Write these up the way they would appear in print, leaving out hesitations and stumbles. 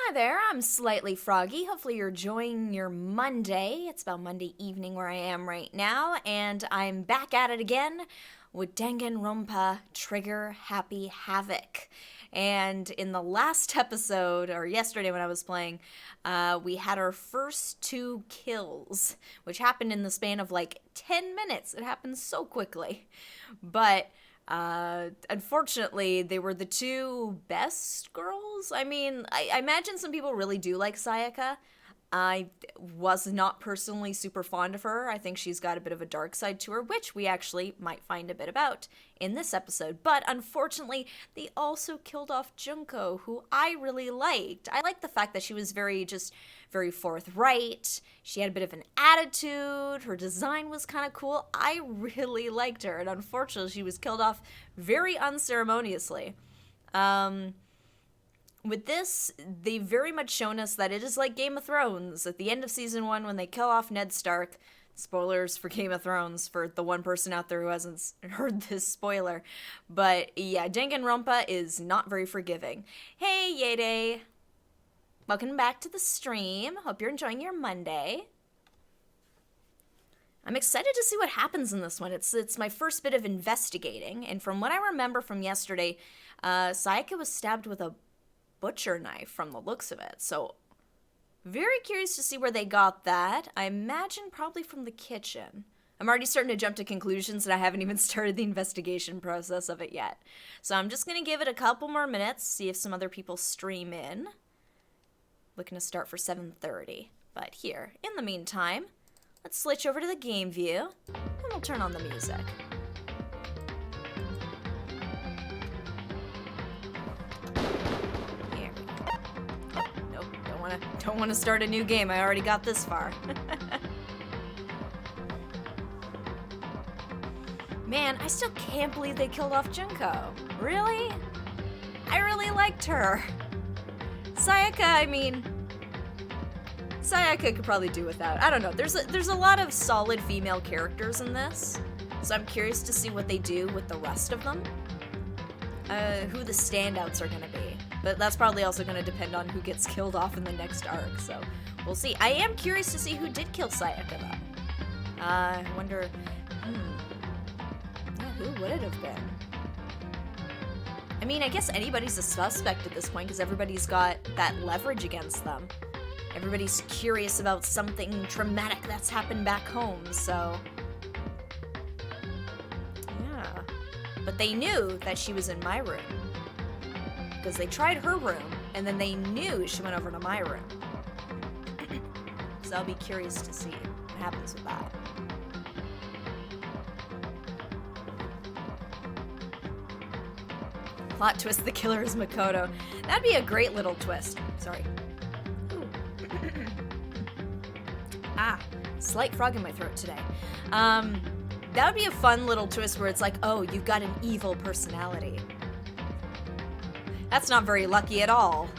Hi there, I'm Slightly Froggy. Hopefully you're enjoying your Monday. It's about Monday evening where I am right now, and I'm back at it again with Danganronpa Trigger Happy Havoc. And in the last episode, or yesterday when I was playing, we had our first 2 kills, which happened in the span of like 10 minutes. It happened so quickly. But unfortunately, they were the 2 best girls. I mean, I imagine some people really do like Sayaka. I was not personally super fond of her. I think she's got a bit of a dark side to her, which we actually might find a bit about in this episode. But unfortunately, they also killed off Junko, who I really liked. I liked the fact that she was very forthright. She had a bit of an attitude. Her design was kind of cool. I really liked her, and unfortunately, she was killed off very unceremoniously. With this, they've very much shown us that it is like Game of Thrones. At the end of Season 1, when they kill off Ned Stark, spoilers for Game of Thrones for the one person out there who hasn't heard this spoiler. But yeah, Danganronpa is not very forgiving. Hey, Yayday! Welcome back to the stream. Hope you're enjoying your Monday. I'm excited to see what happens in this one. It's my first bit of investigating, and from what I remember from yesterday, Sayaka was stabbed with a butcher knife from the looks of it. So very curious to see where they got that. I imagine probably from the kitchen. I'm already starting to jump to conclusions and I haven't even started the investigation process of it yet. So I'm just going to give it a couple more minutes, see if some other people stream in. Looking to start for 7:30. But here, in the meantime, let's switch over to the game view and we'll turn on the music. Don't want to start a new game. I already got this far. Man, I still can't believe they killed off Junko. Really? I really liked her. Sayaka could probably do without. I don't know. There's a lot of solid female characters in this, so I'm curious to see what they do with the rest of them. Who the standouts are gonna be. But that's probably also going to depend on who gets killed off in the next arc, so we'll see. I am curious to see who did kill Sayaka, though. I wonder, yeah, who would it have been? I mean, I guess anybody's a suspect at this point, because everybody's got that leverage against them. Everybody's curious about something traumatic that's happened back home, so yeah. But they knew that she was in my room. Because they tried her room, and then they knew she went over to my room. So I'll be curious to see what happens with that. Plot twist, the killer is Makoto. That'd be a great little twist. Sorry. Slight frog in my throat today. That would be a fun little twist where it's like, oh, you've got an evil personality. That's not very lucky at all.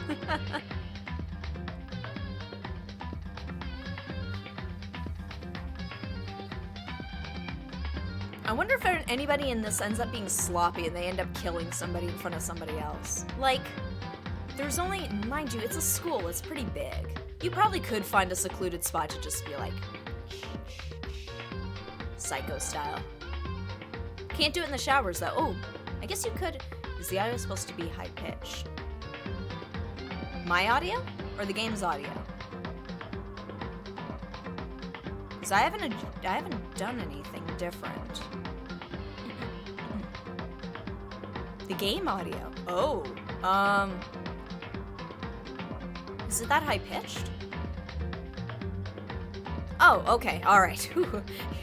I wonder if anybody in this ends up being sloppy and they end up killing somebody in front of somebody else. Like, there's only, mind you, it's a school, it's pretty big. You probably could find a secluded spot to just be like, psycho style. Can't do it in the showers though. Oh, I guess you could. Is the audio supposed to be high-pitched? My audio? Or the game's audio? Because I haven't done anything different. The game audio? Oh. Is it that high-pitched? Oh, okay, alright.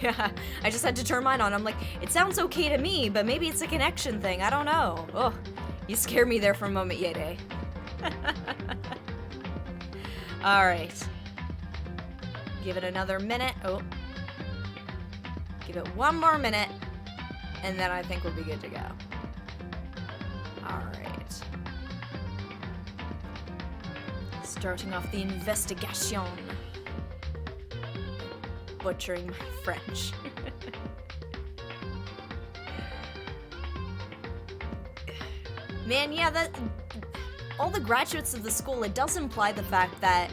Yeah, I just had to turn mine on. I'm like, it sounds okay to me, but maybe it's a connection thing. I don't know. Oh, you scared me there for a moment, Yayday. Alright. Give it another minute. Oh. Give it one more minute, and then I think we'll be good to go. Alright. Starting off the investigation. Butchering my French. Man, yeah, all the graduates of the school, it does imply the fact that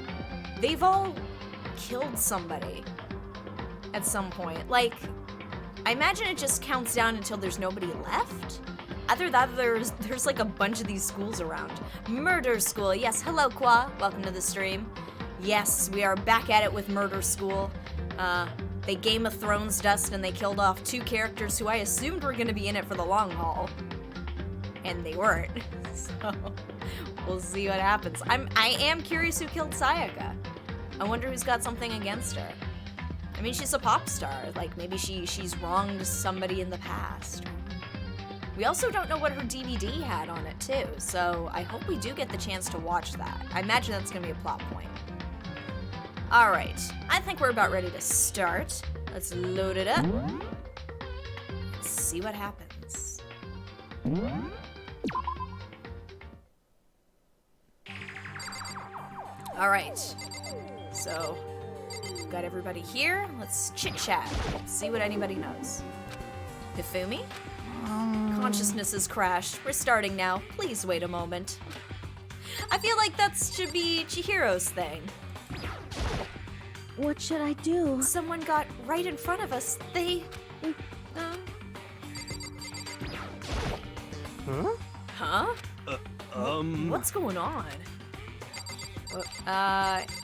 they've all killed somebody at some point. Like, I imagine it just counts down until there's nobody left. Either that or there's like a bunch of these schools around. Murder School. Yes, hello, Kwa. Welcome to the stream. Yes, we are back at it with Murder School. They Game of Thrones dust and they killed off 2 characters who I assumed were going to be in it for the long haul. And they weren't. So, we'll see what happens. I am curious who killed Sayaka. I wonder who's got something against her. I mean, she's a pop star. Like, maybe she's wronged somebody in the past. We also don't know what her DVD had on it, too, so I hope we do get the chance to watch that. I imagine that's gonna be a plot point. Alright, I think we're about ready to start. Let's load it up. Let's see what happens. Alright, so got everybody here. Let's chit-chat. See what anybody knows. Hifumi? Consciousness has crashed. We're starting now. Please wait a moment. I feel like that should be Chihiro's thing. What should I do? Someone got right in front of us. They... Huh? Huh? What's going on?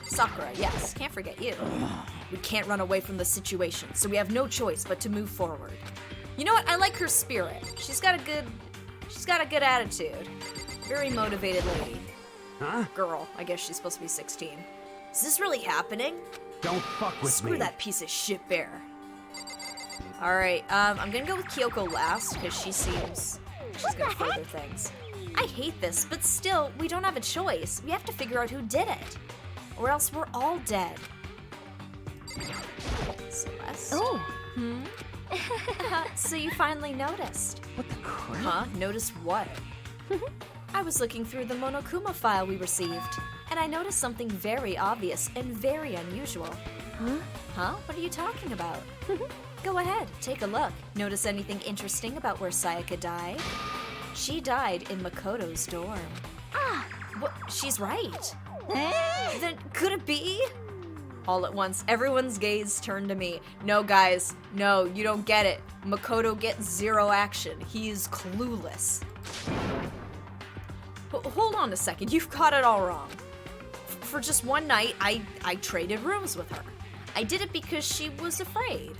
Sakura, yes. Can't forget you. We can't run away from the situation, so we have no choice but to move forward. You know what? I like her spirit. She's got a good attitude. Very motivated lady. Huh? Girl. I guess she's supposed to be 16. Is this really happening? Don't fuck with Screw me. that piece of shit bear. Alright, I'm gonna go with Kyoko last, because she's gonna further things. I hate this, but still, we don't have a choice. We have to figure out who did it. Or else we're all dead. Celeste? Oh. So you finally noticed. What the crap? Huh? Noticed what? I was looking through the Monokuma file we received, and I noticed something very obvious and very unusual. Huh? Huh? What are you talking about? Go ahead, take a look. Notice anything interesting about where Sayaka died? She died in Makoto's dorm. Ah! What? She's right. Then could it be? All at once, everyone's gaze turned to me. No, guys, no, you don't get it. Makoto gets 0 action. He's clueless. Hold on a second, you've got it all wrong. For just one night, I traded rooms with her. I did it because she was afraid.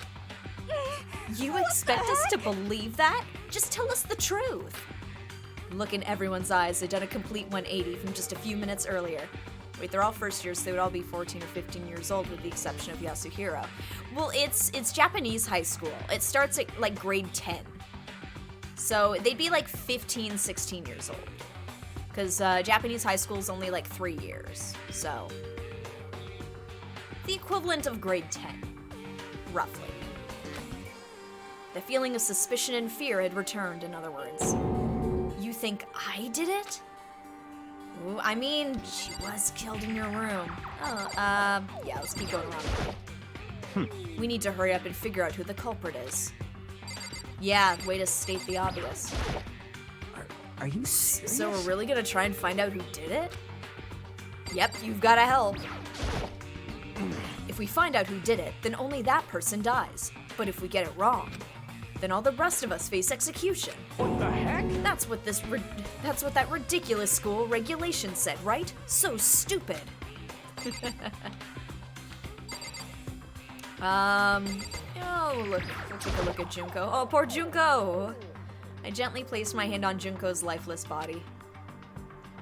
You expect us to believe that? Just tell us the truth. Look in everyone's eyes, they'd done a complete 180 from just a few minutes earlier. Wait, they're all first years, so they would all be 14 or 15 years old with the exception of Yasuhiro. Well, it's Japanese high school. It starts at like grade 10. So they'd be like 15, 16 years old. Because Japanese high school is only like 3 years. So the equivalent of grade 10, roughly. The feeling of suspicion and fear had returned, in other words. You think I did it? Ooh, I mean, she was killed in your room. Oh, yeah, let's keep going around. We need to hurry up and figure out who the culprit is. Yeah, way to state the obvious. Are you serious? So we're really gonna try and find out who did it? Yep, you've gotta help. If we find out who did it, then only that person dies. But if we get it wrong, then all the rest of us face execution. What the heck? That's what that ridiculous school regulation said, right? So stupid. Oh, look, we'll take a look at Junko. Oh, poor Junko! I gently placed my hand on Junko's lifeless body.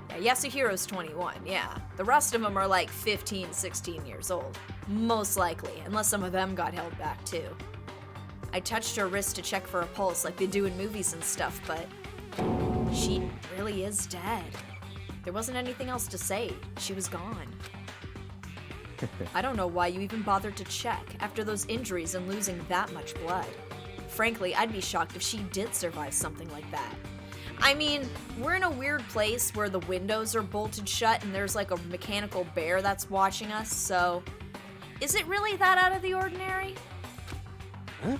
Yeah, Yasuhiro's 21, yeah. The rest of them are like 15, 16 years old. Most likely, unless some of them got held back too. I touched her wrist to check for a pulse like they do in movies and stuff, but she really is dead. There wasn't anything else to say. She was gone. I don't know why you even bothered to check after those injuries and losing that much blood. Frankly, I'd be shocked if she did survive something like that. I mean, we're in a weird place where the windows are bolted shut and there's like a mechanical bear that's watching us, so is it really that out of the ordinary? Huh?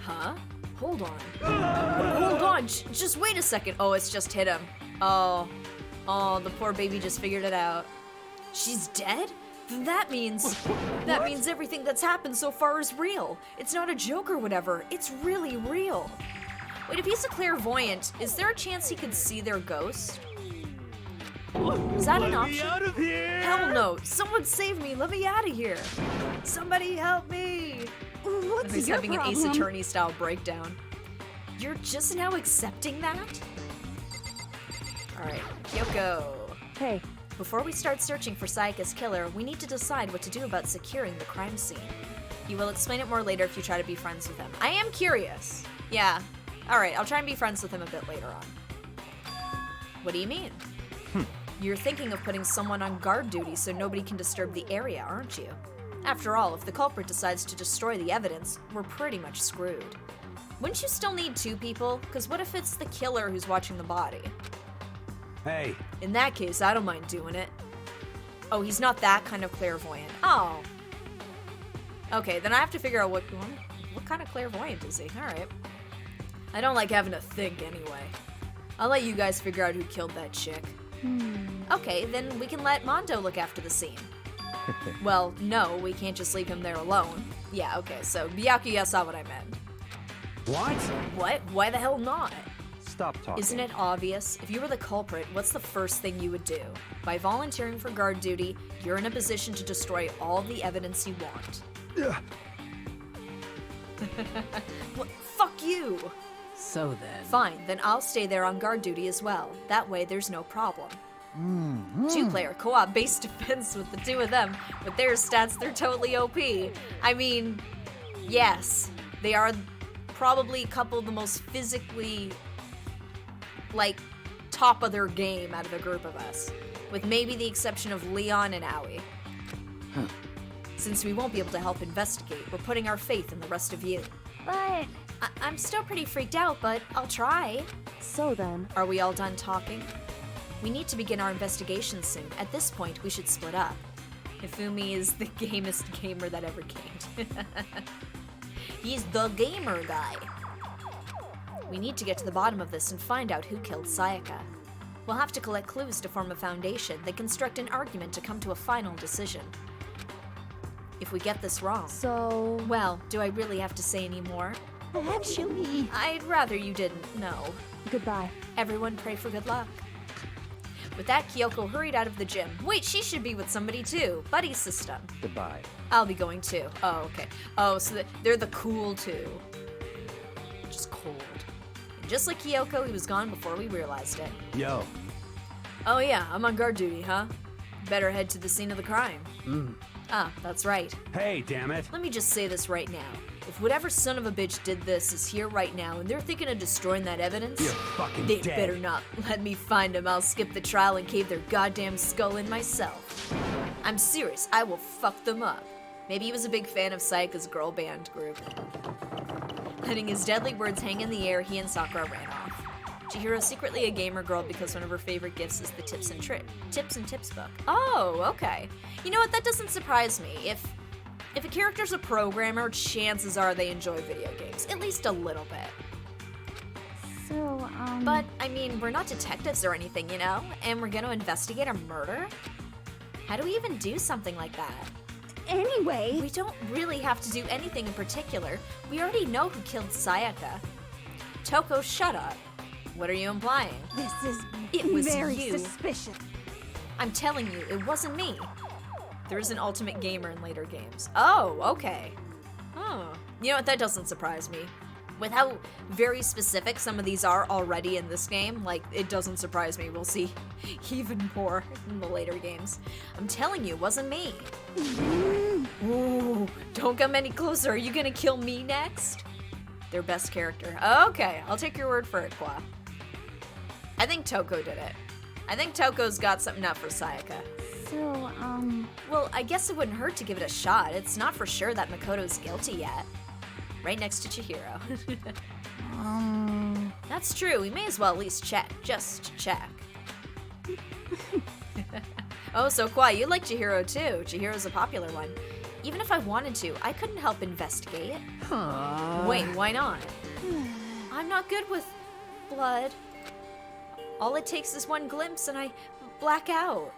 Huh? Hold on. Hold on, just wait a second. Oh, it's just hit him. Oh, Oh, the poor baby just figured it out. She's dead? Then that means everything that's happened so far is real. It's not a joke or whatever. It's really real. Wait, if he's a clairvoyant, is there a chance he could see their ghost? Is that an option? Let me out of here! Hell no. Someone save me. Let me out of here. Somebody help me. What's He's your having an problem? Ace Attorney style breakdown. You're just now accepting that? Alright, Kyoko. Hey, Before we start searching for Sayaka's killer, we need to decide what to do about securing the crime scene. You will explain it more later if you try to be friends with him. I am curious. Yeah. Alright, I'll try and be friends with him a bit later on. What do you mean? You're thinking of putting someone on guard duty so nobody can disturb the area, aren't you? After all, if the culprit decides to destroy the evidence, we're pretty much screwed. Wouldn't you still need 2 people? Because what if it's the killer who's watching the body? Hey, In that case, I don't mind doing it. Oh, he's not that kind of clairvoyant. Oh. Okay, then I have to figure out what kind of clairvoyant is he? Alright. I don't like having to think anyway. I'll let you guys figure out who killed that chick. Okay, then we can let Mondo look after the scene. Well, no, we can't just leave him there alone. Yeah, okay, so Byakuya saw what I meant. what? What? Why the hell not? Stop talking. Isn't it obvious? If you were the culprit, what's the first thing you would do? By volunteering for guard duty, you're in a position to destroy all the evidence you want. Ugh. What? Fuck you! so then. Fine, then I'll stay there on guard duty as well. That way there's no problem. 2-player co-op base defense with the 2 of them. With their stats, they're totally OP. I mean, yes, they are probably a couple of the most physically, like, top of their game out of the group of us. With maybe the exception of Leon and Aoi. Since we won't be able to help investigate, we're putting our faith in the rest of you. But, I'm still pretty freaked out, but I'll try. so then. Are we all done talking? We need to begin our investigation soon. At this point, we should split up. Hifumi is the gamest gamer that ever gamed. He's the gamer guy. We need to get to the bottom of this and find out who killed Sayaka. We'll have to collect clues to form a foundation, then construct an argument to come to a final decision. If we get this wrong, So, well, do I really have to say any more? actually, I'd rather you didn't, no. goodbye. Everyone pray for good luck. With that, Kyoko hurried out of the gym. Wait, she should be with somebody too. Buddy system. Goodbye. I'll be going too. Oh, okay. Oh, so they're the cool two. Just cold. And just like Kyoko, he was gone before we realized it. Yo. Oh yeah, I'm on guard duty, huh? Better head to the scene of the crime. Ah, that's right. Hey, damn it. Let me just say this right now. If whatever son of a bitch did this is here right now and they're thinking of destroying that evidence, You're fucking they dead. better not let me find them. I'll skip the trial and cave their goddamn skull in myself. I'm serious, I will fuck them up. Maybe he was a big fan of Sayaka's girl band group. Letting his deadly words hang in the air, he and Sakura ran off. Chihiro's secretly a gamer girl because one of her favorite gifts is the Tips and Tips book. Oh, okay. You know what, that doesn't surprise me. If a character's a programmer, chances are they enjoy video games. At least a little bit. So, But, I mean, we're not detectives or anything, you know? And we're gonna investigate a murder? How do we even do something like that? anyway, We don't really have to do anything in particular. We already know who killed Sayaka. Toko, shut up. What are you implying? this is It was very you. suspicious. I'm telling you, it wasn't me. There's an ultimate gamer in later games. Oh, okay. Oh. You know what, that doesn't surprise me. With how very specific some of these are already in this game, like, it doesn't surprise me. We'll see even more in the later games. I'm telling you, it wasn't me. Ooh, don't come any closer. Are you gonna kill me next? Their best character. Okay, I'll take your word for it, Kwa. I think Toko did it. I think Toko's got something up for Sayaka. So, Well, I guess it wouldn't hurt to give it a shot. It's not for sure that Makoto's guilty yet. Right next to Chihiro. That's true. We may as well at least check. Just check. Oh, so Kwa, you like Chihiro too. Chihiro's a popular one. Even if I wanted to, I couldn't help investigate. Wait, why not? I'm not good with blood. All it takes is one glimpse and I black out.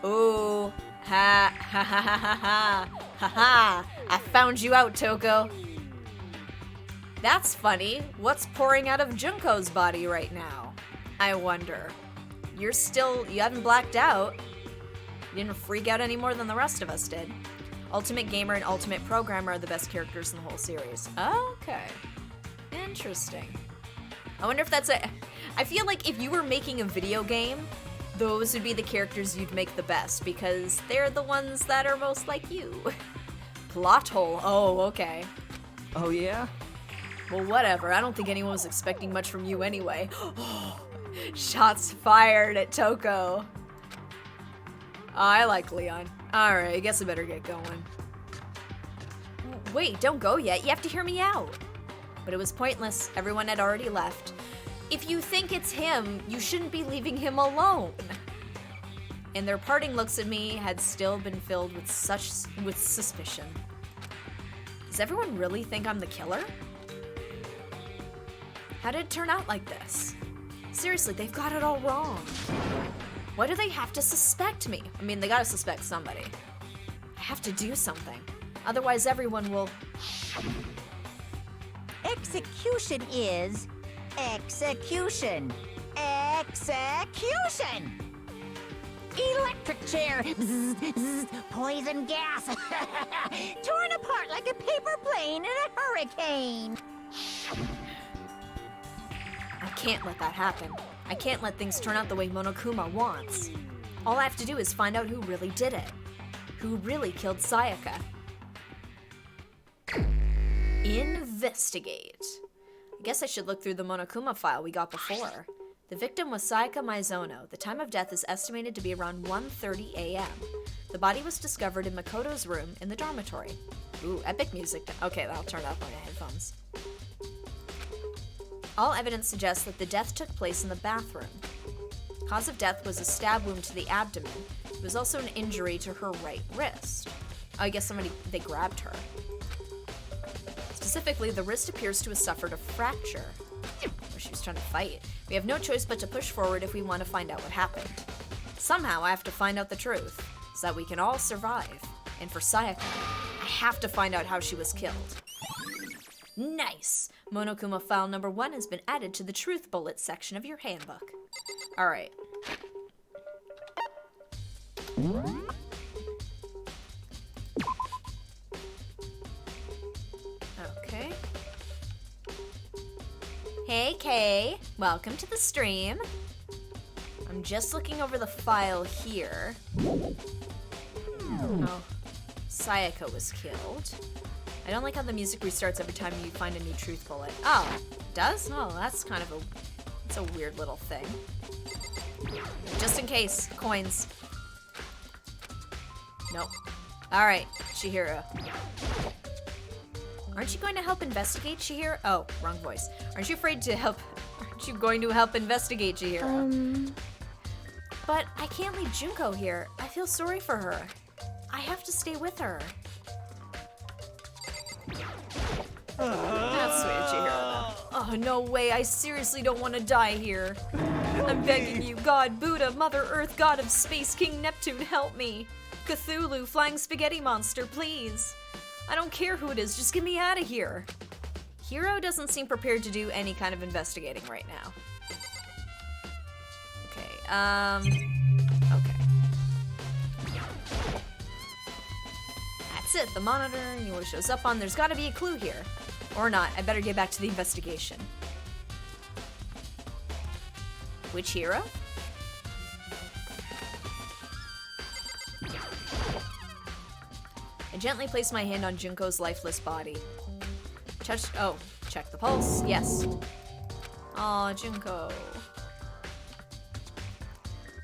Ooh, ha ha ha ha ha ha ha ha! I found you out, Toko. That's funny. What's pouring out of Junko's body right now? I wonder. You haven't blacked out. You didn't freak out any more than the rest of us did. Ultimate Gamer and Ultimate Programmer are the best characters in the whole series. Okay. Interesting. I wonder if that's I feel like if you were making a video game, those would be the characters you'd make the best, because they're the ones that are most like you. Plot hole. Oh, okay. Oh, yeah? Well, whatever. I don't think anyone was expecting much from you anyway. Shots fired at Toko. Oh, I like Leon. Alright, I guess I better get going. Wait, don't go yet. You have to hear me out. But it was pointless. Everyone had already left. If you think it's him, you shouldn't be leaving him alone. And their parting looks at me had still been filled with suspicion. Does everyone really think I'm the killer? How did it turn out like this? Seriously, they've got it all wrong. Why do they have to suspect me? I mean, they gotta suspect somebody. I have to do something. Otherwise, everyone will... Execution is execution. Execution! Electric chair. Zzz, zzz, poison gas. Torn apart like a paper plane in a hurricane. I can't let that happen. I can't let things turn out the way Monokuma wants. All I have to do is find out who really did it. Who really killed Sayaka. Investigate. I guess I should look through the Monokuma file we got before. The victim was Sayaka Maizono. The time of death is estimated to be around 1:30 a.m. The body was discovered in Makoto's room in the dormitory. Ooh, epic music. Okay, that'll turn up on my headphones. All evidence suggests that the death took place in the bathroom. Cause of death was a stab wound to the abdomen. It was also an injury to her right wrist. Oh, I guess they grabbed her. Specifically, the wrist appears to have suffered a fracture. Or she was trying to fight. We have no choice but to push forward if we want to find out what happened. Somehow, I have to find out the truth, so that we can all survive. And for Sayaka, I have to find out how she was killed. Nice! Monokuma file number 1 has been added to the truth bullet section of your handbook. Alright. Okay. Hey, Kay. Welcome to the stream. I'm just looking over the file here. Oh. Sayaka was killed. I don't like how the music restarts every time you find a new truth bullet. Oh, it does? Oh, that's kind of it's a weird little thing. Just in case, coins. Nope. Alright, Chihiro. Aren't you going to help investigate, Chihiro? Oh, wrong voice. Aren't you going to help investigate, Chihiro? But I can't leave Junko here. I feel sorry for her. I have to stay with her. That's sweet of Chihiro, though. Oh, no way. I seriously don't want to die here. I'm begging you, God, Buddha, Mother Earth, God of Space, King Neptune, help me. Cthulhu, Flying Spaghetti Monster, please. I don't care who it is, just get me out of here. Hiro doesn't seem prepared to do any kind of investigating right now. Okay, okay. That's it, the monitor anyway shows up on. There's gotta be a clue here. Or not, I better get back to the investigation. Which hero? I gently place my hand on Junko's lifeless body. Check the pulse, yes. Aw, Junko.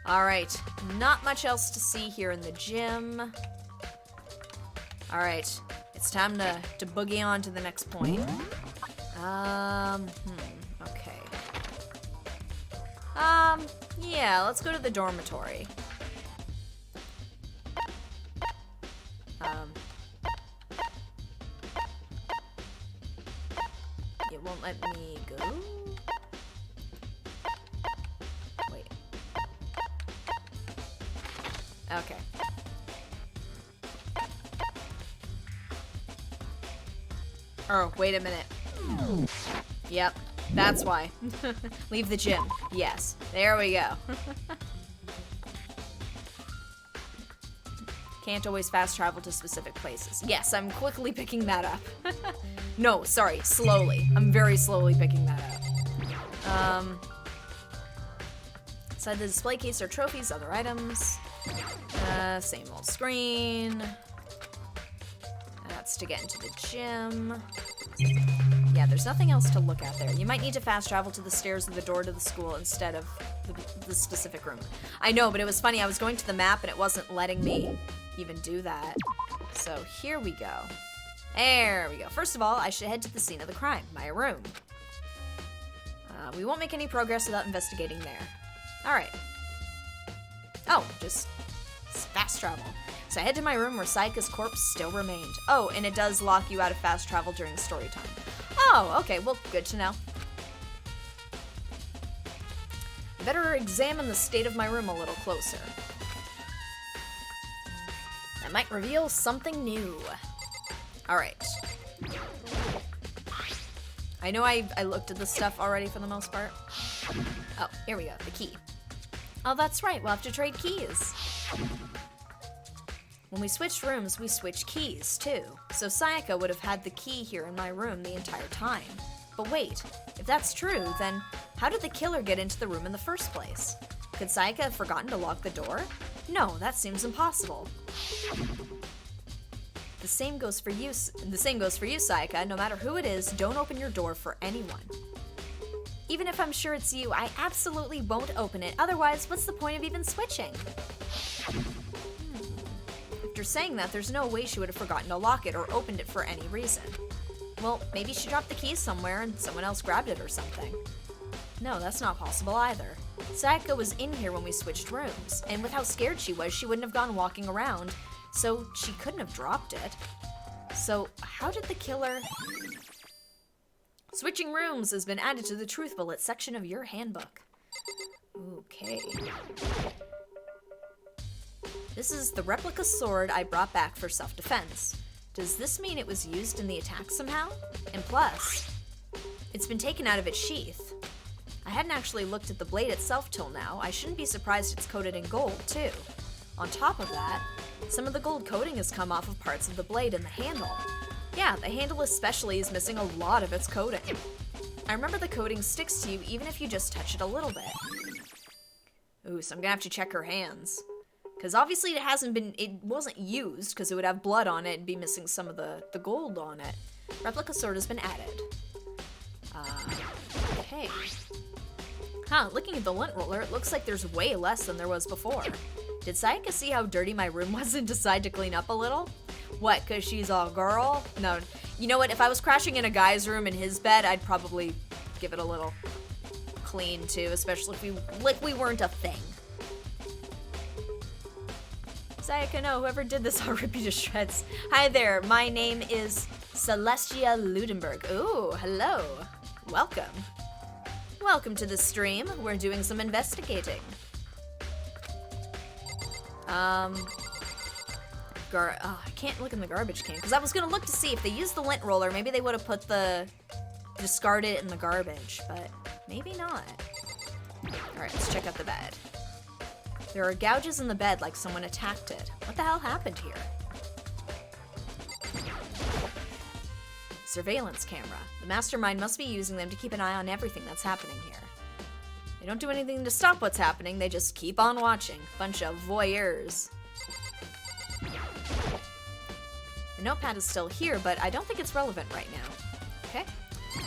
Alright, not much else to see here in the gym. Alright, it's time to boogie on to the next point. Okay. Yeah, let's go to the dormitory. It won't let me go. Okay. Oh, wait a minute. Yep, that's why. Leave the gym. Yes, there we go. Can't always fast travel to specific places. Yes, I'm quickly picking that up. No, sorry, slowly. I'm very slowly picking that up. Inside the display case are trophies, other items. Same old screen. That's to get into the gym. Yeah, there's nothing else to look at there. You might need to fast travel to the stairs of the door to the school instead of the specific room. I know, but it was funny. I was going to the map and it wasn't letting me even do that. So here we go. There we go. First of all, I should head to the scene of the crime, my room. We won't make any progress without investigating there. All right. Oh, just fast travel. So I head to my room where Sayaka's corpse still remained. Oh, and it does lock you out of fast travel during story time. Oh, okay, well, good to know. Better examine the state of my room a little closer. That might reveal something new. All right. I know I looked at this stuff already for the most part. Oh, here we go, the key. Oh, that's right, we'll have to trade keys. When we switched rooms, we switched keys, too. So Sayaka would have had the key here in my room the entire time. But wait, if that's true, then how did the killer get into the room in the first place? Could Sayaka have forgotten to lock the door? No, that seems impossible. The same goes for you, Sayaka. No matter who it is, don't open your door for anyone. Even if I'm sure it's you, I absolutely won't open it. Otherwise, what's the point of even switching? After saying that, there's no way she would have forgotten to lock it or opened it for any reason. Well, maybe she dropped the keys somewhere and someone else grabbed it or something. No, that's not possible either. Sayaka was in here when we switched rooms, and with how scared she was, she wouldn't have gone walking around, so she couldn't have dropped it. So, how did the killer... Switching rooms has been added to the Truth Bullet section of your handbook. Okay. This is the replica sword I brought back for self-defense. Does this mean it was used in the attack somehow? And plus, it's been taken out of its sheath. I hadn't actually looked at the blade itself till now. I shouldn't be surprised it's coated in gold, too. On top of that, some of the gold coating has come off of parts of the blade and the handle. Yeah, the handle especially is missing a lot of its coating. I remember the coating sticks to you even if you just touch it a little bit. Ooh, so I'm gonna have to check her hands. Because obviously it wasn't used because it would have blood on it and be missing some of the gold on it. Replica sword has been added. Okay. Huh, looking at the lint roller, it looks like there's way less than there was before. Did Sayaka see how dirty my room was and decide to clean up a little? What, cause she's a girl? No, you know what, if I was crashing in a guy's room in his bed, I'd probably give it a little clean too, especially if we weren't a thing. Sayaka, no, whoever did this, I'll rip you to shreds. Hi there, my name is Celestia Ludenberg. Ooh, hello. Welcome. Welcome to the stream. We're doing some investigating. I can't look in the garbage can, because I was gonna look to see if they used the lint roller, maybe they would have put discarded it in the garbage, but maybe not. Alright, let's check out the bed. There are gouges in the bed like someone attacked it. What the hell happened here? Surveillance camera. The mastermind must be using them to keep an eye on everything that's happening here. They don't do anything to stop what's happening, they just keep on watching. Bunch of voyeurs. The notepad is still here, but I don't think it's relevant right now. Okay?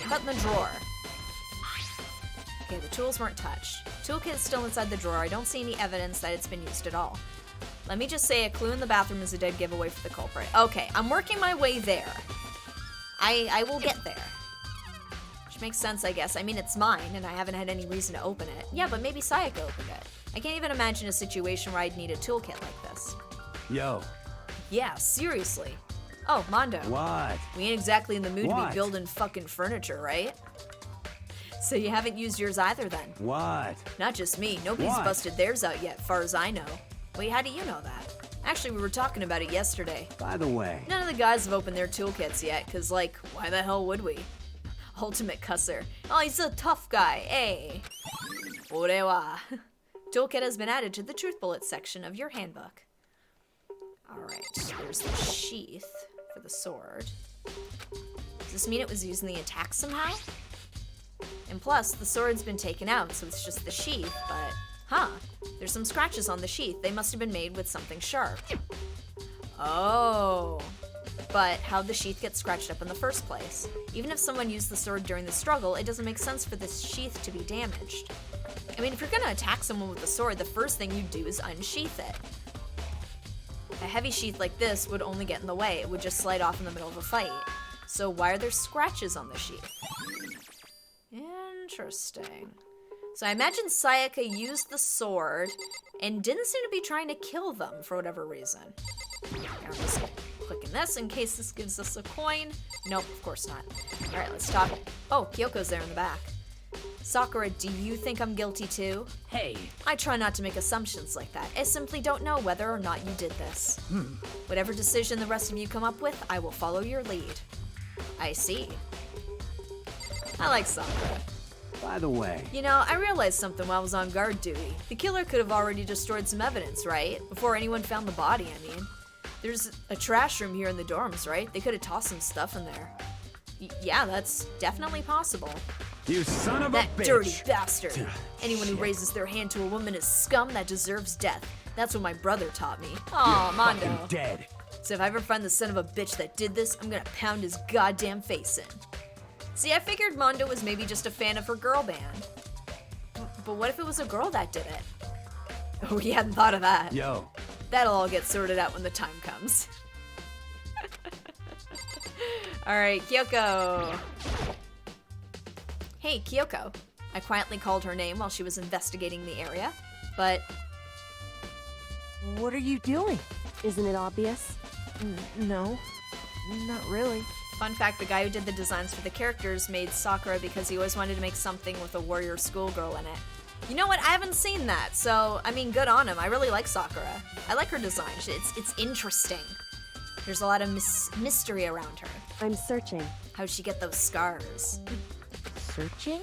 How about in the drawer? Okay, the tools weren't touched. Toolkit is still inside the drawer. I don't see any evidence that it's been used at all. Let me just say a clue in the bathroom is a dead giveaway for the culprit. Okay, I'm working my way there. I will get there. Which makes sense, I guess. I mean, it's mine, and I haven't had any reason to open it. Yeah, but maybe Sayaka opened it. I can't even imagine a situation where I'd need a toolkit like this. Yo. Yeah, seriously. Oh, Mondo. What? We ain't exactly in the mood to What? be building fucking furniture, right? So you haven't used yours either then? What? Not just me. Nobody's What? busted theirs out yet, far as I know. Wait, how do you know that? Actually, we were talking about it yesterday. By the way, None of the guys have opened their toolkits yet, cause like, why the hell would we? Ultimate cusser. Oh, he's a tough guy, eh? Orewa. Toolkit has been added to the truth bullet section of your handbook. Alright, there's the sheath for the sword. Does this mean it was used in the attack somehow? And plus, the sword's been taken out, so it's just the sheath, but... Huh, there's some scratches on the sheath. They must have been made with something sharp. Oh. But how'd the sheath get scratched up in the first place? Even if someone used the sword during the struggle, it doesn't make sense for this sheath to be damaged. I mean, if you're gonna attack someone with the sword, the first thing you do is unsheath it. A heavy sheath like this would only get in the way. It would just slide off in the middle of a fight. So why are there scratches on the sheath? Interesting. So I imagine Sayaka used the sword and didn't seem to be trying to kill them for whatever reason. I'm just clicking this in case this gives us a coin. Nope, of course not. Alright, let's talk. Oh, Kyoko's there in the back. Sakura, do you think I'm guilty too? Hey. I try not to make assumptions like that. I simply don't know whether or not you did this. Whatever decision the rest of you come up with, I will follow your lead. I see. I like Sakura. by the way, You know, I realized something while I was on guard duty. The killer could have already destroyed some evidence, right? Before anyone found the body, I mean. There's a trash room here in the dorms, right? They could have tossed some stuff in there. Yeah, that's definitely possible. you son of a That bitch! dirty bastard. Ugh, Anyone who shit. raises their hand to a woman is scum that deserves death. That's what my brother taught me. Aw, Mondo. Fucking dead. So if I ever find the son of a bitch that did this, I'm gonna pound his goddamn face in. See, I figured Mondo was maybe just a fan of her girl band. But what if it was a girl that did it? Oh, we hadn't thought of that. Yo, That'll all get sorted out when the time comes. Alright, Kyoko. Hey, Kyoko. I quietly called her name while she was investigating the area, but What are you doing? Isn't it obvious? No, not really. fun fact, the guy who did the designs for the characters made Sakura because he always wanted to make something with a warrior schoolgirl in it. You know what? I haven't seen that, so, I mean, good on him. I really like Sakura. I like her design. It's interesting. There's a lot of mystery around her. I'm searching. How'd she get those scars? Searching?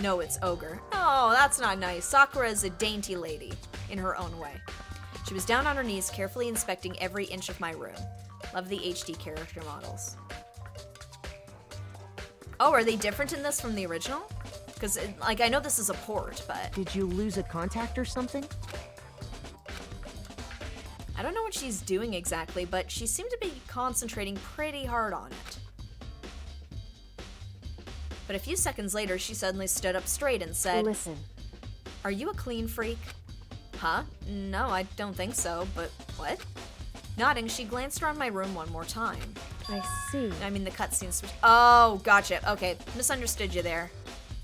No, it's Ogre. Oh, that's not nice. Sakura is a dainty lady, in her own way. She was down on her knees, carefully inspecting every inch of my room. Love the HD character models. Oh, are they different in this from the original? Because, like, I know this is a port, but Did you lose a contact or something? I don't know what she's doing exactly, but she seemed to be concentrating pretty hard on it. But a few seconds later, she suddenly stood up straight and said, Listen, "Are you a clean freak?" Huh? No, I don't think so, but what? Nodding, she glanced around my room one more time. I see. I mean, the cutscene switched. Oh, gotcha. Okay, misunderstood you there.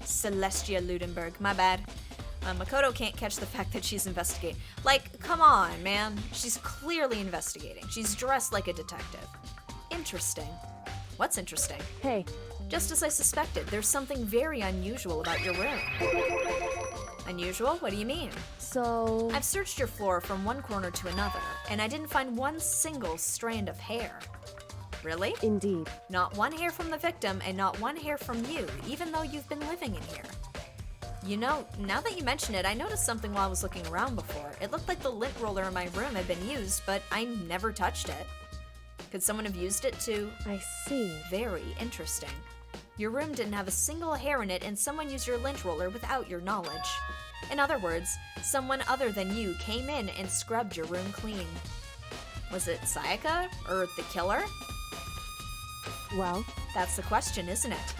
Celestia Ludenberg, my bad. Makoto can't catch the fact that she's investigating. Like, come on, man. She's clearly investigating. She's dressed like a detective. Interesting. What's interesting? Hey, Just as I suspected, there's something very unusual about your room. Unusual? What do you mean? so... I've searched your floor from one corner to another, and I didn't find one single strand of hair. Really? Indeed. Not one hair from the victim, and not one hair from you, even though you've been living in here. You know, now that you mention it, I noticed something while I was looking around before. It looked like the lint roller in my room had been used, but I never touched it. Could someone have used it to... I see. Very interesting. Your room didn't have a single hair in it, and someone used your lint roller without your knowledge. In other words, someone other than you came in and scrubbed your room clean. Was it Sayaka? Or the killer? Well, That's the question, isn't it?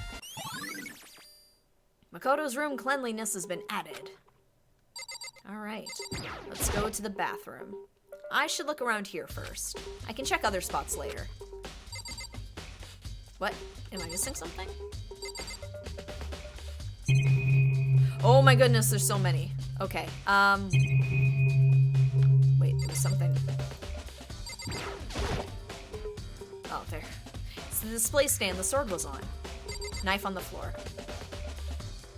Makoto's room cleanliness has been added. Alright, let's go to the bathroom. I should look around here first. I can check other spots later. What? Am I missing something? Oh my goodness, there's so many. Okay, wait, there was something. Oh, there. It's the display stand the sword was on. Knife on the floor.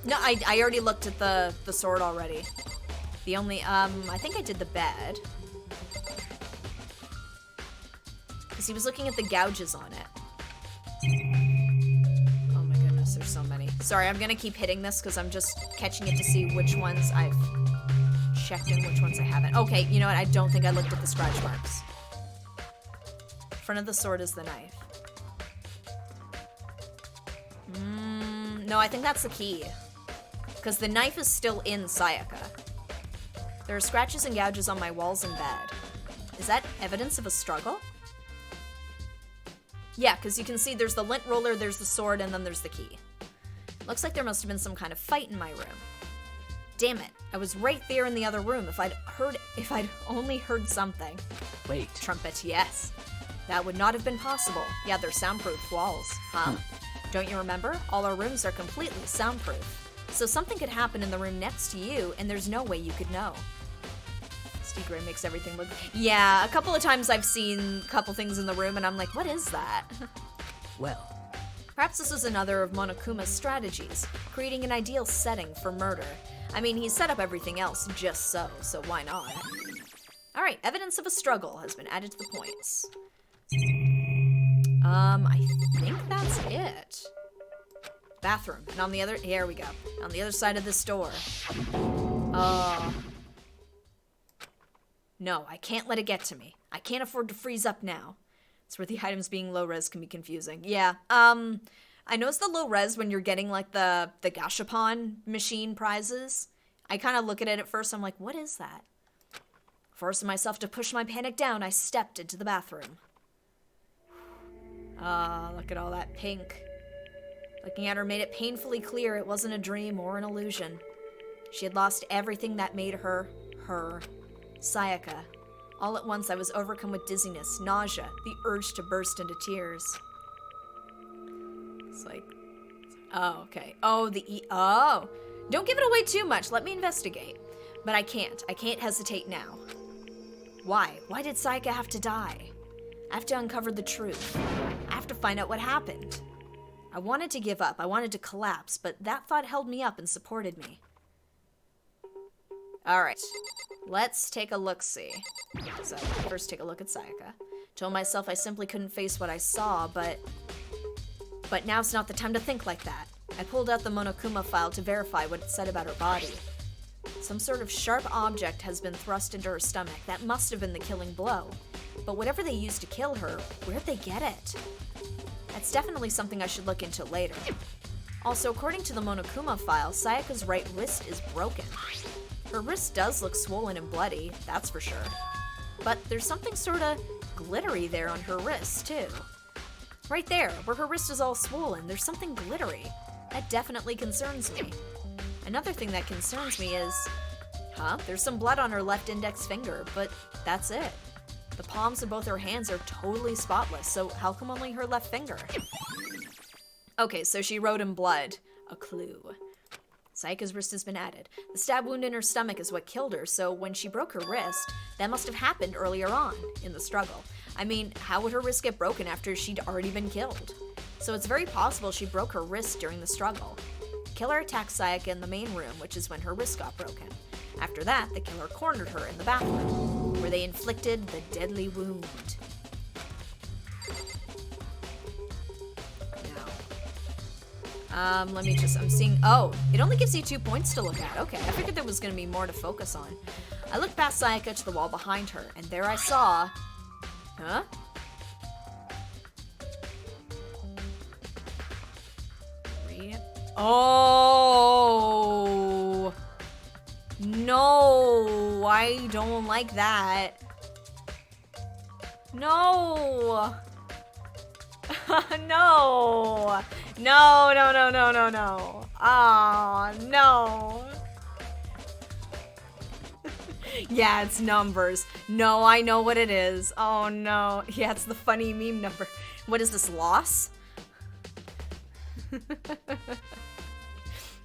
No, I already looked at the sword already. The only, I think I did the bed. Because he was looking at the gouges on it. Oh my goodness, there's so many. Sorry, I'm gonna keep hitting this because I'm just catching it to see which ones I've checked and which ones I haven't. Okay, you know what? I don't think I looked at the scratch marks. Front of the sword is the knife. No, I think that's the key. Because the knife is still in Sayaka. There are scratches and gouges on my walls and bed. Is that evidence of a struggle? Yeah, because you can see there's the lint roller, there's the sword, and then there's the key. Looks like there must have been some kind of fight in my room. Damn it, I was right there in the other room. If I'd only heard something. Wait. Trumpet, yes. That would not have been possible. Yeah, they're soundproof walls, huh? Don't you remember? All our rooms are completely soundproof. So something could happen in the room next to you, and there's no way you could know. Steve Gray makes everything look... Yeah, a couple of times I've seen a couple things in the room, and I'm like, what is that? Well. Perhaps this is another of Monokuma's strategies, creating an ideal setting for murder. I mean, he set up everything else just so why not? Alright, evidence of a struggle has been added to the points. I think that's it. Bathroom. And on the other... Here we go. On the other side of this door. No, I can't let it get to me. I can't afford to freeze up now. It's where the items being low res can be confusing. Yeah, I noticed the low res when you're getting, like, the gashapon machine prizes. I kind of look at it at first, I'm like, what is that? Forcing myself to push my panic down, I stepped into the bathroom. Look at all that pink. Looking at her made it painfully clear it wasn't a dream or an illusion. She had lost everything that made her, her. Sayaka. All at once I was overcome with dizziness, nausea, the urge to burst into tears. It's like... Oh, okay. Oh, oh! Don't give it away too much, let me investigate. But I can't. I can't hesitate now. Why? Why did Sayaka have to die? I have to uncover the truth. I have to find out what happened. I wanted to give up, I wanted to collapse, but that thought held me up and supported me. Alright, let's take a look-see. So, first take a look at Sayaka. Told myself I simply couldn't face what I saw, but now's not the time to think like that. I pulled out the Monokuma file to verify what it said about her body. Some sort of sharp object has been thrust into her stomach. That must have been the killing blow. But whatever they used to kill her, where'd they get it? That's definitely something I should look into later. Also, according to the Monokuma file, Sayaka's right wrist is broken. Her wrist does look swollen and bloody, that's for sure. But there's something sorta glittery there on her wrist, too. Right there, where her wrist is all swollen, there's something glittery. That definitely concerns me. Another thing that concerns me is... There's some blood on her left index finger, but that's it. The palms of both her hands are totally spotless, so how come only her left finger? Okay, so she wrote in blood. A clue. Sayaka's wrist has been added. The stab wound in her stomach is what killed her, so when she broke her wrist, that must have happened earlier on in the struggle. I mean, how would her wrist get broken after she'd already been killed? So it's very possible she broke her wrist during the struggle. The killer attacked Sayaka in the main room, which is when her wrist got broken. After that, the killer cornered her in the bathroom, where they inflicted the deadly wound. Let me just, I'm seeing, oh, it only gives you 2 points to look at. Okay, I figured there was gonna be more to focus on. I looked past Sayaka to the wall behind her, and there I saw, Oh, no, I don't like that. No. No. No, no, no, no, no, no. Oh, no. Yeah, it's numbers. No, I know what it is. Oh, no. Yeah, it's the funny meme number. What is this, loss?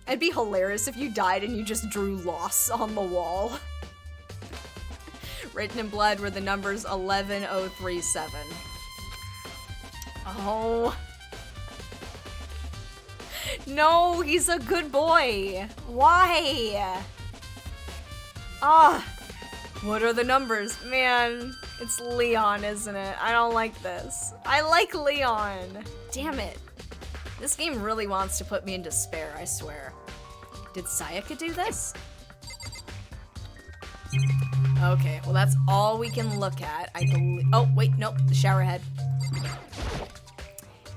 It'd be hilarious if you died and you just drew loss on the wall. Written in blood were the numbers 11037. Oh. No, he's a good boy. Why? Ah! What are the numbers? Man, it's Leon, isn't it? I don't like this. I like Leon. Damn it. This game really wants to put me in despair, I swear. Did Sayaka do this? Okay, well that's all we can look at. I believe. Oh, wait, nope, the shower head.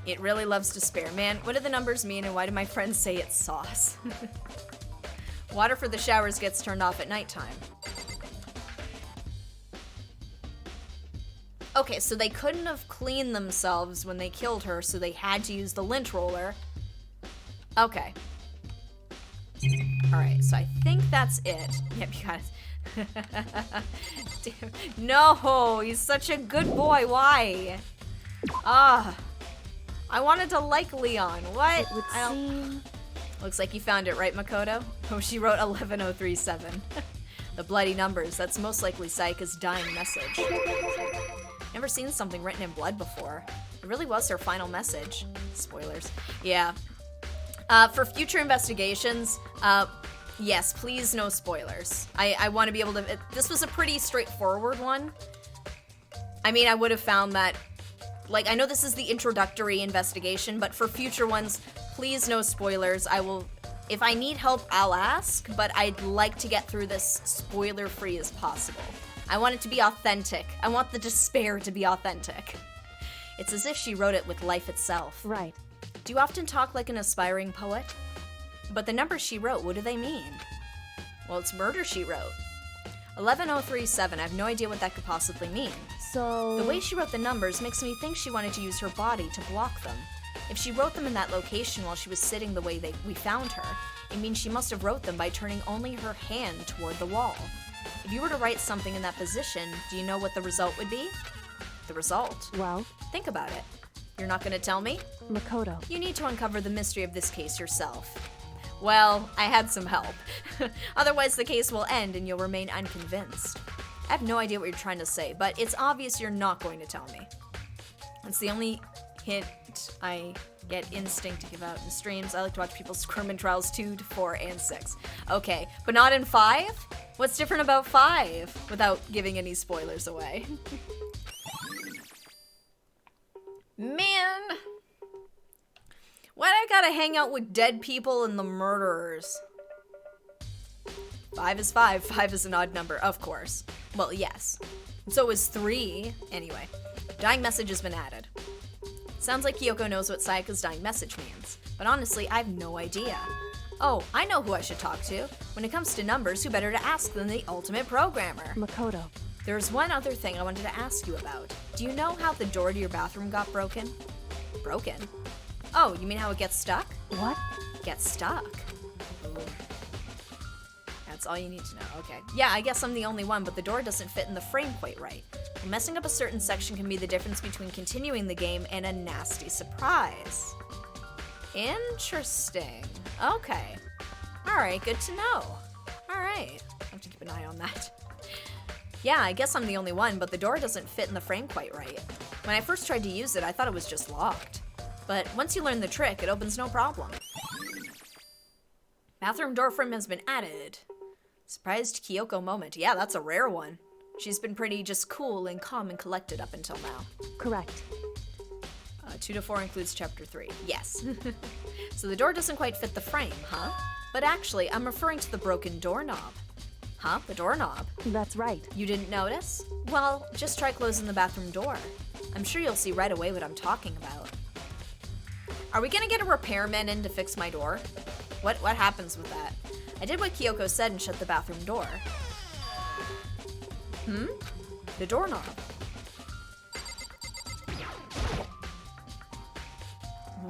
It really loves despair. Man, what do the numbers mean and why do my friends say it's sauce? Water for the showers gets turned off at nighttime. Okay, so they couldn't have cleaned themselves when they killed her, so they had to use the lint roller. Okay. Alright, so I think that's it. Yep, you guys. Damn. No, he's such a good boy. Why? Ah. I wanted to like Leon. What? It would seem... Looks like you found it, right, Makoto? Oh, she wrote 11037. The bloody numbers. That's most likely Sayaka's dying message. Never seen something written in blood before. It really was her final message. Spoilers. Yeah. For future investigations, yes, please no spoilers. I want to be able to... This was a pretty straightforward one. I mean, I would have found that... Like, I know this is the introductory investigation, but for future ones, please no spoilers. I will... If I need help, I'll ask, but I'd like to get through this spoiler-free as possible. I want it to be authentic. I want the despair to be authentic. It's as if she wrote it with life itself. Right. Do you often talk like an aspiring poet? But the numbers she wrote, what do they mean? Well, it's murder she wrote. 11037, I have no idea what that could possibly mean. So... The way she wrote the numbers makes me think she wanted to use her body to block them. If she wrote them in that location while she was sitting the way we found her, it means she must have wrote them by turning only her hand toward the wall. If you were to write something in that position, do you know what the result would be? The result? Well? Think about it. You're not gonna tell me? Makoto. You need to uncover the mystery of this case yourself. Well, I had some help. Otherwise the case will end and you'll remain unconvinced. I have no idea what you're trying to say, but it's obvious you're not going to tell me. It's the only hint I get instinct to give out in streams. I like to watch people squirm in trials 2 to 4 and 6. Okay, but not in 5? What's different about 5? Without giving any spoilers away. Man. Why'd I gotta hang out with dead people and the murderers? 5 is 5. 5 is an odd number, of course. Well, yes. So is 3. Anyway, dying message has been added. Sounds like Kyoko knows what Sayaka's dying message means, but honestly, I have no idea. Oh, I know who I should talk to. When it comes to numbers, who better to ask than the ultimate programmer? Makoto. There's one other thing I wanted to ask you about. Do you know how the door to your bathroom got broken? Broken? Oh, you mean how it gets stuck? What? Gets stuck. Ooh. That's all you need to know. Okay. Yeah, I guess I'm the only one, but the door doesn't fit in the frame quite right. Well, messing up a certain section can be the difference between continuing the game and a nasty surprise. Interesting. Okay. Alright, good to know. Alright. I'll have to keep an eye on that. Yeah, I guess I'm the only one, but the door doesn't fit in the frame quite right. When I first tried to use it, I thought it was just locked. But once you learn the trick, it opens no problem. Bathroom door frame has been added. Surprised Kyoko moment. Yeah, that's a rare one. She's been pretty just cool and calm and collected up until now. Correct. 2 to 4 includes chapter 3. Yes. So the door doesn't quite fit the frame, huh? But actually, I'm referring to the broken doorknob. Huh? The doorknob? That's right. You didn't notice? Well, just try closing the bathroom door. I'm sure you'll see right away what I'm talking about. Are we gonna get a repairman in to fix my door? What happens with that? I did what Kyoko said and shut the bathroom door. The doorknob.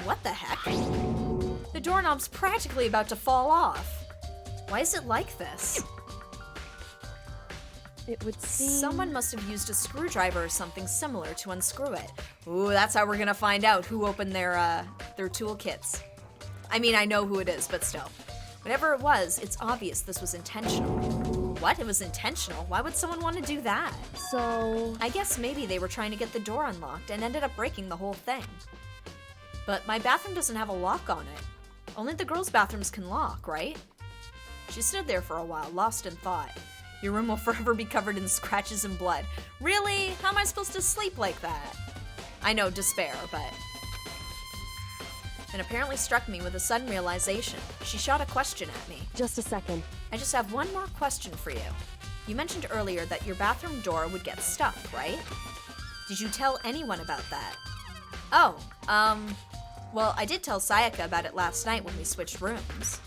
What the heck? The doorknob's practically about to fall off. Why is it like this? It would seem... Someone must have used a screwdriver or something similar to unscrew it. Ooh, that's how we're gonna find out who opened their toolkits. I mean, I know who it is, but still. Whatever it was, it's obvious this was intentional. What? It was intentional? Why would someone want to do that? So... I guess maybe they were trying to get the door unlocked and ended up breaking the whole thing. But my bathroom doesn't have a lock on it. Only the girls' bathrooms can lock, right? She stood there for a while, lost in thought. Your room will forever be covered in scratches and blood. Really? How am I supposed to sleep like that? I know, despair, but... It apparently struck me with a sudden realization. She shot a question at me. Just a second. I just have one more question for you. You mentioned earlier that your bathroom door would get stuck, right? Did you tell anyone about that? Oh, well, I did tell Sayaka about it last night when we switched rooms.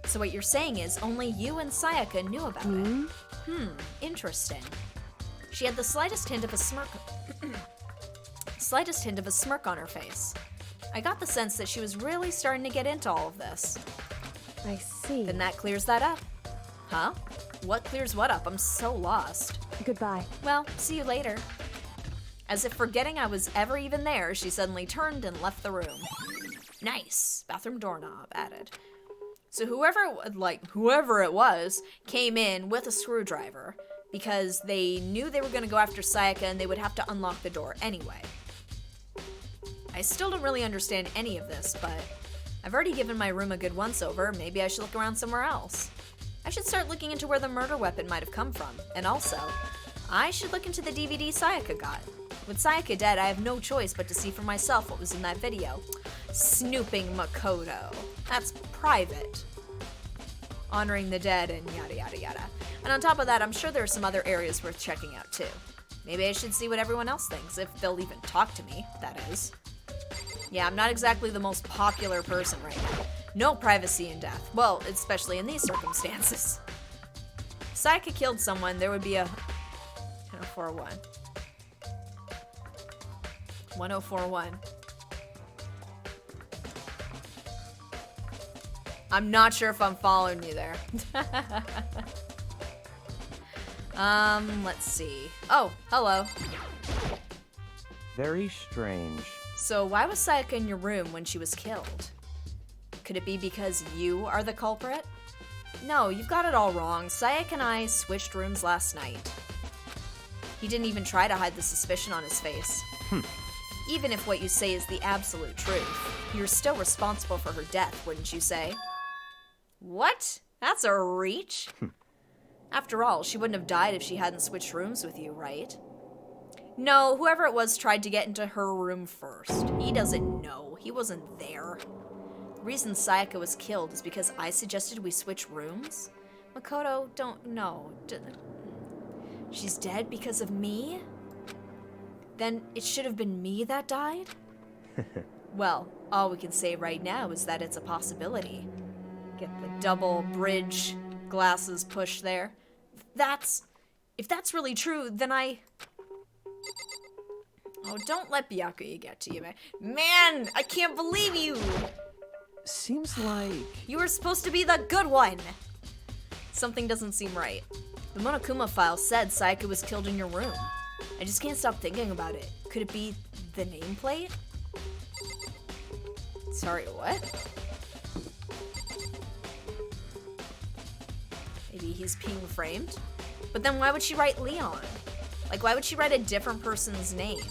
So what you're saying is only you and Sayaka knew about it. Interesting. She had the slightest hint of a smirk on her face. I got the sense that she was really starting to get into all of this. I see. Then that clears that up. Huh? What clears what up? I'm so lost. Goodbye. Well, see you later. As if forgetting I was ever even there, she suddenly turned and left the room. Nice. Bathroom doorknob added. So whoever it was, came in with a screwdriver because they knew they were going to go after Sayaka and they would have to unlock the door anyway. I still don't really understand any of this, but I've already given my room a good once-over. Maybe I should look around somewhere else. I should start looking into where the murder weapon might have come from. And also, I should look into the DVD Sayaka got. With Sayaka dead, I have no choice but to see for myself what was in that video. Snooping Makoto. That's private. Honoring the dead and yada yada yada. And on top of that, I'm sure there are some other areas worth checking out too. Maybe I should see what everyone else thinks, if they'll even talk to me, that is. Yeah, I'm not exactly the most popular person right now. No privacy in death. Well, especially in these circumstances. If Sayaka killed someone, there would be a 1041. 1041. I'm not sure if I'm following you there. Let's see. Oh, hello. Very strange. So why was Sayaka in your room when she was killed? Could it be because you are the culprit? No, you've got it all wrong. Sayaka and I switched rooms last night. He didn't even try to hide the suspicion on his face. Even if what you say is the absolute truth, you're still responsible for her death, wouldn't you say? What? That's a reach. After all, she wouldn't have died if she hadn't switched rooms with you, right? No, whoever it was tried to get into her room first. He doesn't know. He wasn't there. The reason Sayaka was killed is because I suggested we switch rooms? Makoto, don't know. She's dead because of me? Then it should have been me that died? Well, all we can say right now is that it's a possibility. Get the double bridge glasses push there. If that's really true, then Oh, don't let Byakuya get to you, man. Man, I can't believe you! Seems like... You were supposed to be the good one! Something doesn't seem right. The Monokuma file said Sayaka was killed in your room. I just can't stop thinking about it. Could it be the nameplate? Sorry, what? Maybe he's being framed? But then why would she write Leon? Like, why would she write a different person's name?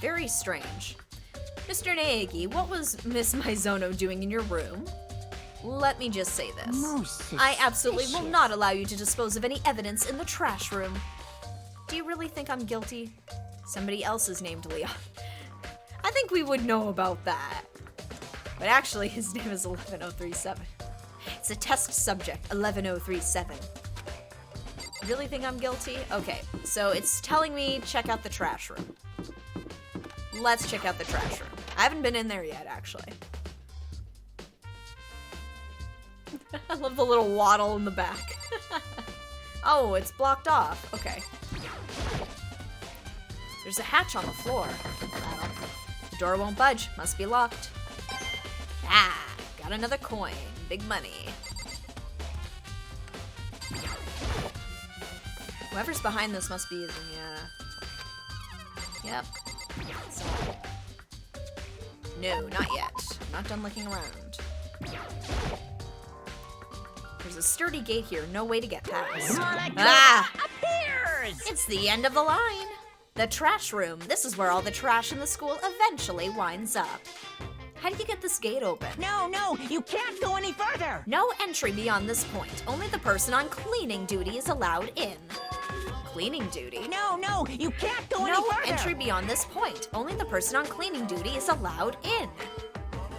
Very strange. Mr. Naegi, what was Miss Maizono doing in your room? Let me just say this. I absolutely will not allow you to dispose of any evidence in the trash room. Do you really think I'm guilty? Somebody else is named Leon. I think we would know about that. But actually, his name is 11037. It's a test subject, 11037. You really think I'm guilty? Okay, so it's telling me check out the trash room. Let's check out the trash room. I haven't been in there yet, actually. I love the little waddle in the back. Oh, it's blocked off. Okay. There's a hatch on the floor. The door won't budge. Must be locked. Ah, got another coin. Big money. Whoever's behind this must be Yep. So, no, not yet. I'm not done looking around. There's a sturdy gate here. No way to get past. Appears! It's the end of the line. The trash room. This is where all the trash in the school eventually winds up. How do you get this gate open? No, you can't go any further. No entry beyond this point. Only the person on cleaning duty is allowed in. Cleaning duty? No, you can't go any No further. entry beyond this point. Only the person on cleaning duty is allowed in.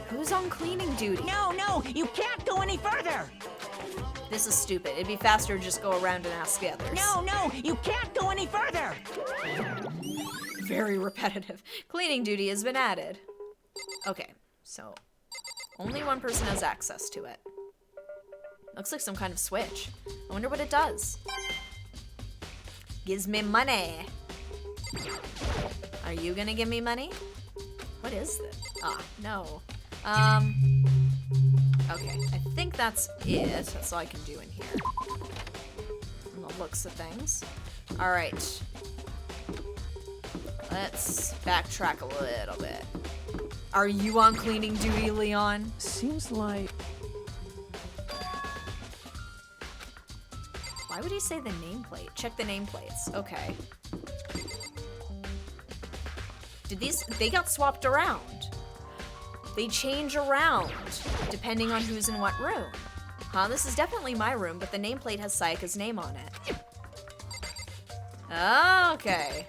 Who's on cleaning duty? No, you can't go any further. This is stupid. It'd be faster to just go around and ask the others. No, you can't go any further. Very repetitive. Cleaning duty has been added. Okay, so only one person has access to it. Looks like some kind of switch. I wonder what it does. Gives me money. Are you gonna give me money? What is this? Ah, no. Okay, I think that's it. That's all I can do in here. From the looks of things. All right. Let's backtrack a little bit. Are you on cleaning duty, Leon? Seems like... Why would he say the nameplate? Check the nameplates. Okay. They got swapped around. They change around depending on who's in what room. Huh, this is definitely my room, but the nameplate has Sayaka's name on it. Okay.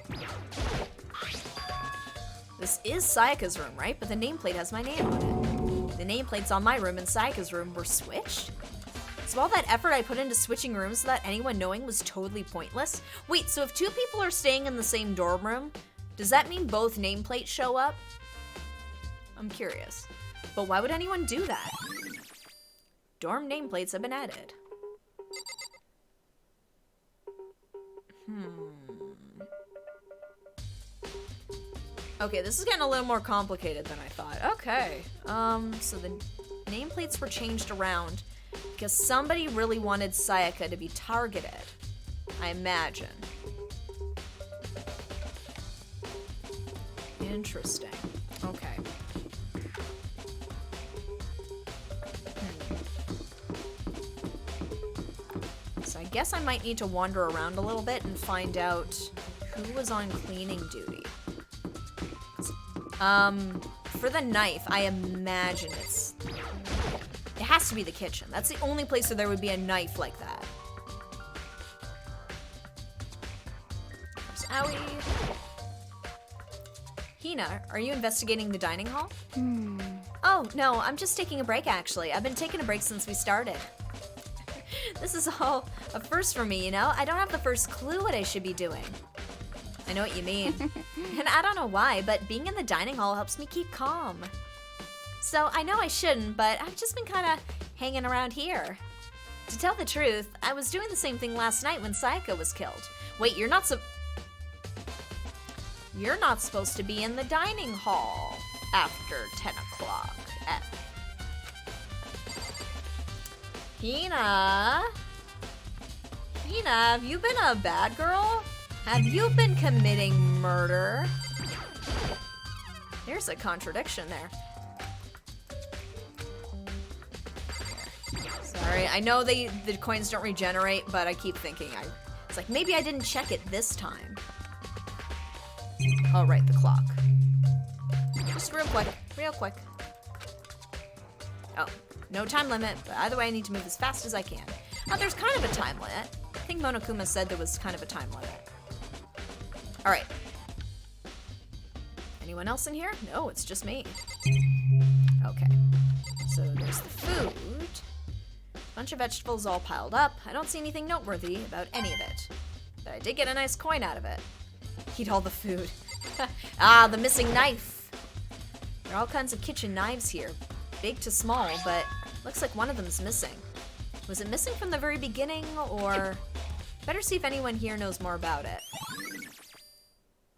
This is Sayaka's room, right? But the nameplate has my name on it. The nameplates on my room and Sayaka's room were switched? So all that effort I put into switching rooms without anyone knowing was totally pointless? Wait, so if two people are staying in the same dorm room, does that mean both nameplates show up? I'm curious. But why would anyone do that? Dorm nameplates have been added. Okay, this is getting a little more complicated than I thought. Okay. So the nameplates were changed around because somebody really wanted Sayaka to be targeted, I imagine. Interesting. Okay. So I guess I might need to wander around a little bit and find out who was on cleaning duty. For the knife, I imagine it has to be the kitchen. That's the only place where there would be a knife like that. There's Owie. Hina, are you investigating the dining hall? Oh, no, I'm just taking a break, actually. I've been taking a break since we started. This is all a first for me, you know? I don't have the first clue what I should be doing. I know what you mean. And I don't know why, but being in the dining hall helps me keep calm. So I know I shouldn't, but I've just been kind of hanging around here. To tell the truth, I was doing the same thing last night when Sayaka was killed. Wait, you're not supposed to be in the dining hall after 10 o'clock. Hina, have you been a bad girl? Have you been committing murder? There's a contradiction there. Sorry, I know the coins don't regenerate, but I keep thinking it's like maybe I didn't check it this time. All right, the clock. Just real quick. Oh, no time limit, but either way I need to move as fast as I can. Oh, there's kind of a time limit. I think Monokuma said there was kind of a time limit. All right. Anyone else in here? No, it's just me. Okay. So there's the food. Bunch of vegetables all piled up. I don't see anything noteworthy about any of it. But I did get a nice coin out of it. Eat all the food. Ah, the missing knife. There are all kinds of kitchen knives here. Big to small, but looks like one of them's missing. Was it missing from the very beginning, or... Better see if anyone here knows more about it.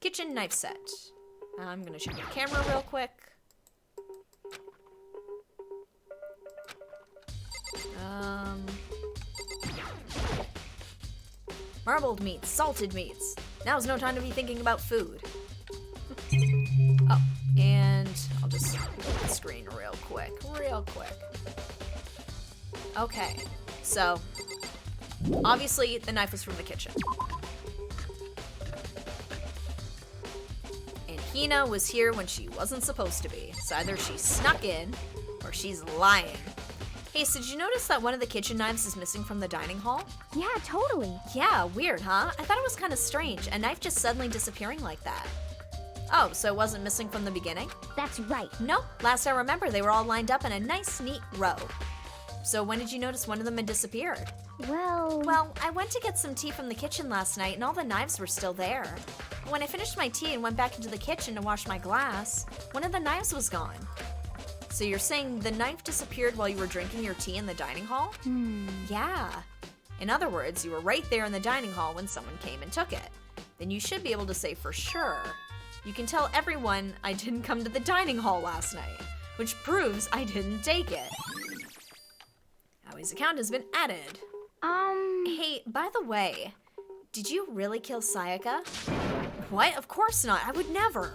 Kitchen knife set. I'm gonna check the camera real quick. Marbled meats, salted meats. Now's no time to be thinking about food. Oh, and I'll just load the screen real quick. Okay, so obviously the knife was from the kitchen. Hina was here when she wasn't supposed to be. So either she snuck in, or she's lying. Hey, so did you notice that one of the kitchen knives is missing from the dining hall? Yeah, totally. Yeah, weird, huh? I thought it was kind of strange, a knife just suddenly disappearing like that. Oh, so it wasn't missing from the beginning? That's right. Nope, last I remember they were all lined up in a nice, neat row. So when did you notice one of them had disappeared? Well, I went to get some tea from the kitchen last night and all the knives were still there. When I finished my tea and went back into the kitchen to wash my glass, one of the knives was gone. So you're saying the knife disappeared while you were drinking your tea in the dining hall? Yeah. In other words, you were right there in the dining hall when someone came and took it. Then you should be able to say for sure, you can tell everyone I didn't come to the dining hall last night, which proves I didn't take it. Awie's account has been added. Hey, by the way, did you really kill Sayaka? What? Of course not. I would never.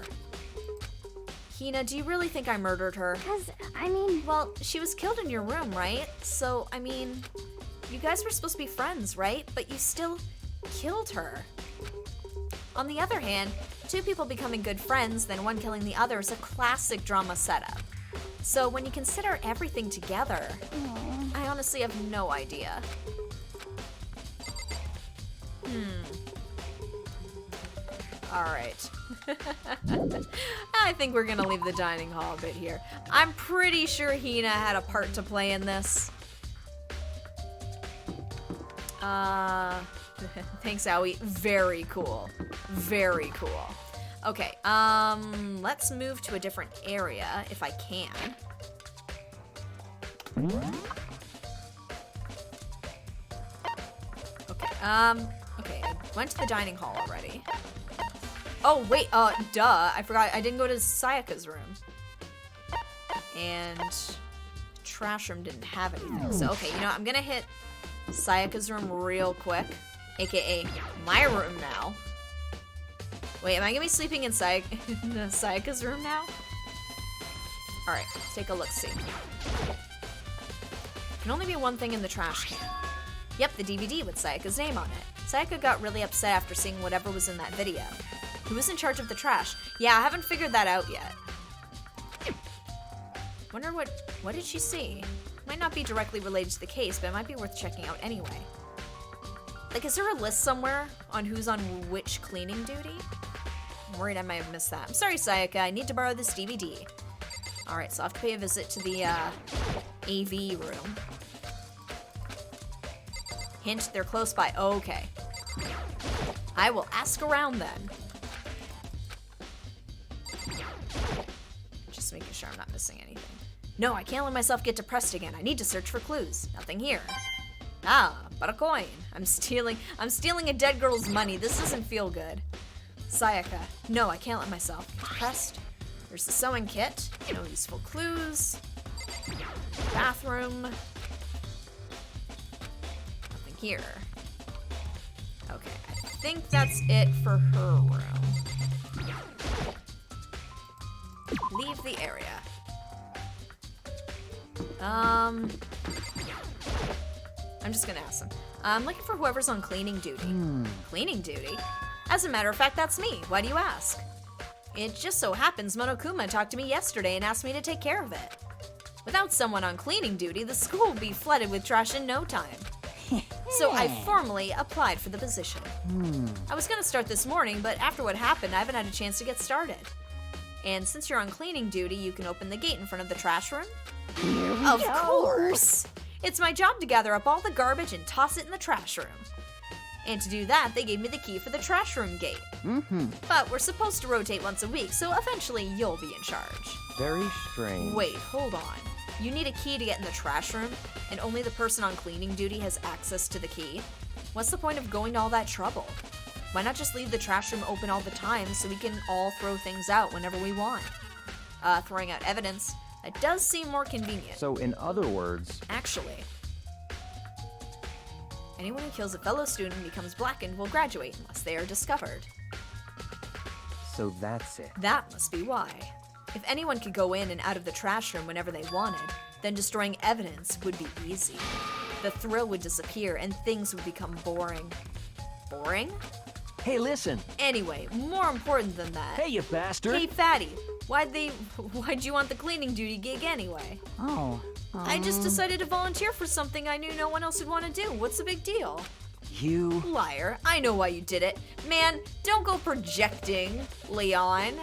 Hina, do you really think I murdered her? Well, she was killed in your room, right? So, you guys were supposed to be friends, right? But you still killed her. On the other hand, two people becoming good friends, then one killing the other is a classic drama setup. So when you consider everything together, I honestly have no idea. Alright. I think we're gonna leave the dining hall a bit here. I'm pretty sure Hina had a part to play in this. Thanks, Aoi. Very cool. Very cool. Okay, let's move to a different area, if I can. Okay, I went to the dining hall already. Oh, wait, duh, I forgot, I didn't go to Sayaka's room. And the trash room didn't have anything, so okay, I'm gonna hit Sayaka's room real quick, aka my room now. Wait, am I gonna be sleeping in Sayaka's room now? Alright, let's take a look-see. Can only be one thing in the trash can. Yep, the DVD with Sayaka's name on it. Sayaka got really upset after seeing whatever was in that video. Who was in charge of the trash? Yeah, I haven't figured that out yet. Wonder what did she see? Might not be directly related to the case, but it might be worth checking out anyway. Like, is there a list somewhere on who's on which cleaning duty? I'm worried I might have missed that. I'm sorry, Sayaka, I need to borrow this DVD. Alright, so I'll have to pay a visit to the, AV room. Hint, they're close by. Okay. I will ask around then. Just making sure I'm not missing anything. No, I can't let myself get depressed again. I need to search for clues. Nothing here. Ah, but a coin. I'm stealing a dead girl's money. This doesn't feel good. Sayaka. No, I can't let myself get depressed. There's the sewing kit. No useful clues. Bathroom. Nothing here. Okay, I think that's it for her room. Leave the area. I'm just gonna ask them. I'm looking for whoever's on cleaning duty. Cleaning duty? As a matter of fact, that's me. Why do you ask? It just so happens Monokuma talked to me yesterday and asked me to take care of it. Without someone on cleaning duty, the school would be flooded with trash in no time. So I formally applied for the position. I was gonna start this morning, but after what happened, I haven't had a chance to get started. And since you're on cleaning duty, you can open the gate in front of the trash room? Of course! It's my job to gather up all the garbage and toss it in the trash room. And to do that, they gave me the key for the trash room gate. But we're supposed to rotate once a week, so eventually you'll be in charge. Very strange. Wait, hold on. You need a key to get in the trash room, and only the person on cleaning duty has access to the key? What's the point of going to all that trouble? Why not just leave the trash room open all the time so we can all throw things out whenever we want? Throwing out evidence, that does seem more convenient. So in other words... Actually, anyone who kills a fellow student and becomes blackened will graduate unless they are discovered. So that's it. That must be why. If anyone could go in and out of the trash room whenever they wanted, then destroying evidence would be easy. The thrill would disappear and things would become boring. Boring? Hey, listen. Anyway, more important than that. Hey, you bastard. Hey, Fatty, why'd you want the cleaning duty gig anyway? Oh. I just decided to volunteer for something I knew no one else would want to do. What's the big deal? You... Liar, I know why you did it. Man, don't go projecting, Leon.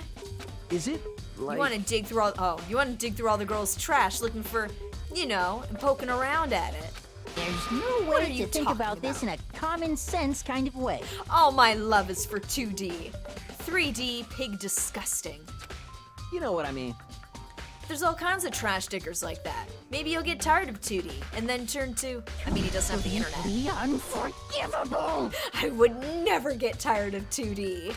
Is it like... You want to dig through all the girls' trash looking for, and poking around at it. There's no What are way you to think talking about this in a common sense kind of way. All my love is for 2D. 3D, pig disgusting. You know what I mean. There's all kinds of trash diggers like that. Maybe you'll get tired of 2D and then turn to... he doesn't have the internet. The unforgivable! I would never get tired of 2D.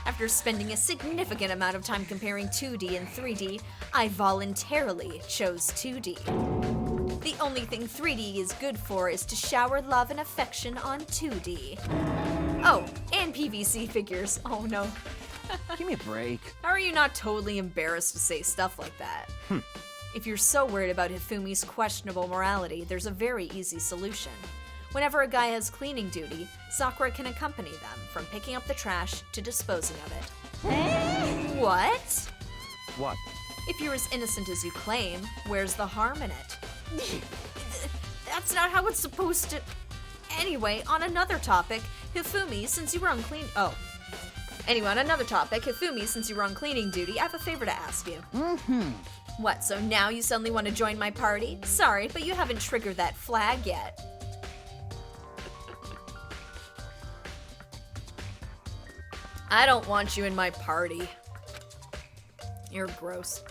After spending a significant amount of time comparing 2D and 3D, I voluntarily chose 2D. The only thing 3D is good for is to shower love and affection on 2D. Oh, and PVC figures. Oh no. Give me a break. How are you not totally embarrassed to say stuff like that? If you're so worried about Hifumi's questionable morality, there's a very easy solution. Whenever a guy has cleaning duty, Sakura can accompany them, from picking up the trash to disposing of it. What? What? If you're as innocent as you claim, where's the harm in it? That's not how it's supposed to... Anyway, on another topic, Hifumi, since you were on cleaning duty, I have a favor to ask you. What, so now you suddenly want to join my party? Sorry, but you haven't triggered that flag yet. I don't want you in my party. You're gross.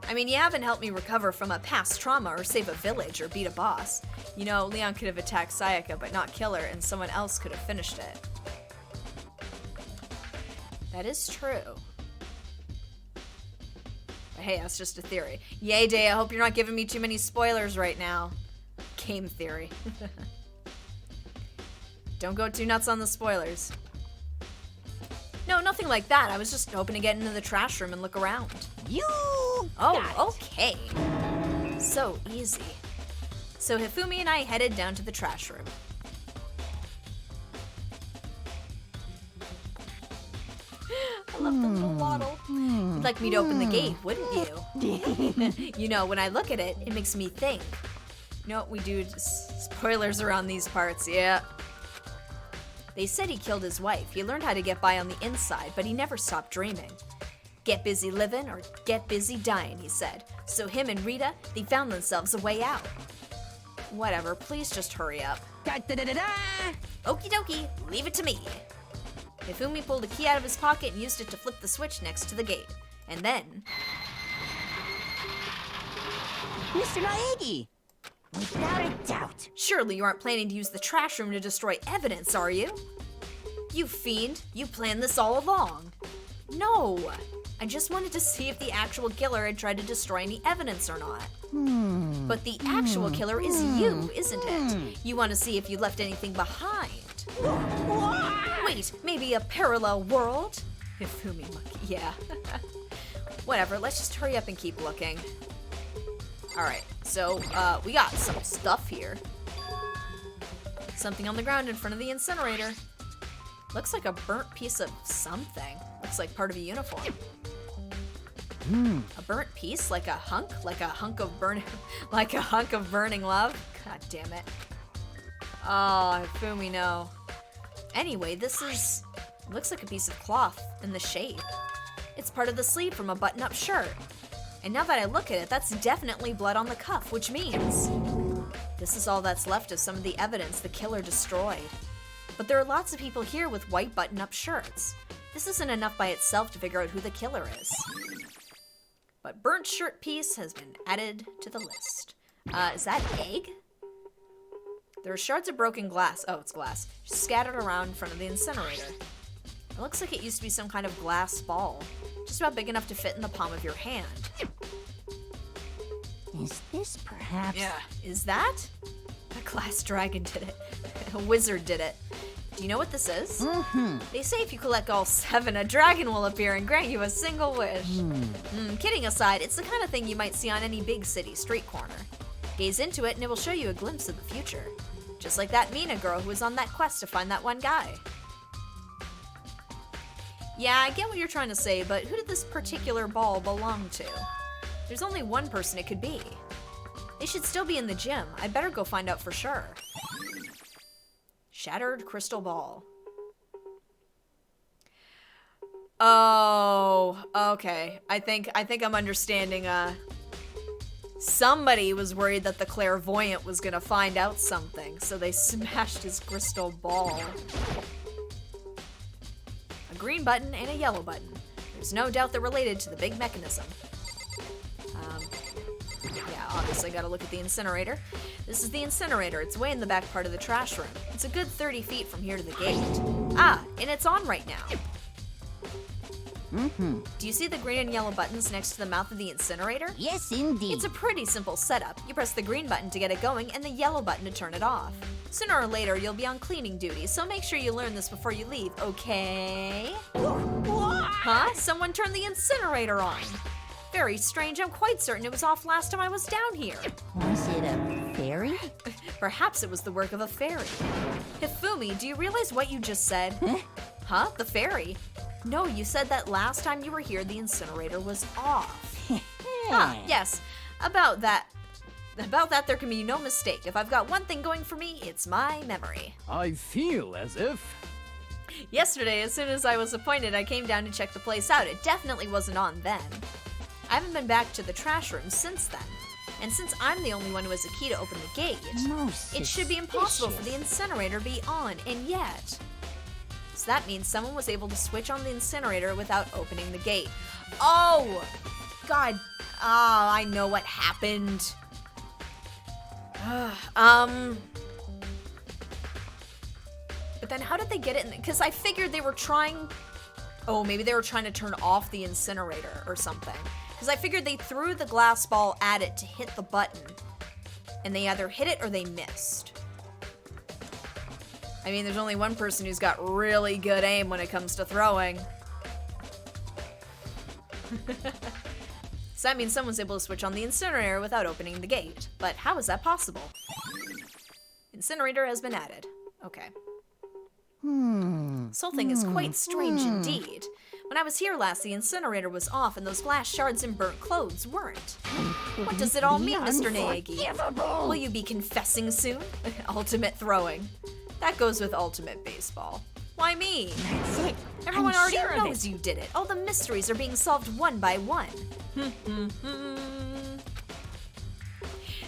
I mean, you haven't helped me recover from a past trauma or save a village or beat a boss. Leon could have attacked Sayaka but not kill her, and someone else could have finished it. That is true. But hey, that's just a theory. Yay, Day, I hope you're not giving me too many spoilers right now. Game theory. Don't go too nuts on the spoilers. No, nothing like that. I was just hoping to get into the trash room and look around. Okay. So easy. So Hifumi and I headed down to the trash room. I love the little waddle. You'd like me to open the gate, wouldn't you? When I look at it, it makes me think. You know what we do? Spoilers around these parts, yeah. They said he killed his wife. He learned how to get by on the inside, but he never stopped dreaming. Get busy living or get busy dying, he said. So him and Rita, they found themselves a way out. Whatever, please just hurry up. Okie dokie, leave it to me. Hifumi pulled a key out of his pocket and used it to flip the switch next to the gate. And then... Mr. Naegi! Without a doubt. Surely you aren't planning to use the trash room to destroy evidence, are you? You fiend, you planned this all along. No, I just wanted to see if the actual killer had tried to destroy any evidence or not. But the actual killer is you, isn't it? You want to see if you left anything behind. Wait, maybe a parallel world? Hifumi monkey, yeah. Whatever, let's just hurry up and keep looking. Alright, so, we got some stuff here. Something on the ground in front of the incinerator. Looks like a burnt piece of something. Looks like part of a uniform. A burnt piece? Like a hunk? Like a hunk of burning love? God damn it. Oh, Hifumi, no. Anyway, looks like a piece of cloth in the shape. It's part of the sleeve from a button-up shirt. And now that I look at it, that's definitely blood on the cuff, which means this is all that's left of some of the evidence the killer destroyed. But there are lots of people here with white button-up shirts. This isn't enough by itself to figure out who the killer is. But burnt shirt piece has been added to the list. Is that egg? There are shards of broken glass, oh, it's glass, scattered around in front of the incinerator. It looks like it used to be some kind of glass ball, just about big enough to fit in the palm of your hand. Is this perhaps... Yeah, is that? A glass dragon did it. A wizard did it. Do you know what this is? They say if you collect all 7, a dragon will appear and grant you a single wish. Kidding aside, it's the kind of thing you might see on any big city street corner. Gaze into it and it will show you a glimpse of the future. Just like that Mina girl who was on that quest to find that one guy. Yeah, I get what you're trying to say, but who did this particular ball belong to? There's only one person it could be. They should still be in the gym. I better go find out for sure. Shattered crystal ball. Oh, okay. I think I'm understanding. Somebody was worried that the clairvoyant was gonna find out something, so they smashed his crystal ball. A green button and a yellow button. There's no doubt they're related to the big mechanism. Yeah, obviously gotta look at the incinerator. This is the incinerator. It's way in the back part of the trash room. It's a good 30 feet from here to the gate. Ah, and it's on right now. Do you see the green and yellow buttons next to the mouth of the incinerator? Yes, indeed. It's a pretty simple setup. You press the green button to get it going and the yellow button to turn it off. Sooner or later, you'll be on cleaning duty, so make sure you learn this before you leave, okay? Huh? Someone turned the incinerator on. Very strange. I'm quite certain it was off last time I was down here. Was it a fairy? Perhaps it was the work of a fairy. Hifumi, do you realize what you just said? Huh? The fairy? No, you said that last time you were here, the incinerator was off. Ah, yes. About that, there can be no mistake. If I've got one thing going for me, it's my memory. I feel as if... Yesterday, as soon as I was appointed, I came down to check the place out. It definitely wasn't on then. I haven't been back to the trash room since then. And since I'm the only one who has a key to open the gate, it should be impossible for the incinerator to be on, and yet... So that means someone was able to switch on the incinerator without opening the gate. Oh! God. Ah, I know what happened. But then how did they get it in? Because I figured they were trying... Oh, maybe they were trying to turn off the incinerator or something. Because I figured they threw the glass ball at it to hit the button. And they either hit it or they missed. I mean, there's only one person who's got really good aim when it comes to throwing. So that means someone's able to switch on the incinerator without opening the gate. But how is that possible? Incinerator has been added. Okay. This whole thing is quite strange indeed. When I was here last, the incinerator was off and those glass shards and burnt clothes weren't. What does it all mean, Mr. Naegi? Will you be confessing soon? Ultimate throwing. That goes with ultimate baseball. Why me? Everyone already knows you did it. All the mysteries are being solved one by one.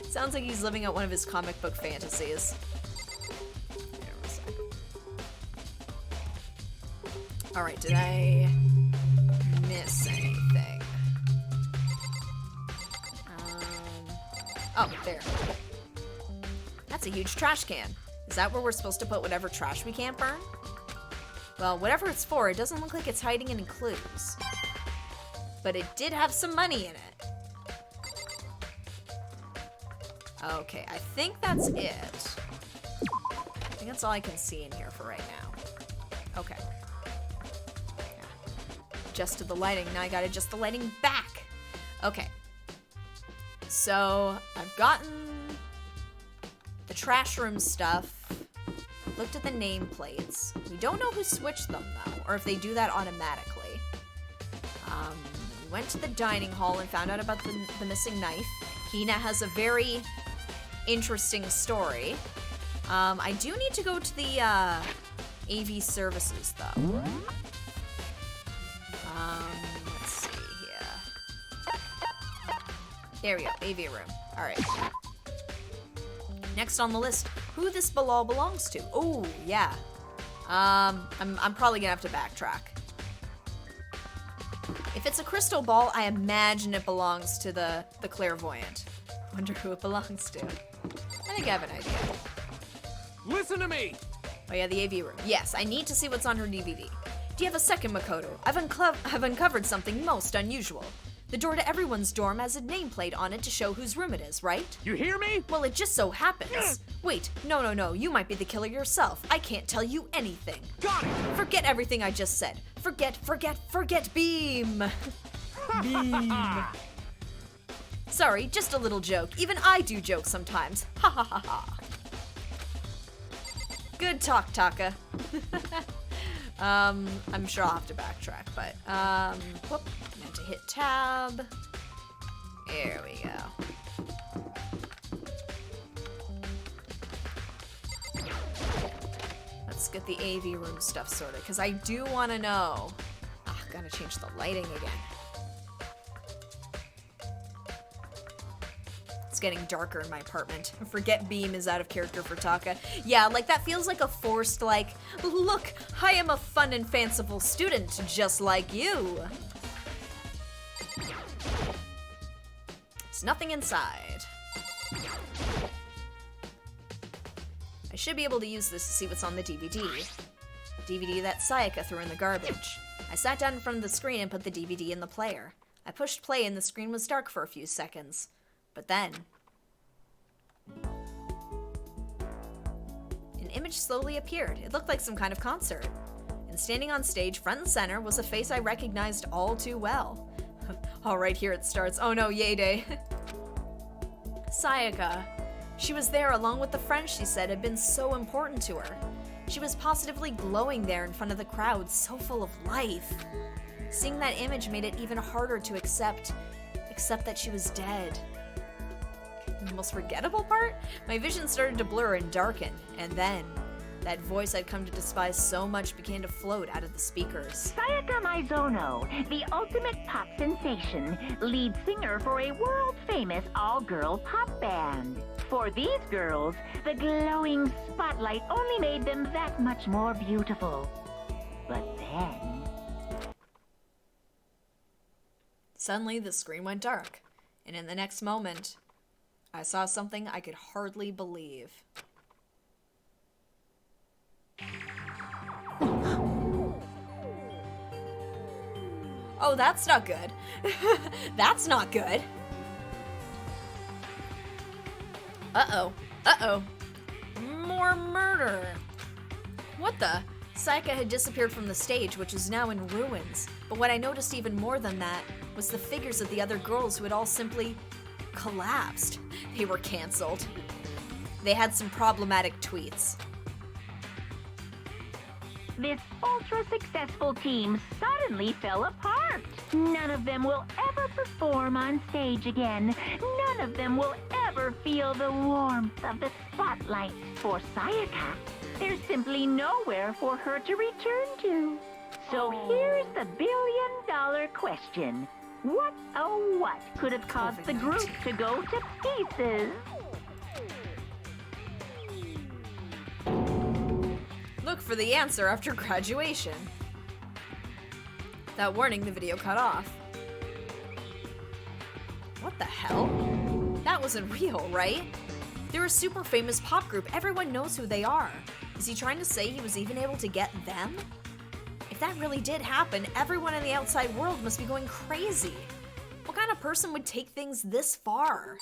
Sounds like he's living out one of his comic book fantasies. Alright, did I miss anything? Oh, there. That's a huge trash can. Is that where we're supposed to put whatever trash we can't burn? Well, whatever it's for, it doesn't look like it's hiding any clues. But it did have some money in it. Okay, I think that's it. I think that's all I can see in here for right now. Okay. Adjusted the lighting, now I gotta adjust the lighting back. Okay. So, I've gotten the trash room stuff. Looked at the nameplates. We don't know who switched them though, or if they do that automatically. We went to the dining hall and found out about the missing knife. Hina has a very interesting story. I do need to go to the AV services though. Let's see here. There we go, AV room. All right. Next on the list, who this ball belongs to. Oh, yeah. I'm probably gonna have to backtrack. If it's a crystal ball, I imagine it belongs to the clairvoyant. Wonder who it belongs to. I think I have an idea. Listen to me! Oh yeah, the AV room. Yes, I need to see what's on her DVD. Do you have a second, Makoto? I've uncovered something most unusual. The door to everyone's dorm has a nameplate on it to show whose room it is, right? You hear me? Well, it just so happens. Wait, no, you might be the killer yourself. I can't tell you anything. Got it! Forget everything I just said. Forget, beam. Beam. Sorry, just a little joke. Even I do jokes sometimes. Ha ha ha ha. Good talk, Taka. I'm sure I'll have to backtrack, but, whoop, meant to hit tab. There we go. Let's get the AV room stuff sorted, because I do want to know. Ah, gotta change the lighting again. It's getting darker in my apartment. Forget Beam is out of character for Taka. Yeah, like that feels like a forced, like, look, I am a fun and fanciful student just like you. There's nothing inside. I should be able to use this to see what's on the DVD. DVD that Sayaka threw in the garbage. I sat down in front of the screen and put the DVD in the player. I pushed play and the screen was dark for a few seconds. But then, an image slowly appeared. It looked like some kind of concert. And standing on stage, front and center, was a face I recognized all too well. All right, here it starts. Oh no, yay day. Sayaka. She was there along with the friends she said had been so important to her. She was positively glowing there in front of the crowd, so full of life. Seeing that image made it even harder to accept that she was dead. The most forgettable part? My vision started to blur and darken, and then that voice I'd come to despise so much began to float out of the speakers. Sayaka Mizono, the ultimate pop sensation, lead singer for a world-famous all-girl pop band. For these girls, the glowing spotlight only made them that much more beautiful. But then... Suddenly, the screen went dark, and in the next moment, I saw something I could hardly believe. Oh, that's not good. That's not good. Uh-oh. Uh-oh. More murder. What the? Sayaka had disappeared from the stage, which is now in ruins. But what I noticed even more than that was the figures of the other girls who had all simply collapsed. They were canceled. They had some problematic tweets. This ultra-successful team suddenly fell apart. None of them will ever perform on stage again. None of them will ever feel the warmth of the spotlight. For Sayaka, there's simply nowhere for her to return to. So here's the billion-dollar question. What, oh what, could have caused the group to go to pieces? Look for the answer after graduation. Without warning, the video cut off. What the hell? That wasn't real, right? They're a super famous pop group. Everyone knows who they are. Is he trying to say he was even able to get them? If that really did happen, everyone in the outside world must be going crazy. What kind of person would take things this far?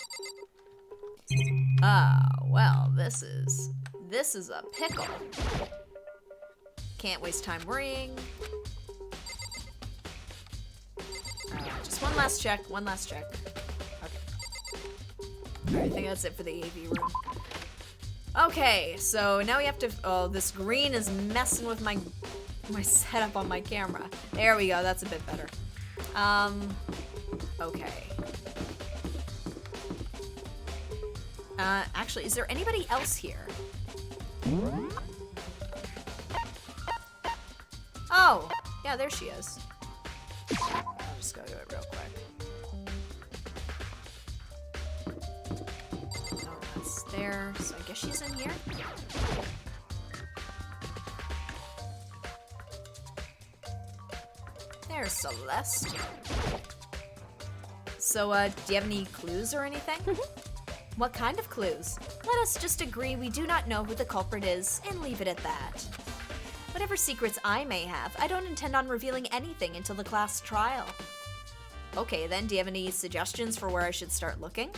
Well, this is a pickle. Can't waste time worrying. Just one last check. Okay. Alright, I think that's it for the AV room. Okay, so now we have to... Oh, this green is messing with my setup on my camera. There we go, that's a bit better. Okay. Actually, is there anybody else here? Oh, yeah, there she is. I'll just go to it real quick. Oh, that's there. So I guess she's in here. There's Celeste. So, do you have any clues or anything? What kind of clues? Let us just agree we do not know who the culprit is and leave it at that. Whatever secrets I may have, I don't intend on revealing anything until the class trial. Okay then, do you have any suggestions for where I should start looking?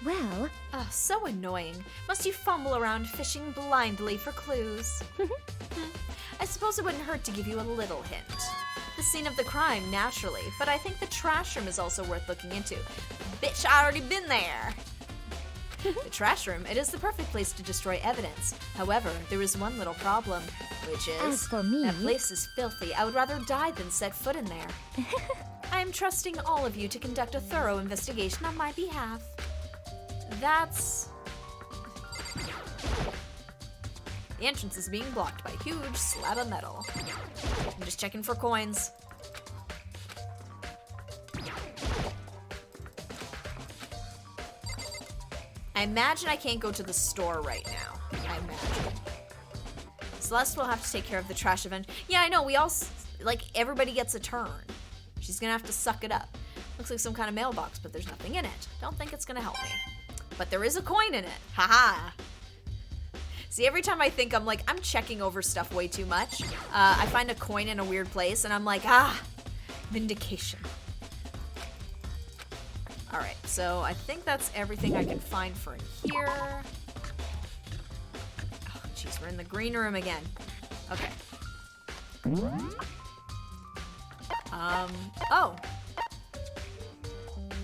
Well, So annoying. Must you fumble around fishing blindly for clues? I suppose it wouldn't hurt to give you a little hint. The scene of the crime, naturally, but I think the trash room is also worth looking into. Bitch, I already been there! The trash room, it is the perfect place to destroy evidence. However, there is one little problem, which is As for me- that place is filthy. I would rather die than set foot in there. I am trusting all of you to conduct a thorough investigation on my behalf. That's... The entrance is being blocked by a huge slab of metal. I'm just checking for coins. I imagine I can't go to the store right now. I imagine. Celeste will have to take care of the trash event. Yeah, I know, we all, like, everybody gets a turn. She's gonna have to suck it up. Looks like some kind of mailbox, but there's nothing in it. Don't think it's gonna help me. But there is a coin in it. Haha. See, every time I think I'm checking over stuff way too much, I find a coin in a weird place, and I'm like, vindication. Alright, so I think that's everything I can find for here. Oh, jeez, we're in the green room again. Okay. Oh.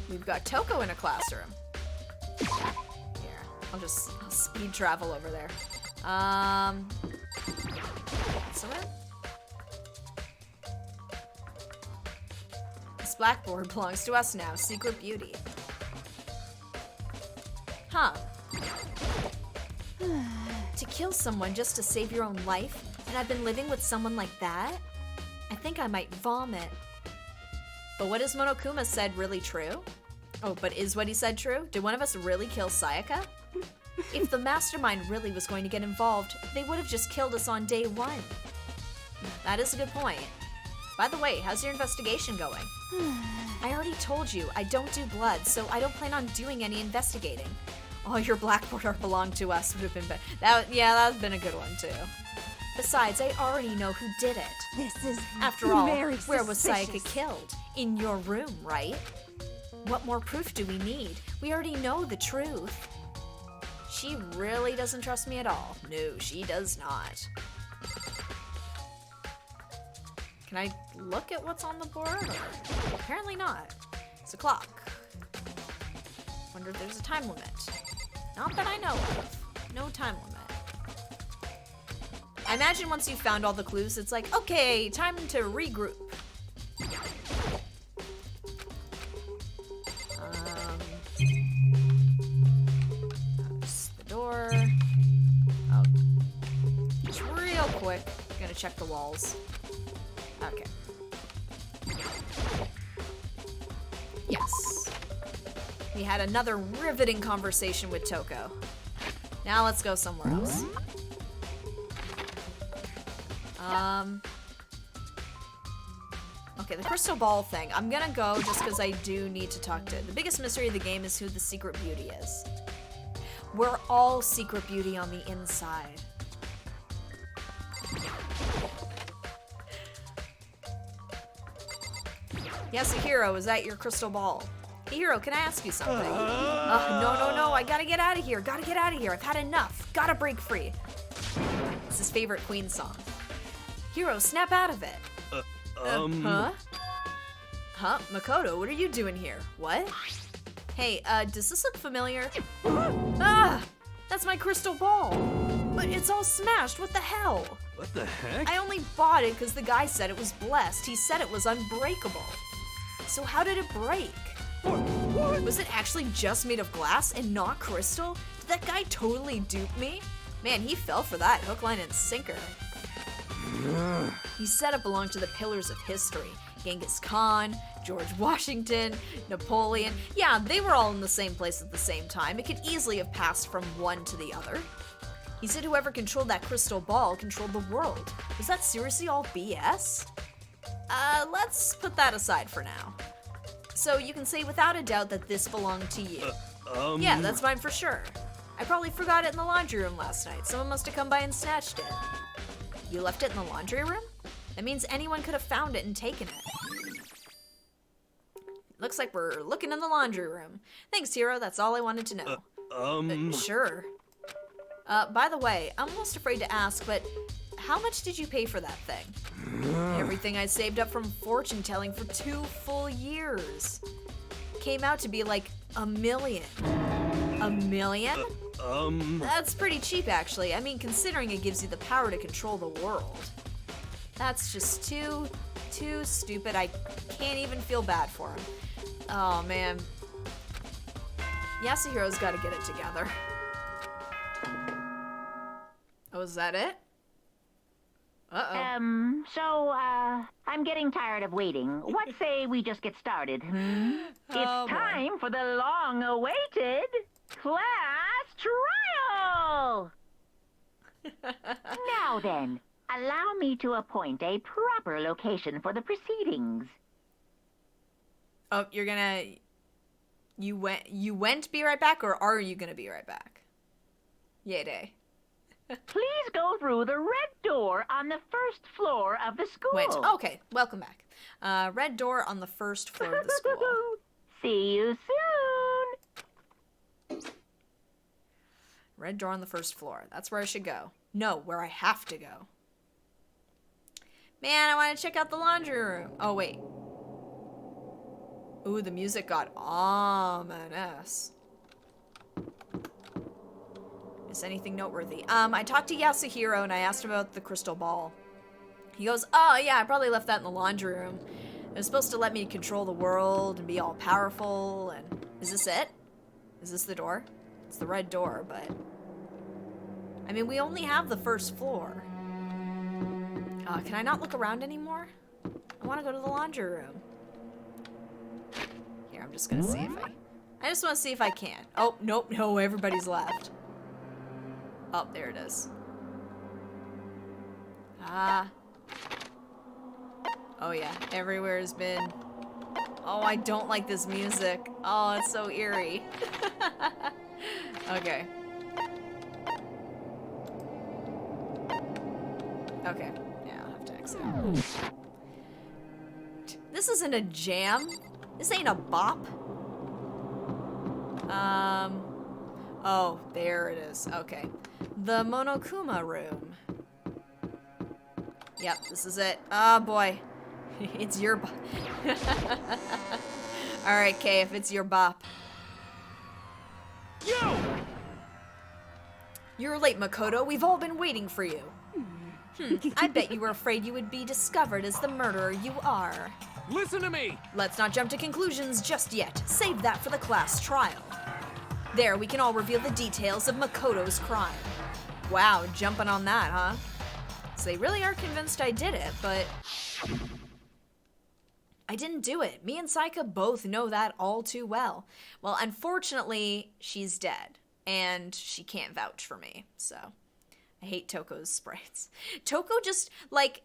We've got Toko in a classroom. Here, I'll speed travel over there. Somewhere? This blackboard belongs to us now, Secret Beauty. Huh. To kill someone just to save your own life, and I've been living with someone like that? I think I might vomit. But what is Monokuma said really true? Oh, but is what he said true? Did one of us really kill Sayaka? If the mastermind really was going to get involved, they would have just killed us on day one. That is a good point. By the way, how's your investigation going? I already told you, I don't do blood, so I don't plan on doing any investigating. Oh, your blackboard art belonged to us would have been better. That's been a good one too. Besides, I already know who did it. This is After all, very where was suspicious. Sayaka killed? In your room, right? What more proof do we need? We already know the truth. She really doesn't trust me at all. No, she does not. Can I look at what's on the board? Or... Apparently not. It's a clock. Wonder if there's a time limit. Not that I know of. No time limit. I imagine once you've found all the clues, it's like, okay, time to regroup. That's the door. Oh, just real quick, gonna check the walls. Okay. Yes. We had another riveting conversation with Toko. Now let's go somewhere else. Okay, the crystal ball thing. I'm gonna go just because I do need to talk to it. The biggest mystery of the game is who the Secret Beauty is. We're all Secret Beauty on the inside. Yes, Hiro, is that your crystal ball? Hiro, can I ask you something? No, I gotta get out of here. Gotta get out of here. I've had enough. Gotta break free. It's his favorite Queen song. Hiro, snap out of it. Huh? Huh? Makoto, what are you doing here? What? Hey, does this look familiar? That's my crystal ball. But it's all smashed. What the hell? What the heck? I only bought it because the guy said it was blessed. He said it was unbreakable. So how did it break? What? Was it actually just made of glass and not crystal? Did that guy totally dupe me? Man, he fell for that hook, line, and sinker. He said it belonged to the pillars of history. Genghis Khan, George Washington, Napoleon. Yeah, they were all in the same place at the same time. It could easily have passed from one to the other. He said whoever controlled that crystal ball controlled the world. Was that seriously all BS? Let's put that aside for now. So you can say without a doubt that this belonged to you. Yeah, that's mine for sure. I probably forgot it in the laundry room last night. Someone must have come by and snatched it. You left it in the laundry room? That means anyone could have found it and taken it. Looks like we're looking in the laundry room. Thanks, Hiro. That's all I wanted to know. Sure. By the way, I'm almost afraid to ask, but how much did you pay for that thing? Everything I saved up from fortune telling for 2 full years. Came out to be like $1 million. 1 million? That's pretty cheap, actually. I mean, considering it gives you the power to control the world. That's just too stupid. I can't even feel bad for him. Oh, man. Yasuhiro's got to get it together. Oh, is that it? Uh-oh. So, I'm getting tired of waiting. What say we just get started, hmm? Oh, It's boy. time for the long-awaited class trial! Now then, allow me to appoint a proper location for the proceedings. Oh, you're gonna... You went be right back, or are you gonna be right back? Yay day. Please go through the red door on the first floor of the school. Went. Okay, welcome back. Red door on the first floor of the school. See you soon. Red door on the first floor. That's where I should go. No, where I have to go. Man, I want to check out the laundry room. Oh, wait. Ooh, the music got ominous. Is anything noteworthy? I talked to Yasuhiro and I asked him about the crystal ball. He goes, oh yeah, I probably left that in the laundry room. It was supposed to let me control the world and be all powerful and... Is this it? Is this the door? It's the red door, but... I mean, we only have the first floor. Can I not look around anymore? I want to go to the laundry room. Here, I'm just gonna see if I just want to see if I can. Oh, nope, no, everybody's left. Oh, there it is. Ah. Oh yeah, everywhere has been... Oh, I don't like this music. Oh, it's so eerie. Okay. Okay, yeah, I'll have to exit out. This isn't a jam. This ain't a bop. Oh, there it is. Okay. The Monokuma room. Yep, this is it. Oh, boy. It's your bop. Alright, Kay, if it's your bop. Yo! You're late, Makoto. We've all been waiting for you. I bet you were afraid you would be discovered as the murderer you are. Listen to me! Let's not jump to conclusions just yet. Save that for the class trial. There, we can all reveal the details of Makoto's crime. Wow, jumping on that, huh? So they really are convinced I did it, but... I didn't do it. Me and Saika both know that all too well. Well, unfortunately, she's dead, and she can't vouch for me, so... I hate Toko's sprites. Toko just, like...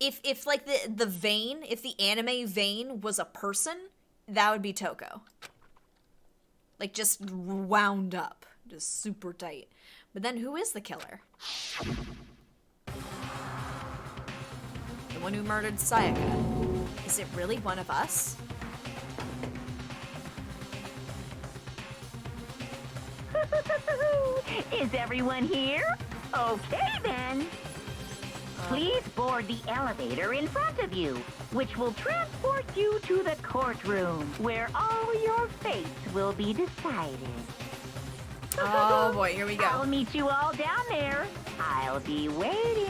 If like, the vein, if the anime vein was a person, that would be Toko. Like, just wound up. Just super tight. But then who is the killer? The one who murdered Sayaka. Is it really one of us? Is everyone here? Okay, then. Please board the elevator in front of you, which will transport you to the courtroom, where all your fates will be decided. Oh boy, here we go. I'll meet you all down there. I'll be waiting.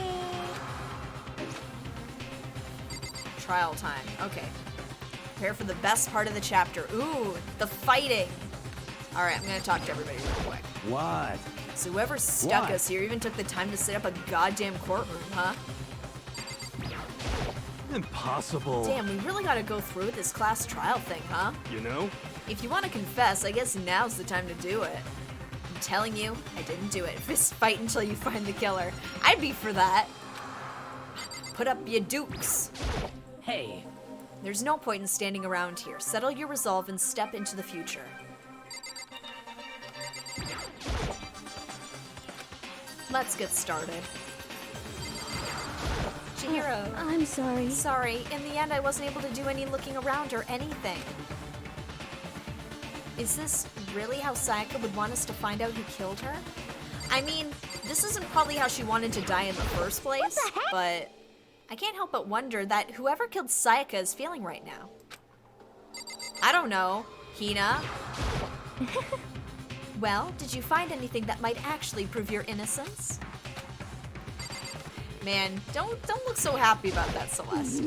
Trial time. Okay. Prepare for the best part of the chapter. Ooh, the fighting. All right, I'm gonna talk to everybody real quick. What? So whoever stuck What? us here even took the time to set up a goddamn courtroom, huh? Impossible. Damn, we really gotta go through with this class trial thing, huh? You know? If you want to confess, I guess now's the time to do it. I'm telling you, I didn't do it. Fist fight until you find the killer. I'd be for that. Put up your dukes. Hey, There's no point in standing around here. Settle your resolve and step into the future. Let's get started. Chihiro. I'm sorry. Sorry, in the end I wasn't able to do any looking around or anything. Is this really how Sayaka would want us to find out who killed her? I mean, this isn't probably how she wanted to die in the first place, but I can't help but wonder that whoever killed Sayaka is feeling right now. I don't know. Hina? Well, did you find anything that might actually prove your innocence? Man, don't look so happy about that, Celeste.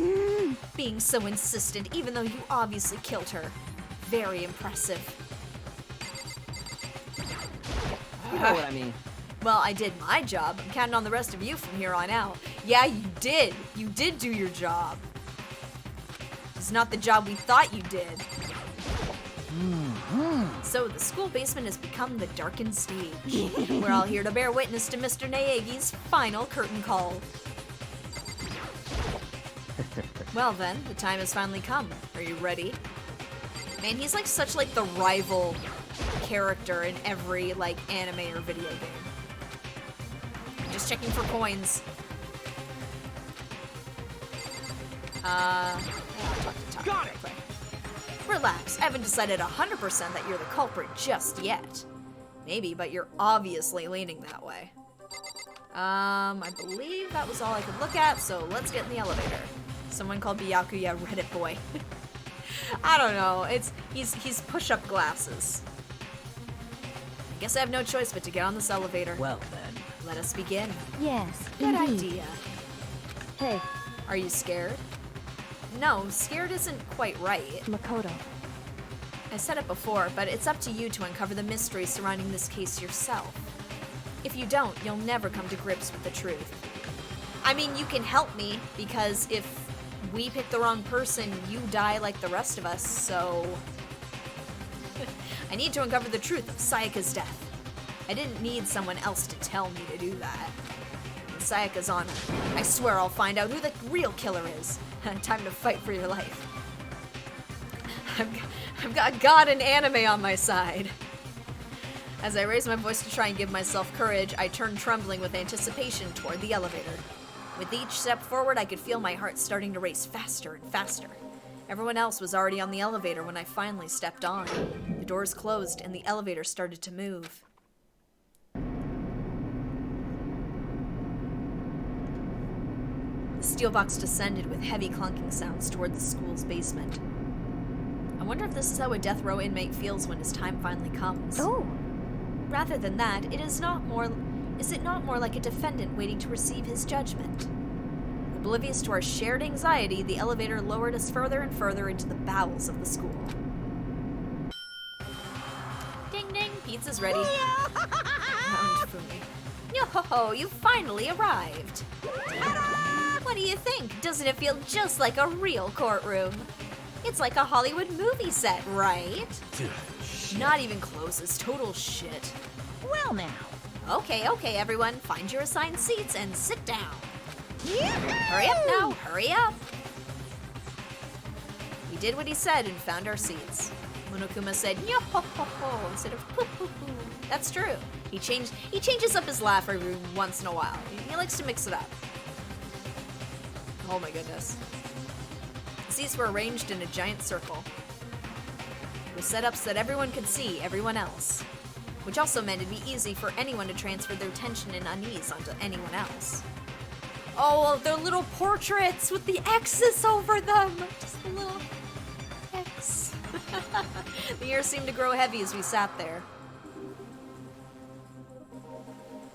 Being so insistent, even though you obviously killed her. Very impressive. You know what I mean. Well, I did my job. I'm counting on the rest of you from here on out. Yeah, you did. You did do your job. It's not the job we thought you did. So the school basement has become the darkened stage. We're all here to bear witness to Mr. Naegi's final curtain call. Well then, the time has finally come. Are you ready? Man, he's like such like the rival character in every like anime or video game. Just checking for coins. Yeah, I'll talk to Tucker Got real it. quick. Relax, I haven't decided 100% that you're the culprit just yet. Maybe, but you're obviously leaning that way. I believe that was all I could look at, so let's get in the elevator. Someone called Byakuya Reddit boy. I don't know, he's push-up glasses. I guess I have no choice but to get on this elevator. Well then. Let us begin. Yes, Good indeed. idea. Hey, Are you scared? No, scared isn't quite right. Makoto. I said it before, but it's up to you to uncover the mystery surrounding this case yourself. If you don't, you'll never come to grips with the truth. I mean, you can help me, because if we pick the wrong person, you die like the rest of us, so... I need to uncover the truth of Sayaka's death. I didn't need someone else to tell me to do that. In Sayaka's honor, I swear I'll find out who the real killer is. Time to fight for your life. I've got God and anime on my side. As I raise my voice to try and give myself courage, I turn trembling with anticipation toward the elevator. With each step forward, I could feel my heart starting to race faster and faster. Everyone else was already on the elevator when I finally stepped on. The doors closed and the elevator started to move. The steel box descended with heavy clunking sounds toward the school's basement. I wonder if this is how a death row inmate feels when his time finally comes. Oh, Rather than that, is it not more like a defendant waiting to receive his judgment? Oblivious to our shared anxiety, the elevator lowered us further and further into the bowels of the school. Ding ding, pizza's ready. Moaned Fumi. Yo-ho-ho, you finally arrived. What do you think? Doesn't it feel just like a real courtroom? It's like a Hollywood movie set, right? Not even close, it's total shit. Well now. Okay, everyone, find your assigned seats and sit down. Hurry up now, hurry up. We did what he said and found our seats. Monokuma said yo-ho-ho-ho instead of hoo-hoo-hoo. That's true. He changes up his laugh every once in a while. He likes to mix it up. Oh my goodness. The seats were arranged in a giant circle. It was set up so that everyone could see everyone else, which also meant it'd be easy for anyone to transfer their tension and unease onto anyone else. Oh, they're little portraits with the X's over them! Just a little X. The air seemed to grow heavy as we sat there.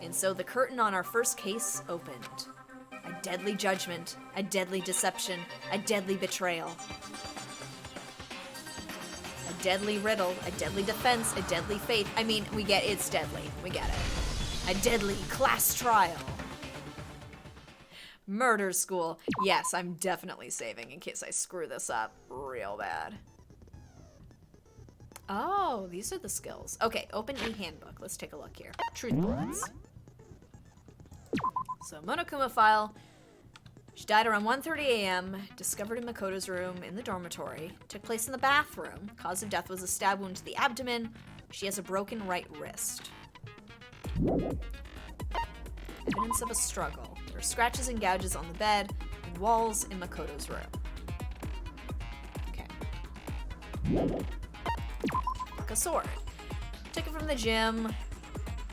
And so the curtain on our first case opened. A deadly judgment, a deadly deception, a deadly betrayal. A deadly riddle, a deadly defense, a deadly faith. I mean, we get it's deadly. We get it. A deadly class trial. Murder school. Yes, I'm definitely saving in case I screw this up real bad. Oh, these are the skills. Okay, open e-handbook. Let's take a look here. Truth bullets. So, Monokuma file. She died around 1:30 a.m., discovered in Makoto's room in the dormitory, took place in the bathroom. Cause of death was a stab wound to the abdomen. She has a broken right wrist. Evidence of a struggle. There are scratches and gouges on the bed and walls in Makoto's room. Okay. Like a sword. Took it from the gym.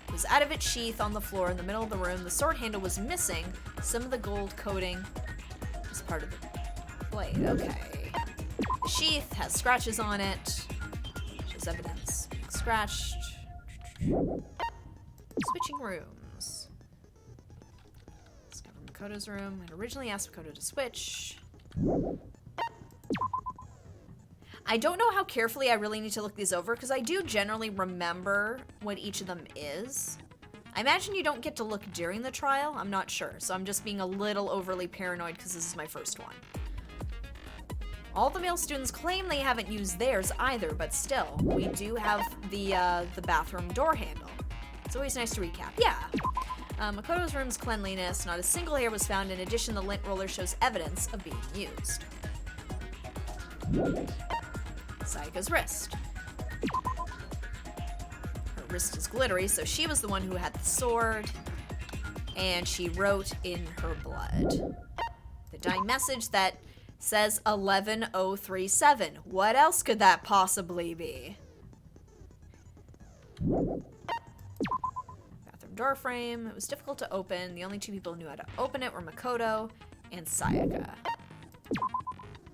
It was out of its sheath on the floor in the middle of the room. The sword handle was missing. Some of the gold coating was part of the blade. Okay. The sheath has scratches on it. Shows evidence. Scratched. Switching rooms. Let's go from Makoto's room. I'd originally asked Makoto to switch. I don't know how carefully I really need to look these over, because I do generally remember what each of them is. I imagine you don't get to look during the trial. I'm not sure, so I'm just being a little overly paranoid because this is my first one. All the male students claim they haven't used theirs either, but still, we do have the bathroom door handle. It's always nice to recap. Yeah. Makoto's room's cleanliness, not a single hair was found. In addition, the lint roller shows evidence of being used. Sayaka's wrist. Her wrist is glittery, so she was the one who had the sword. And she wrote in her blood the dying message that says 11037. What else could that possibly be? Bathroom door frame. It was difficult to open. The only two people who knew how to open it were Makoto and Sayaka.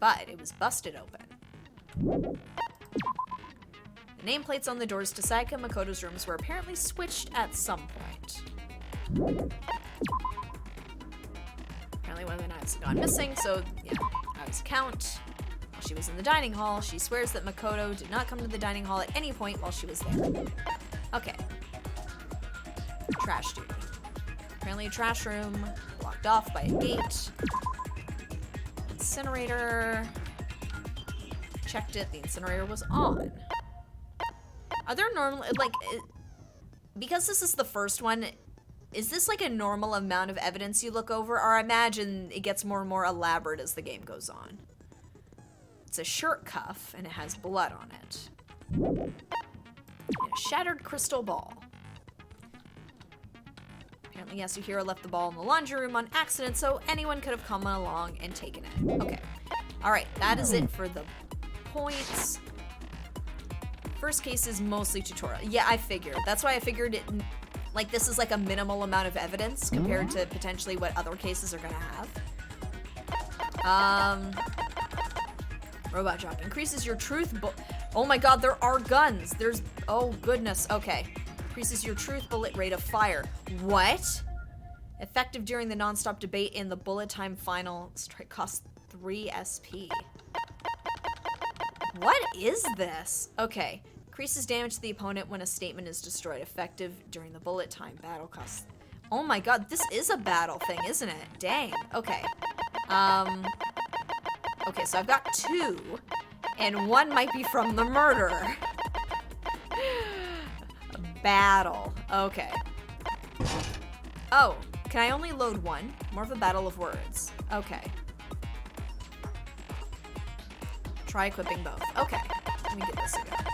But it was busted open. The nameplates on the doors to Sayaka and Makoto's rooms were apparently switched at some point. Apparently one of the knives had gone missing, so yeah, out of account. While she was in the dining hall, she swears that Makoto did not come to the dining hall at any point while she was there. Okay. Trash duty. Apparently a trash room, blocked off by a gate. Incinerator. Checked it, the incinerator was on. Are there normal, like, because this is the first one, is this like a normal amount of evidence you look over, or I imagine it gets more and more elaborate as the game goes on? It's a shirt cuff, and it has blood on it. And a shattered crystal ball. Apparently Yasuhiro left the ball in the laundry room on accident, so anyone could have come along and taken it. Okay. Alright, that is it for the points. First case is mostly tutorial. Yeah, I figured. That's why I figured it, like, this is like a minimal amount of evidence compared to potentially what other cases are gonna have. Robot jock increases your truth. Oh my god, there are guns. There's, oh goodness. Okay. Increases your truth bullet rate of fire. What? Effective during the non-stop debate in the bullet time final. Strike costs 3 SP. What is this? Okay. Increases damage to the opponent when a statement is destroyed. Effective during the bullet time battle costs. Oh my god, this is a battle thing, isn't it? Dang. Okay. Okay, so I've got 2, and 1 might be from the murderer. Battle. Okay. Oh, can I only load 1? More of a battle of words. Okay. Try equipping both. Okay. Let me get this again.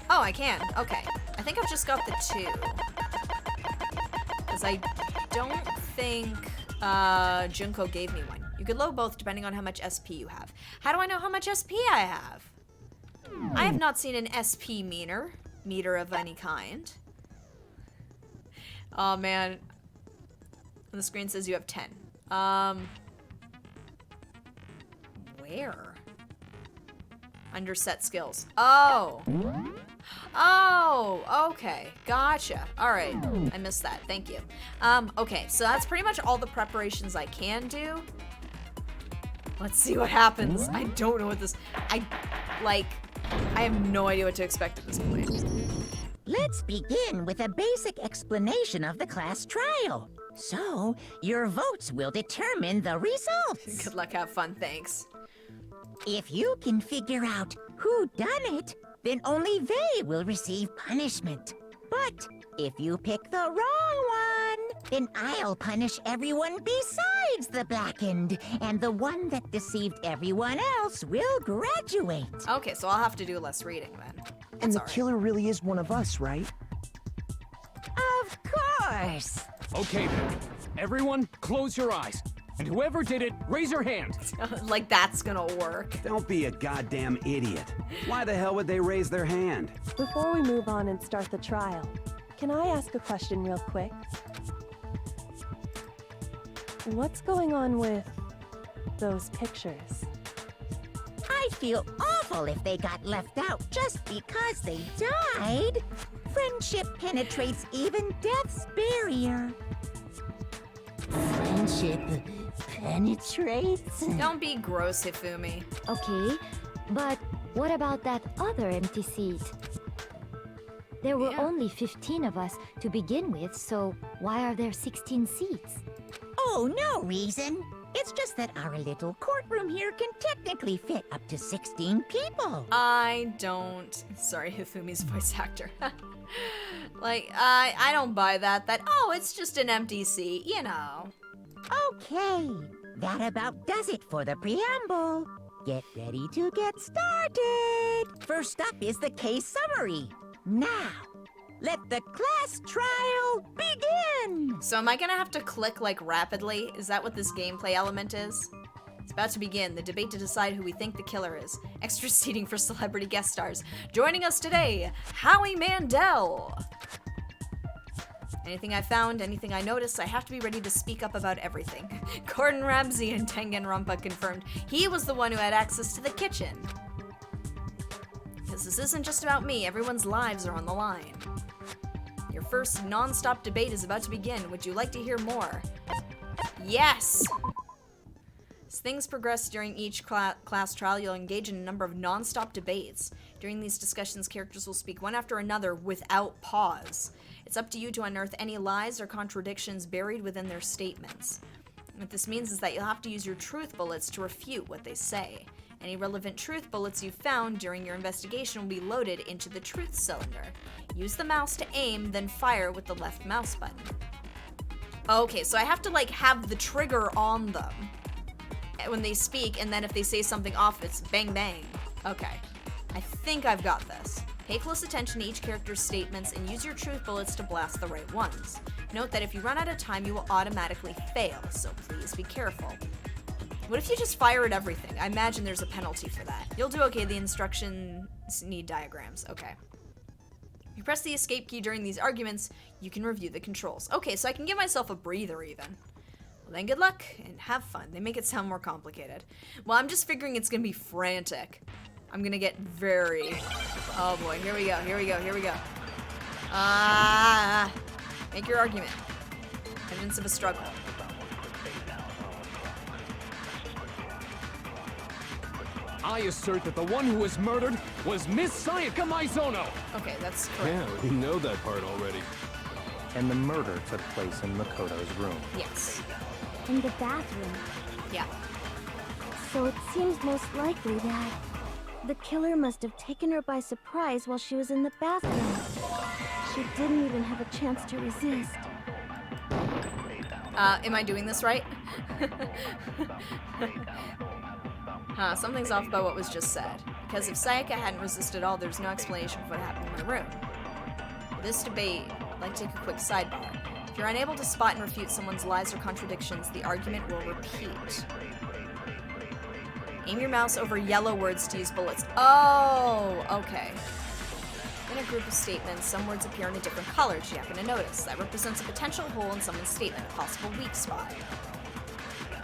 Oh, I can. Okay. I think I've just got the 2. Because I don't think Junko gave me one. You could load both depending on how much SP you have. How do I know how much SP I have? I have not seen an SP meter of any kind. Oh man. And the screen says you have 10. Where? Under set skills. Oh. Oh, okay. Gotcha. All right. I missed that. Thank you. Okay, so that's pretty much all the preparations I can do. Let's see what happens. I don't know what this... I have no idea what to expect at this point. Let's begin with a basic explanation of the class trial. So, your votes will determine the results. Good luck, have fun, thanks. If you can figure out who done it, then only they will receive punishment. But if you pick the wrong one, then I'll punish everyone besides the blackened, and the one that deceived everyone else will graduate. Okay, so I'll have to do less reading then. And the all right. killer really is one of us, right? Of course. Okay then. Everyone, close your eyes. And whoever did it, raise your hand. Like that's gonna work. Don't be a goddamn idiot. Why the hell would they raise their hand? Before we move on and start the trial, can I ask a question real quick? What's going on with those pictures? I feel awful if they got left out just because they died. Friendship penetrates even death's barrier. Friendship penetrates? Don't be gross, Hifumi. Okay, but what about that other empty seat? There were only 15 of us to begin with, so why are there 16 seats? Oh, no reason. It's just that our little courtroom here can technically fit up to 16 people. I don't... Sorry, Hifumi's voice actor. Like, I don't buy that, oh, it's just an empty seat, you know. Okay, that about does it for the preamble. Get ready to get started. First up is the case summary. Now, let the class trial begin! So am I gonna have to click, like, rapidly? Is that what this gameplay element is? It's about to begin, the debate to decide who we think the killer is. Extra seating for celebrity guest stars. Joining us today, Howie Mandel! Anything I found, anything I noticed, I have to be ready to speak up about everything. Gordon Ramsay in Danganronpa confirmed he was the one who had access to the kitchen. Because this isn't just about me, everyone's lives are on the line. Your first non-stop debate is about to begin. Would you like to hear more? Yes! As things progress during each class trial, you'll engage in a number of non-stop debates. During these discussions, characters will speak one after another without pause. It's up to you to unearth any lies or contradictions buried within their statements. What this means is that you'll have to use your truth bullets to refute what they say. Any relevant truth bullets you found during your investigation will be loaded into the truth cylinder. Use the mouse to aim, then fire with the left mouse button. Okay, so I have to, like, have the trigger on them when they speak, and then if they say something off, it's bang bang. Okay, I think I've got this. Pay close attention to each character's statements and use your truth bullets to blast the right ones. Note that if you run out of time, you will automatically fail, so please be careful. What if you just fire at everything? I imagine there's a penalty for that. You'll do okay, the instructions need diagrams. Okay. If you press the escape key during these arguments, you can review the controls. Okay, so I can give myself a breather even. Well then good luck, and have fun. They make it sound more complicated. Well, I'm just figuring it's gonna be frantic. I'm gonna get very... Oh boy, here we go, here we go, here we go. Make your argument. Evidence of a struggle. I assert that the one who was murdered was Miss Sayaka Maizono! Okay, that's correct. Yeah, we know that part already. And the murder took place in Makoto's room. Yes. In the bathroom. Yeah. So it seems most likely that the killer must have taken her by surprise while she was in the bathroom. She didn't even have a chance to resist. Am I doing this right? Something's off about what was just said. Because if Sayaka hadn't resisted at all, there's no explanation for what happened in my room. For this debate, I'd like to take a quick sidebar. If you're unable to spot and refute someone's lies or contradictions, the argument will repeat. Aim your mouse over yellow words to use bullets. Oh, okay. In a group of statements, some words appear in a different color. Do you happen to notice? That represents a potential hole in someone's statement, a possible weak spot.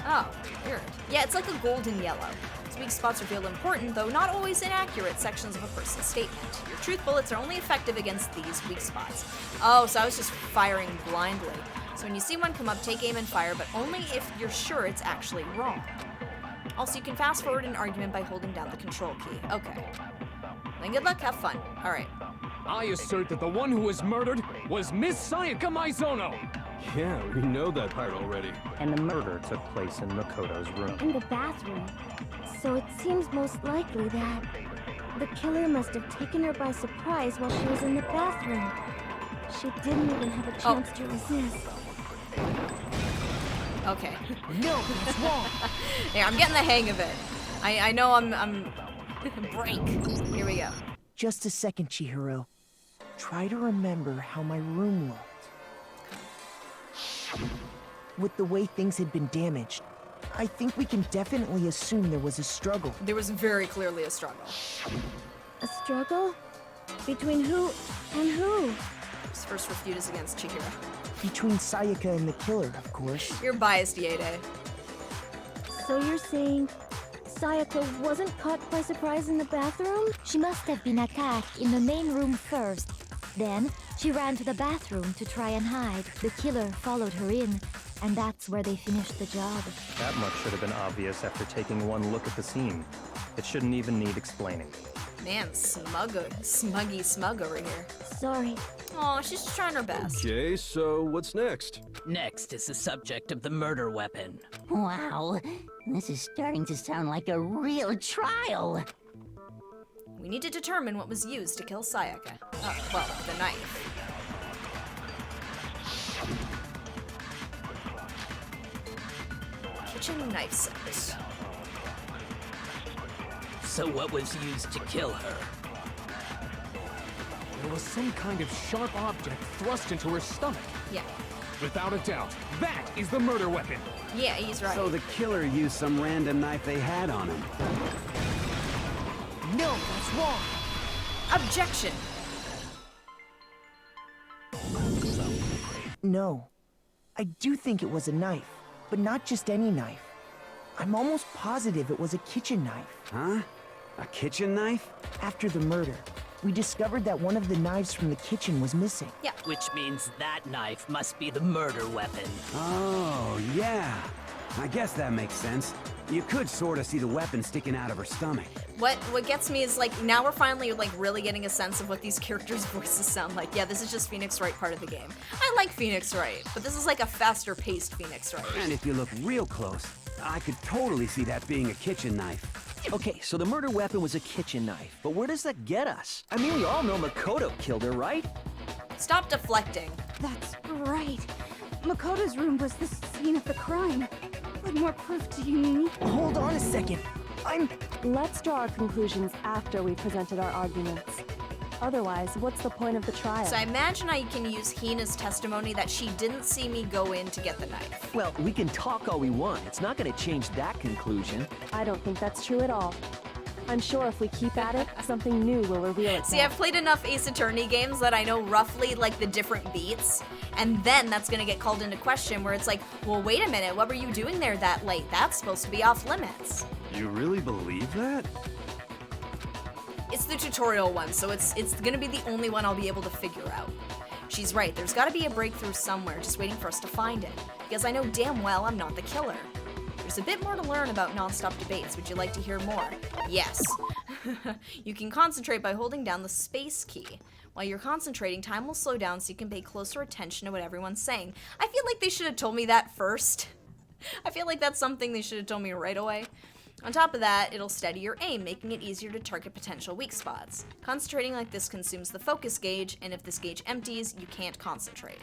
Oh, weird. Yeah, it's like a golden yellow. These weak spots reveal important, though not always inaccurate, sections of a person's statement. Your truth bullets are only effective against these weak spots. Oh, so I was just firing blindly. So when you see one come up, take aim and fire, but only if you're sure it's actually wrong. Also, you can fast forward an argument by holding down the control key. Okay. Then good luck, have fun. Alright. I assert that the one who was murdered was Miss Sayaka Maizono! Yeah, we know that part already. And the murder took place in Makoto's room. In the bathroom. So it seems most likely that the killer must have taken her by surprise while she was in the bathroom. She didn't even have a chance to resist. Okay. No, that's wrong. Yeah, I'm getting the hang of it. I know I'm break. Here we go. Just a second, Chihiro. Try to remember how my room looked. With the way things had been damaged, I think we can definitely assume there was a struggle. There was very clearly a struggle. A struggle? Between who and who? His first refute is against Chihiro. Between Sayaka and the killer, of course. You're biased, Yede. So you're saying Sayaka wasn't caught by surprise in the bathroom? She must have been attacked in the main room first. Then, she ran to the bathroom to try and hide. The killer followed her in, and that's where they finished the job. That much should have been obvious after taking one look at the scene. It shouldn't even need explaining. Man, smuggy smug over here. Sorry. Aw, she's just trying her best. Okay, so what's next? Next is the subject of the murder weapon. Wow, this is starting to sound like a real trial. We need to determine what was used to kill Sayaka. Well, the knife. Kitchen knife set. So what was used to kill her? There was some kind of sharp object thrust into her stomach. Yeah. Without a doubt, that is the murder weapon. Yeah, he's right. So the killer used some random knife they had on him. No, that's wrong. Objection. No. I do think it was a knife, but not just any knife. I'm almost positive it was a kitchen knife. Huh? A kitchen knife? After the murder, we discovered that one of the knives from the kitchen was missing. Yeah. Which means that knife must be the murder weapon. Oh, yeah. I guess that makes sense. You could sort of see the weapon sticking out of her stomach. What gets me is, like, now we're finally, like, really getting a sense of what these characters' voices sound like. Yeah, this is just Phoenix Wright part of the game. I like Phoenix Wright, but this is like a faster-paced Phoenix Wright. And if you look real close, I could totally see that being a kitchen knife. Okay, so the murder weapon was a kitchen knife, but where does that get us? I mean, we all know Makoto killed her, right? Stop deflecting. That's right. Makoto's room was the scene of the crime. What more proof do you need? Hold on a second. Let's draw our conclusions after we've presented our arguments. Otherwise, what's the point of the trial? So I imagine I can use Hina's testimony that she didn't see me go in to get the knife. Well, we can talk all we want. It's not going to change that conclusion. I don't think that's true at all. I'm sure if we keep at it, something new will reveal itself. See, I've played enough Ace Attorney games that I know roughly, like, the different beats, and then that's gonna get called into question where it's like, well, wait a minute, what were you doing there that late? That's supposed to be off limits. You really believe that? It's the tutorial one, so it's gonna be the only one I'll be able to figure out. She's right, there's gotta be a breakthrough somewhere, just waiting for us to find it, because I know damn well I'm not the killer. There's a bit more to learn about non-stop debates. Would you like to hear more? Yes. You can concentrate by holding down the space key. While you're concentrating, time will slow down so you can pay closer attention to what everyone's saying. I feel like they should have told me that first. I feel like that's something they should have told me right away. On top of that, it'll steady your aim, making it easier to target potential weak spots. Concentrating like this consumes the focus gauge, and if this gauge empties, you can't concentrate.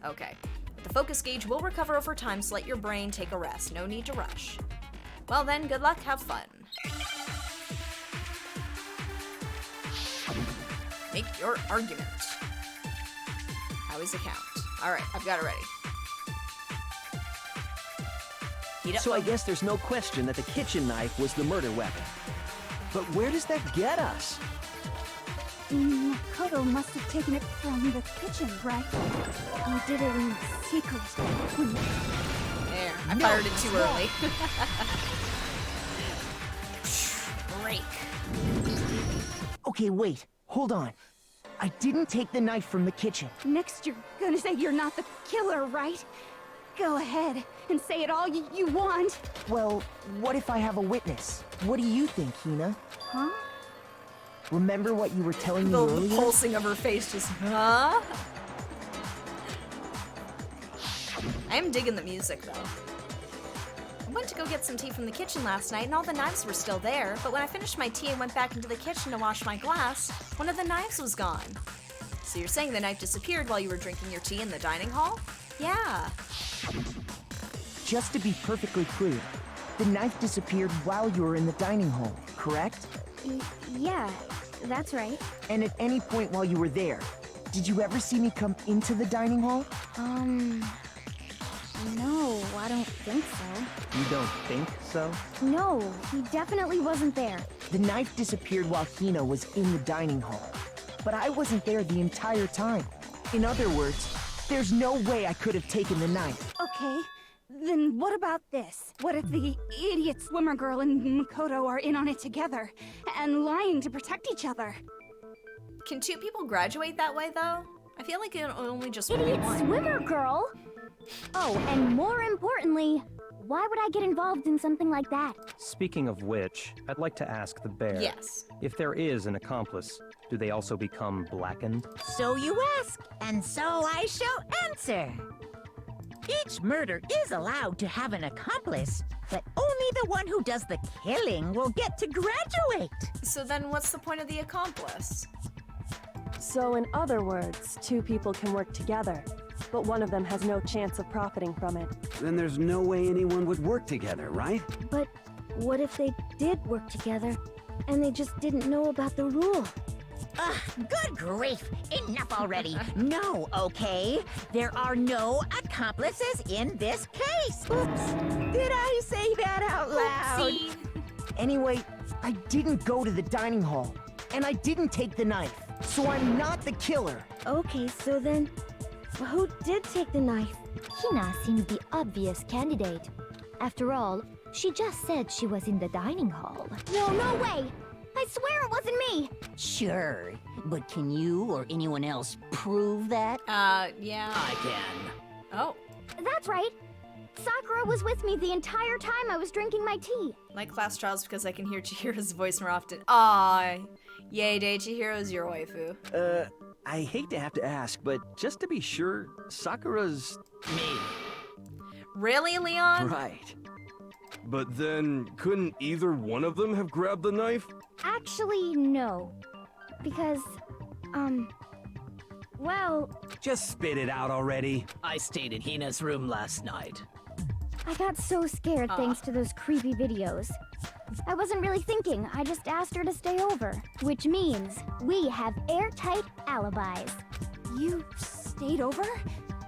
Okay. The focus gauge will recover over time, so let your brain take a rest. No need to rush. Well then, good luck, have fun. Make your argument. How is the count? Alright, I've got it ready. Heat up. So I guess there's no question that the kitchen knife was the murder weapon. But where does that get us? Makoto must have taken it from the kitchen, right? He did it in secret. There, I fired it too early. Break. Okay, wait. Hold on. I didn't take the knife from the kitchen. Next, you're gonna say you're not the killer, right? Go ahead and say it all you want. Well, what if I have a witness? What do you think, Hina? Huh? Remember what you were telling me The earlier? pulsing of her face just, huh? I am digging the music, though. I went to go get some tea from the kitchen last night, and all the knives were still there, but when I finished my tea and went back into the kitchen to wash my glass, one of the knives was gone. So you're saying the knife disappeared while you were drinking your tea in the dining hall? Yeah. Just to be perfectly clear, the knife disappeared while you were in the dining hall, correct? Yeah, that's right. And at any point while you were there, did you ever see me come into the dining hall? No, I don't think so. You don't think so? No, he definitely wasn't there. The knife disappeared while Hina was in the dining hall. But I wasn't there the entire time. In other words, there's no way I could have taken the knife. Okay, Then what about this? What if the idiot swimmer girl and Makoto are in on it together and lying to protect each other? Can two people graduate that way, though? I feel like it only just would be Idiot one. swimmer girl? Oh, and more importantly, why would I get involved in something like that? Speaking of which, I'd like to ask the bear. Yes. If there is an accomplice, do they also become blackened? So you ask, and so I shall answer. Each murder is allowed to have an accomplice, but only the one who does the killing will get to graduate. So then what's the point of the accomplice? So in other words, two people can work together, but one of them has no chance of profiting from it. Then there's no way anyone would work together, right? But what if they did work together and they just didn't know about the rule? Ugh, good grief! Enough already! No, okay? There are no accomplices in this case! Oops! Did I say that out loud? Oopsie. Anyway, I didn't go to the dining hall, and I didn't take the knife, so I'm not the killer. Okay, so then, who did take the knife? Hina seems the obvious candidate. After all, she just said she was in the dining hall. No way! I swear it wasn't me! Sure, but can you or anyone else prove that? Yeah. I can. Oh. That's right! Sakura was with me the entire time I was drinking my tea. Like class trials because I can hear Chihiro's voice more often. Aw. Yay, day, Chihiro's your waifu. I hate to have to ask, but just to be sure, Sakura's... Me. Really, Leon? Right. But then, couldn't either one of them have grabbed the knife? Actually, no. Because, well... Just spit it out already. I stayed in Hina's room last night. I got so scared thanks to those creepy videos. I wasn't really thinking, I just asked her to stay over. Which means, we have airtight alibis. You stayed over?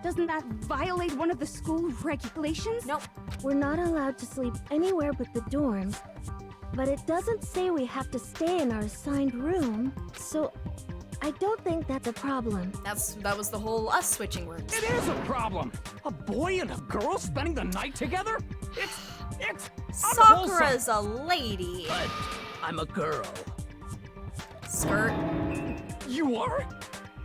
Doesn't that violate one of the school regulations? Nope. We're not allowed to sleep anywhere but the dorms. But it doesn't say we have to stay in our assigned room, so I don't think that's a problem. That was the whole us switching rooms. It is a problem! A boy and a girl spending the night together? It's Sakura's a lady. But I'm a girl. Skirt. You are?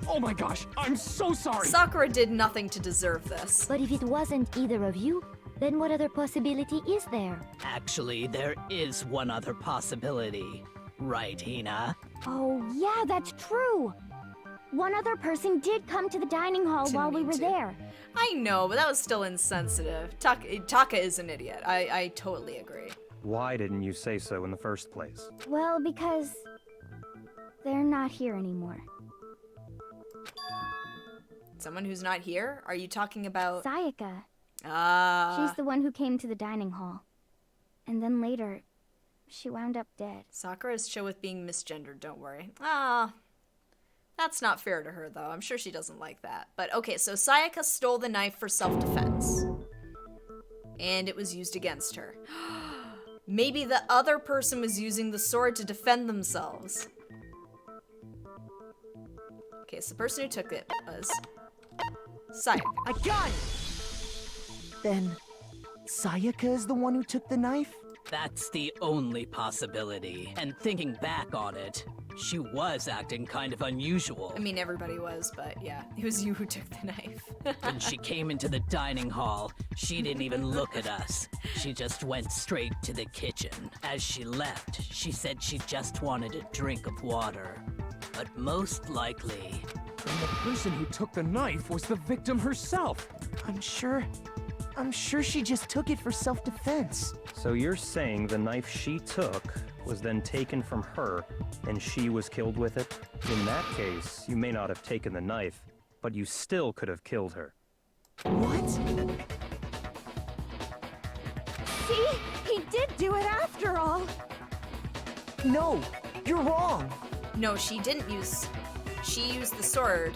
Oh my gosh, I'm so sorry! Sakura did nothing to deserve this. But if it wasn't either of you, then what other possibility is there? Actually, there is one other possibility. Right, Hina? Oh, yeah, that's true. One other person did come to the dining hall Didn't while we mean were to. there. I know, but that was still insensitive. Taka is an idiot. I totally agree. Why didn't you say so in the first place? Well, because they're not here anymore. Someone who's not here? Are you talking about... Sayaka. Ah. She's the one who came to the dining hall. And then later, she wound up dead. Sakura is chill with being misgendered, don't worry. Ah. That's not fair to her, though. I'm sure she doesn't like that. But okay, so Sayaka stole the knife for self-defense. And it was used against her. Maybe the other person was using the sword to defend themselves. Okay, so the person who took it was Sayaka. I got it! Then, Sayaka is the one who took the knife? That's the only possibility. And thinking back on it, she was acting kind of unusual. I mean, everybody was, but yeah, it was you who took the knife. When she came into the dining hall, she didn't even look at us. She just went straight to the kitchen. As she left, she said she just wanted a drink of water. But most likely... And the person who took the knife was the victim herself. I'm sure she just took it for self-defense. So you're saying the knife she took was then taken from her, and she was killed with it? In that case, you may not have taken the knife, but you still could have killed her. What? See? He did do it after all. No, you're wrong. No, she didn't use... She used the sword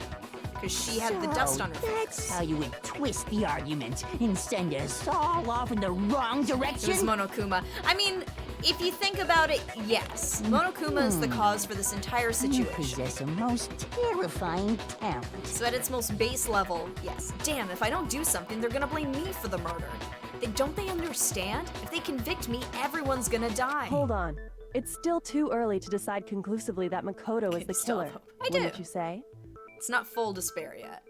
because she had the dust on her face. That's how you would twist the argument and send us all off in the wrong It direction? was Monokuma. I mean, If you think about it, yes. Monokuma is the cause for this entire You situation. possess a most terrifying talent. So at its most base level, yes. Damn, if I don't do something, they're gonna blame me for the murder. Don't they understand? If they convict me, everyone's gonna die. Hold on. It's still too early to decide conclusively that Makoto is the killer. I do. Wouldn't you say? It's not full despair yet.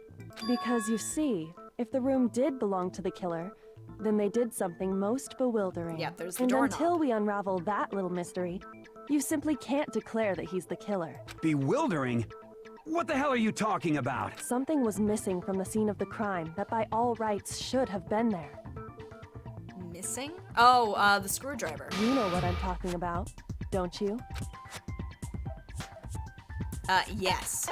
Because you see, if the room did belong to the killer, then they did something most bewildering. Yep, there's the and doorknob. until we unravel that little mystery, you simply can't declare that he's the killer. Bewildering? What the hell are you talking about? Something was missing from the scene of the crime that by all rights should have been there. Missing? Oh, the screwdriver. You know what I'm talking about, don't you? Yes.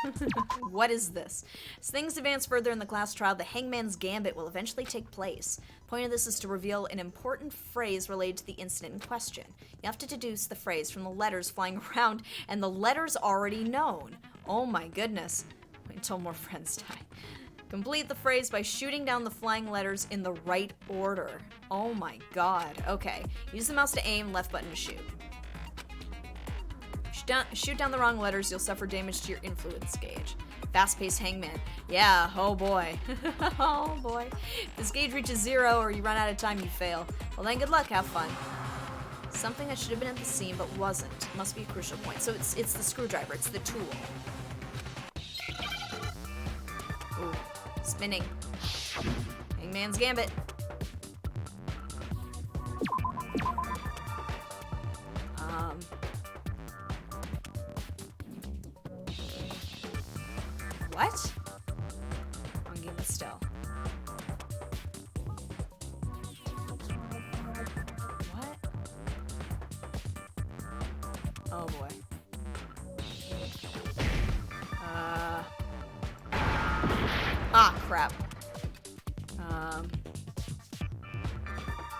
What is this? As things advance further in the class trial, the Hangman's Gambit will eventually take place. The point of this is to reveal an important phrase related to the incident in question. You have to deduce the phrase from the letters flying around, and the letters already known. Oh my goodness. Wait until more friends die. Complete the phrase by shooting down the flying letters in the right order. Oh my god. Okay. Use the mouse to aim, left button to shoot. Shoot down the wrong letters, you'll suffer damage to your influence gauge. Fast-paced Hangman. Yeah, oh boy. Oh boy. If this gauge reaches 0 or you run out of time, you fail. Well then, good luck, have fun. Something that should have been at the scene but wasn't. Must be a crucial point. So it's the screwdriver, it's the tool. Ooh, spinning. Hangman's Gambit. What? Wrong game, but still. What? Oh boy. Ah, crap.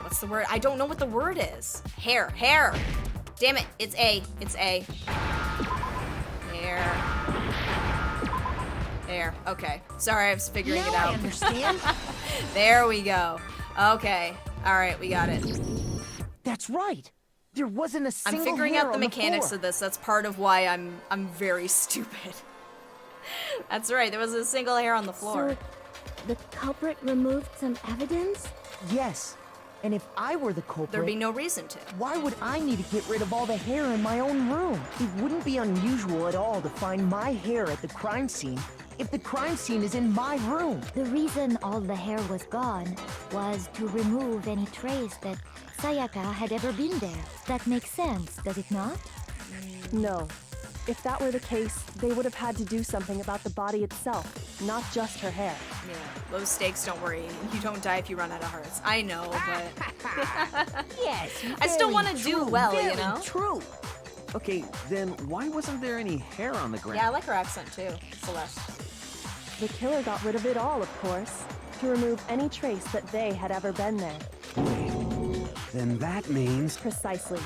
What's the word? I don't know what the word is. Hair. Damn it, it's A. Hair. There, okay. Sorry, I was figuring it out. I understand. There we go. Okay, all right, we got it. That's right. There wasn't a single I'm figuring hair out the on mechanics floor. of this. That's part of why I'm very stupid. That's right. There was a single hair on the floor. So, the culprit removed some evidence? Yes. And if I were the culprit, There'd be no reason to. why would I need to get rid of all the hair in my own room? It wouldn't be unusual at all to find my hair at the crime scene if the crime scene is in my room. The reason all the hair was gone was to remove any trace that Sayaka had ever been there. That makes sense, does it not? No. If that were the case, they would have had to do something about the body itself, not just her hair. Yeah, low stakes, don't worry. You don't die if you run out of hearts. I know, but... Yes, I still very want to do true, well, you very know? True. Okay, then why wasn't there any hair on the ground? Yeah, I like her accent too, Celeste. The killer got rid of it all, of course, to remove any trace that they had ever been there. Then that means... Precisely.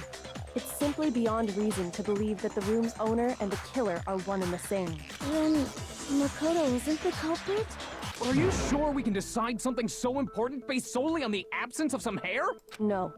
It's simply beyond reason to believe that the room's owner and the killer are one and the same. Then Makoto isn't the culprit? Are you sure we can decide something so important based solely on the absence of some hair? No.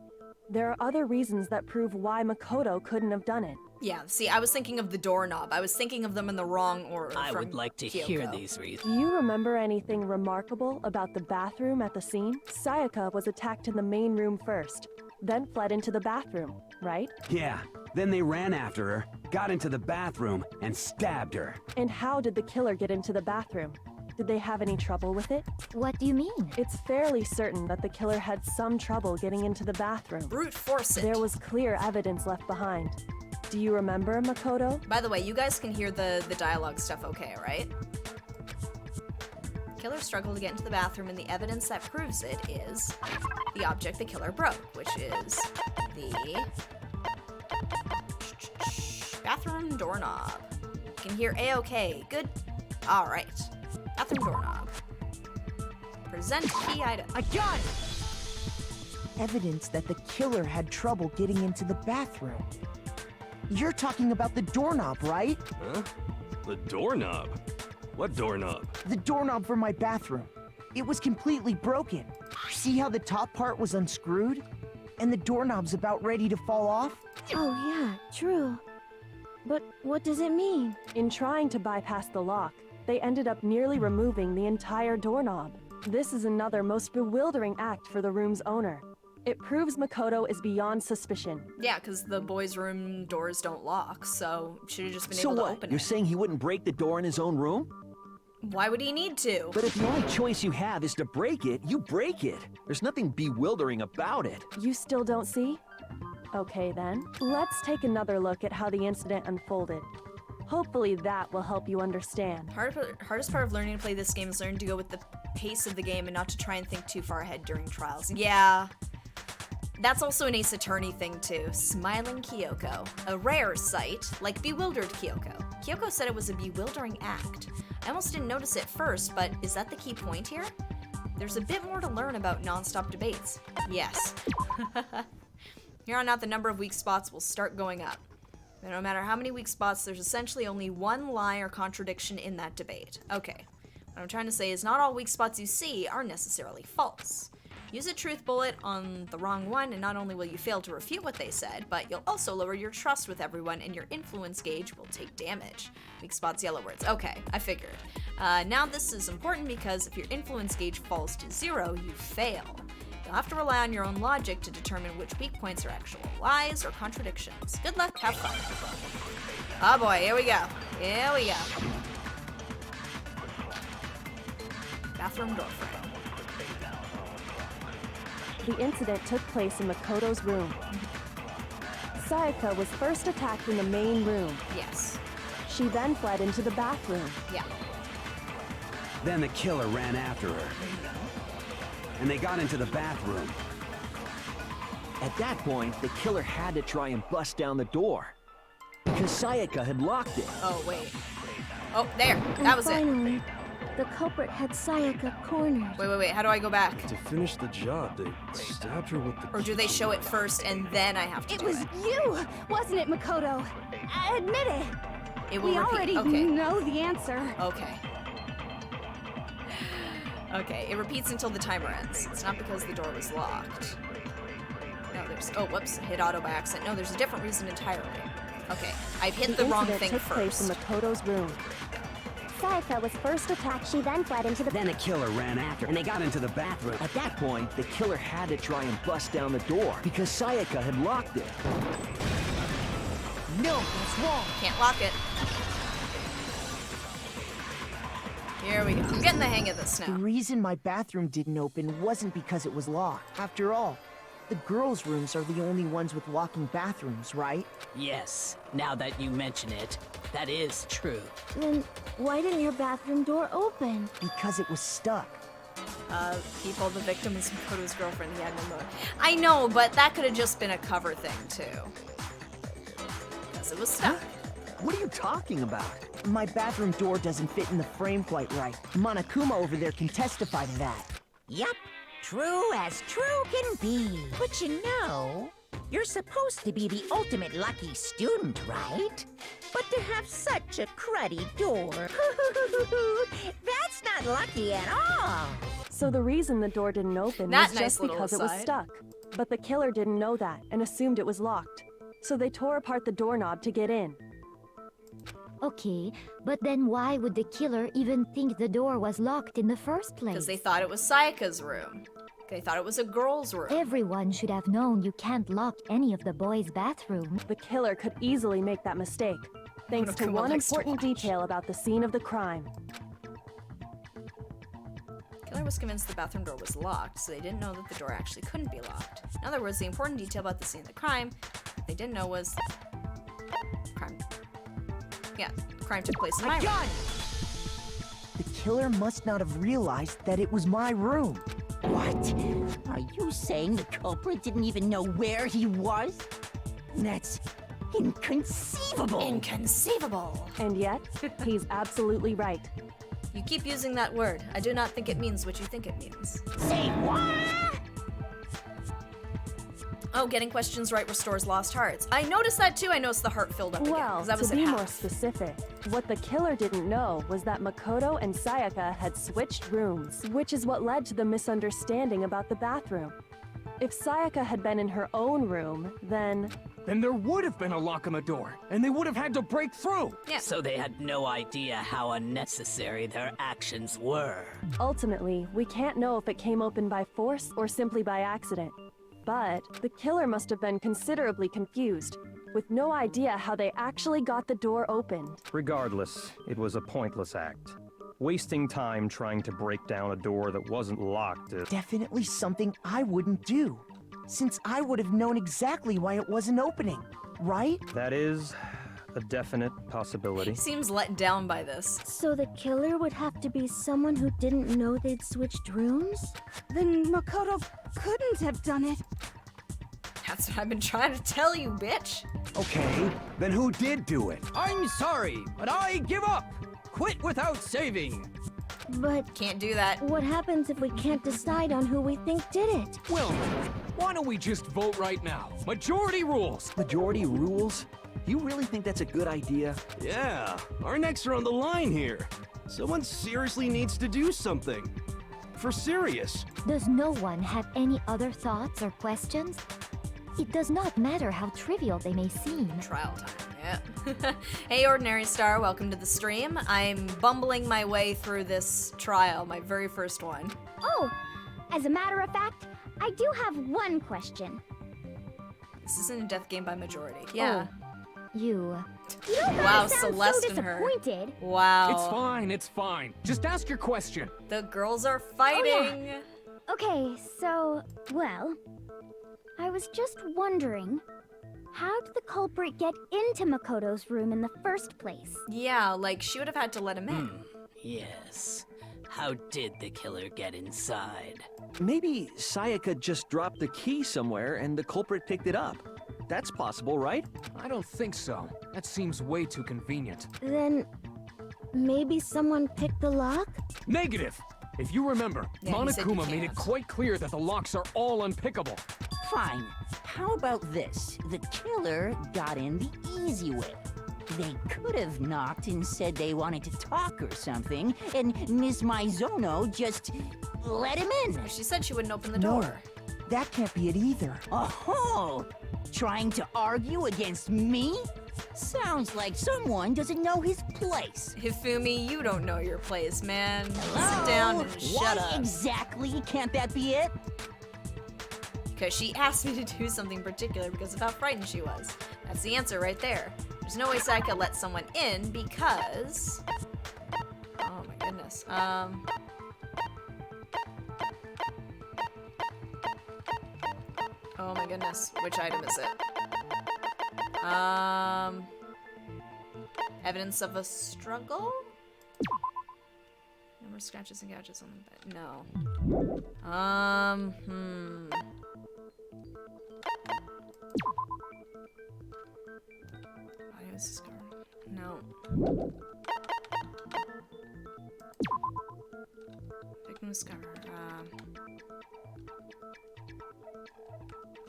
There are other reasons that prove why Makoto couldn't have done it. Yeah, see, I was thinking of the doorknob. I was thinking of them in the wrong order. I from would like to Kyoko. hear these reasons. Do you remember anything remarkable about the bathroom at the scene? Sayaka was attacked in the main room first, then fled into the bathroom, right? Yeah, then they ran after her, got into the bathroom, and stabbed her. And how did the killer get into the bathroom? Did they have any trouble with it? What do you mean? It's fairly certain that the killer had some trouble getting into the bathroom. Brute force it. There was clear evidence left behind. Do you remember, Makoto? By the way, you guys can hear the dialogue stuff okay, right? Killer struggled to get into the bathroom, and the evidence that proves it is the object the killer broke, which is the bathroom doorknob. You can hear A-OK. Good. All right. Bathroom doorknob. Present key item. I got it! Evidence that the killer had trouble getting into the bathroom. You're talking about the doorknob, right? Huh? The doorknob? What doorknob? The doorknob for my bathroom. It was completely broken. See how the top part was unscrewed? And the doorknob's about ready to fall off? Oh yeah, true. But what does it mean? In trying to bypass the lock, they ended up nearly removing the entire doorknob. This is another most bewildering act for the room's owner. It proves Makoto is beyond suspicion. Yeah, because the boys' room doors don't lock, so should have just been So able to what? open You're it. saying he wouldn't break the door in his own room? Why would he need to? But if the only choice you have is to break it, you break it. There's nothing bewildering about it. You still don't see? Okay then, let's take another look at how the incident unfolded. Hopefully that will help you understand. Hardest part of learning to play this game is learning to go with the pace of the game and not to try and think too far ahead during trials. Yeah. That's also an Ace Attorney thing too. Smiling Kyoko. A rare sight, like bewildered Kyoko. Kyoko said it was a bewildering act. I almost didn't notice it first, but is that the key point here? There's a bit more to learn about non-stop debates. Yes. Here on out, the number of weak spots will start going up. And no matter how many weak spots, there's essentially only one lie or contradiction in that debate. Okay, what I'm trying to say is not all weak spots you see are necessarily false. Use a truth bullet on the wrong one, and not only will you fail to refute what they said, but you'll also lower your trust with everyone, and your influence gauge will take damage. Weak spots, yellow words. Okay, I figured. Now this is important because if your influence gauge falls to 0, you fail. You'll have to rely on your own logic to determine which weak points are actual lies or contradictions. Good luck, have fun. Oh boy, here we go. Here we go. Bathroom door frame. The incident took place in Makoto's room. Sayaka was first attacked in the main room. Yes. She then fled into the bathroom. Yeah. Then the killer ran after her. And they got into the bathroom. At that point, the killer had to try and bust down the door. Because Sayaka had locked it. Oh, wait. Oh, there. That was finally, the culprit had Sayaka cornered. Wait. How do I go back? To finish the job, they stabbed her with the... Or do they show it first and then I have to do it? It was you, wasn't it, Makoto? Admit it. It will we repeat. already know the answer. Okay. Okay, it repeats until the timer ends. It's not because the door was locked. No, there's... Oh, whoops. Hit auto by accident. No, there's a different reason entirely. Okay, I've hit the wrong thing took place in first. Makoto's room. Sayaka was first attacked, she then fled into the... Then the killer ran after, and they got into the bathroom. At that point, the killer had to try and bust down the door. Because Sayaka had locked it. No, that's wrong. Can't lock it. Here we go. I'm getting the hang of this The now. reason my bathroom didn't open wasn't because it was locked. After all, the girls' rooms are the only ones with walking bathrooms, right? Yes, now that you mention it, that is true. Then why didn't your bathroom door open? Because it was stuck. People, the victim is Makoto's girlfriend. He had no motive. I know, but that could have just been a cover thing, too. Because it was stuck. What are you talking about? My bathroom door doesn't fit in the frame quite right. Monokuma over there can testify to that. Yup, true as true can be. But you know, you're supposed to be the ultimate lucky student, right? But to have such a cruddy door, that's not lucky at all. So the reason the door didn't open That was nice just little because it was aside. stuck. But the killer didn't know that and assumed it was locked. So they tore apart the doorknob to get in. Okay, but then why would the killer even think the door was locked in the first place? Because they thought it was Sayaka's room. They thought it was a girl's room. Everyone should have known you can't lock any of the boys' bathrooms. The killer could easily make that mistake, thanks to Monokuma one likes to important watch. detail about the scene of the crime. Killer was convinced the bathroom door was locked, so they didn't know that the door actually couldn't be locked. In other words, the important detail about the scene of the crime they didn't know was... crime. Yeah, crime took place in my room. The killer must not have realized that it was my room. What? Are you saying the culprit didn't even know where he was? That's inconceivable. Inconceivable. And yet, he's absolutely right. You keep using that word. I do not think it means what you think it means. Say what? Oh, getting questions right restores lost hearts. I noticed that too. I noticed the heart filled up again. Well, 'Cause that was to at be half. more specific, what the killer didn't know was that Makoto and Sayaka had switched rooms, which is what led to the misunderstanding about the bathroom. If Sayaka had been in her own room, then then there would have been a lock on the door, and they would have had to break through. Yeah. So they had no idea how unnecessary their actions were. Ultimately, we can't know if it came open by force or simply by accident. But the killer must have been considerably confused, with no idea how they actually got the door opened. Regardless, it was a pointless act. Wasting time trying to break down a door that wasn't locked is... Definitely something I wouldn't do, since I would have known exactly why it wasn't opening, right? That is a definite possibility. He seems let down by this. So the killer would have to be someone who didn't know they'd switched rooms? Then Makoto couldn't have done it. That's what I've been trying to tell you, bitch. Okay, then who did do it? I'm sorry, but I give up. Quit without saving. But can't do that. What happens if we can't decide on who we think did it? Well, why don't we just vote right now? Majority rules. Majority rules? You really think that's a good idea? Yeah, our necks are on the line here. Someone seriously needs to do something. For serious. Does no one have any other thoughts or questions? It does not matter how trivial they may seem. Trial time, yeah. Hey, Ordinary Star, welcome to the stream. I'm bumbling my way through this trial, my very first one. Oh, as a matter of fact, I do have one question. This isn't a death game by majority. Yeah. Oh, you. You guys Wow, sound Celeste so and her. disappointed. Wow. It's fine, it's fine. Just ask your question. The girls are fighting. Okay, so, well, I was just wondering, how did the culprit get into Makoto's room in the first place? Yeah, like she would have had to let him in. Yes. How did the killer get inside? Maybe Sayaka just dropped the key somewhere and the culprit picked it up. That's possible, right? I don't think so. That seems way too convenient. Then maybe someone picked the lock? Negative! If you remember, Yeah, he said you Monokuma made it can't. quite clear that the locks are all unpickable. Fine. How about this? The killer got in the easy way. They could have knocked and said they wanted to talk or something, and Miss Maizono just let him in. She said she wouldn't open the No, door. that can't be it either. Oh, trying to argue against me? Sounds like someone doesn't know his place. Hifumi, you don't know your place, man. Hello? Sit down and Why shut up. exactly can't that be it? Because she asked me to do something particular because of how frightened she was. That's the answer right there. There's no way Sayaka let someone in because... Oh my goodness. Oh my goodness. Which item is it? Evidence of a struggle? No more scratches and gouges on the bed. No. Body was scarred. No. Victim scar.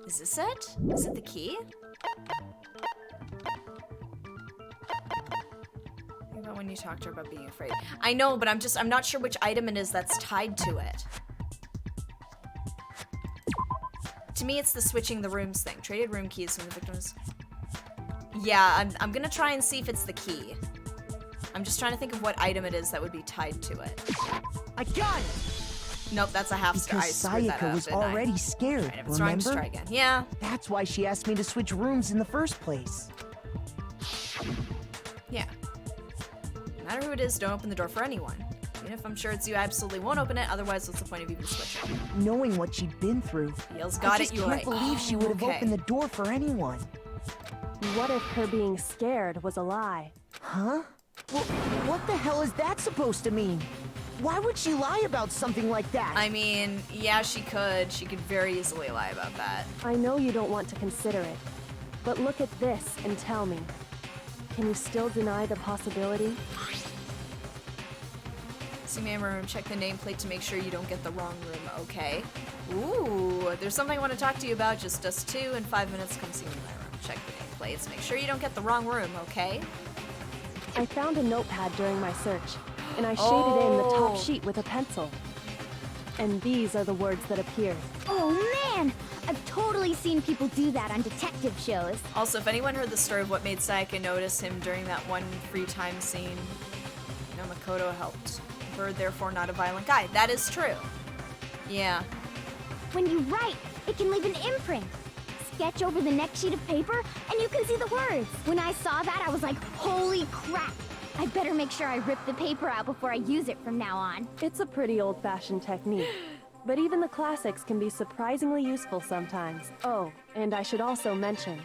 Is this it? Is it the key? Think about when you talk to her about being afraid. I know, but I'm not sure which item it is that's tied to it. To me, it's the switching the rooms thing. Traded room keys when the victims. Yeah, I'm gonna try and see if it's the key. I'm just trying to think of what item it is that would be tied to it. I got it! Nope, that's a half star. Because I screwed that Sayaka up, was didn't I? already scared, Alright, if it's wrong, just remember? try again. Yeah. That's why she asked me to switch rooms in the first place. Yeah. No matter who it is, don't open the door for anyone. Even if I'm sure it's you, I absolutely won't open it. Otherwise, what's the point of even switching? Knowing what she'd been through, Yale's I got just it. You can't right. believe she would have okay. opened the door for anyone. What if her being scared was a lie? Huh? Well, what the hell is that supposed to mean? Why would she lie about something like that? I mean, yeah, she could. She could very easily lie about that. I know you don't want to consider it, but look at this and tell me. Can you still deny the possibility? See my room, check the nameplate to make sure you don't get the wrong room, okay? Ooh, there's something I want to talk to you about, just us two, in 5 minutes, come see me in my room. Check the nameplates, make sure you don't get the wrong room, okay? I found a notepad during my search, and I shaded in the top Oh. sheet with a pencil. And these are the words that appeared. Oh man! I've totally seen people do that on detective shows. Also, if anyone heard the story of what made Sayaka notice him during that one free time scene, you know, Makoto helped her, therefore not a violent guy. That is true. Yeah. When you write, it can leave an imprint. Sketch over the next sheet of paper, and you can see the words. When I saw that, I was like, holy crap! I better make sure I rip the paper out before I use it from now on. It's a pretty old-fashioned technique. But even the classics can be surprisingly useful sometimes. Oh, and I should also mention,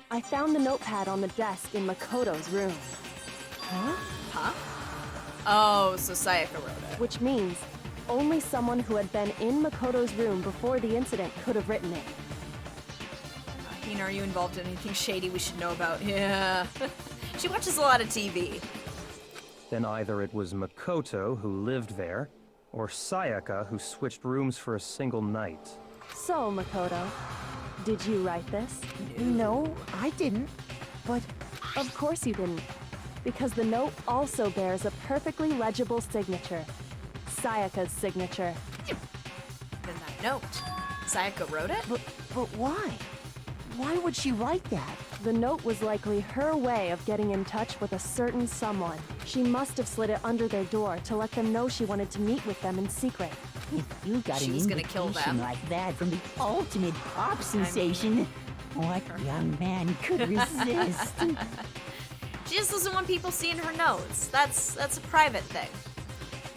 I found the notepad on the desk in Makoto's room. Huh? Huh? Oh, so Sayaka wrote it. Which means only someone who had been in Makoto's room before the incident could have written it. Hina, are you involved in anything shady we should know about? Yeah. She watches a lot of TV. Then either it was Makoto who lived there, or Sayaka who switched rooms for a single night. So, Makoto, did you write this? No, I didn't. But of course you didn't. Because the note also bears a perfectly legible signature. Sayaka's signature. Then that note. Sayaka wrote it? But why? Why would she write that? The note was likely her way of getting in touch with a certain someone. She must have slid it under their door to let them know she wanted to meet with them in secret. If you got an invitation like that from the ultimate pop sensation, what young man could resist? She just doesn't want people seeing her notes. That's a private thing.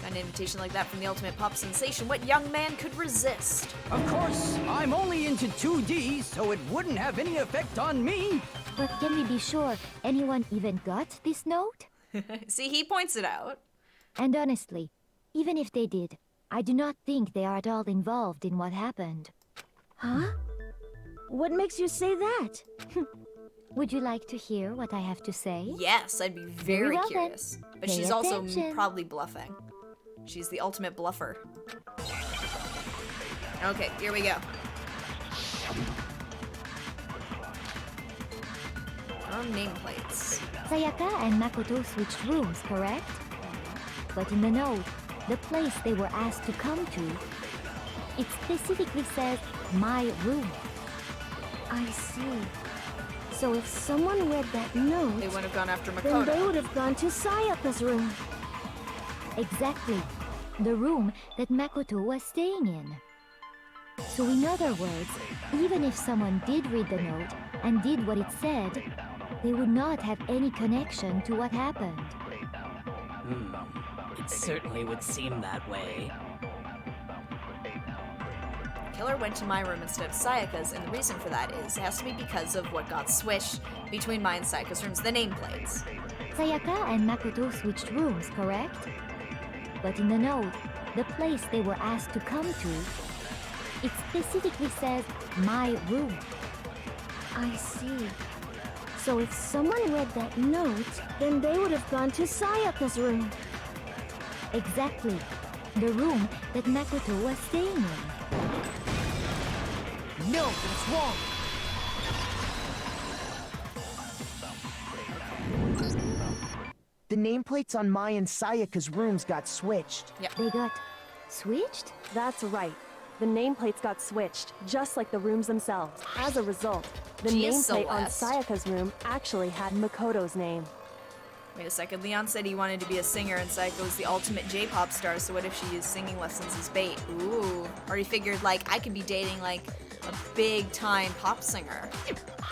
Got an invitation like that from the ultimate pop sensation. What young man could resist? Of course, I'm only into 2D, so it wouldn't have any effect on me. But can we be sure anyone even got this note? See, he points it out. And honestly, even if they did, I do not think they are at all involved in what happened. Huh? What makes you say that? Would you like to hear what I have to say? Yes, I'd be very well curious. then. But Pay she's also attention. probably bluffing. She's the ultimate bluffer. Okay, here we go. Nameplates. Sayaka and Makoto switched rooms, correct? But in the note, the place they were asked to come to, it specifically says, my room. I see. So if someone read that note, They would have gone after then Makoto. they would have gone to Sayaka's room. Exactly. The room that Makoto was staying in. So in other words, even if someone did read the note and did what it said, they would not have any connection to what happened. It certainly would seem that way. Killer went to my room instead of Sayaka's, and the reason for that is it has to be because of what got switched between my and Sayaka's rooms, the nameplates. Sayaka and Makoto switched rooms, correct? But in the note, the place they were asked to come to, it specifically says, my room. I see. So if someone read that note, then they would have gone to Sayaka's room. Exactly. The room that Makoto was staying in. No, that's wrong. The nameplates on Mai and Sayaka's rooms got switched. Yep. They got switched? That's right. The nameplates got switched, just like the rooms themselves. As a result, the She is nameplate on Celeste. Sayaka's room actually had Makoto's name. Wait a second, Leon said he wanted to be a singer and Sayaka was the ultimate J-pop star, so what if she used singing lessons as bait? Ooh. Or he figured, like, I could be dating, like, a big-time pop singer.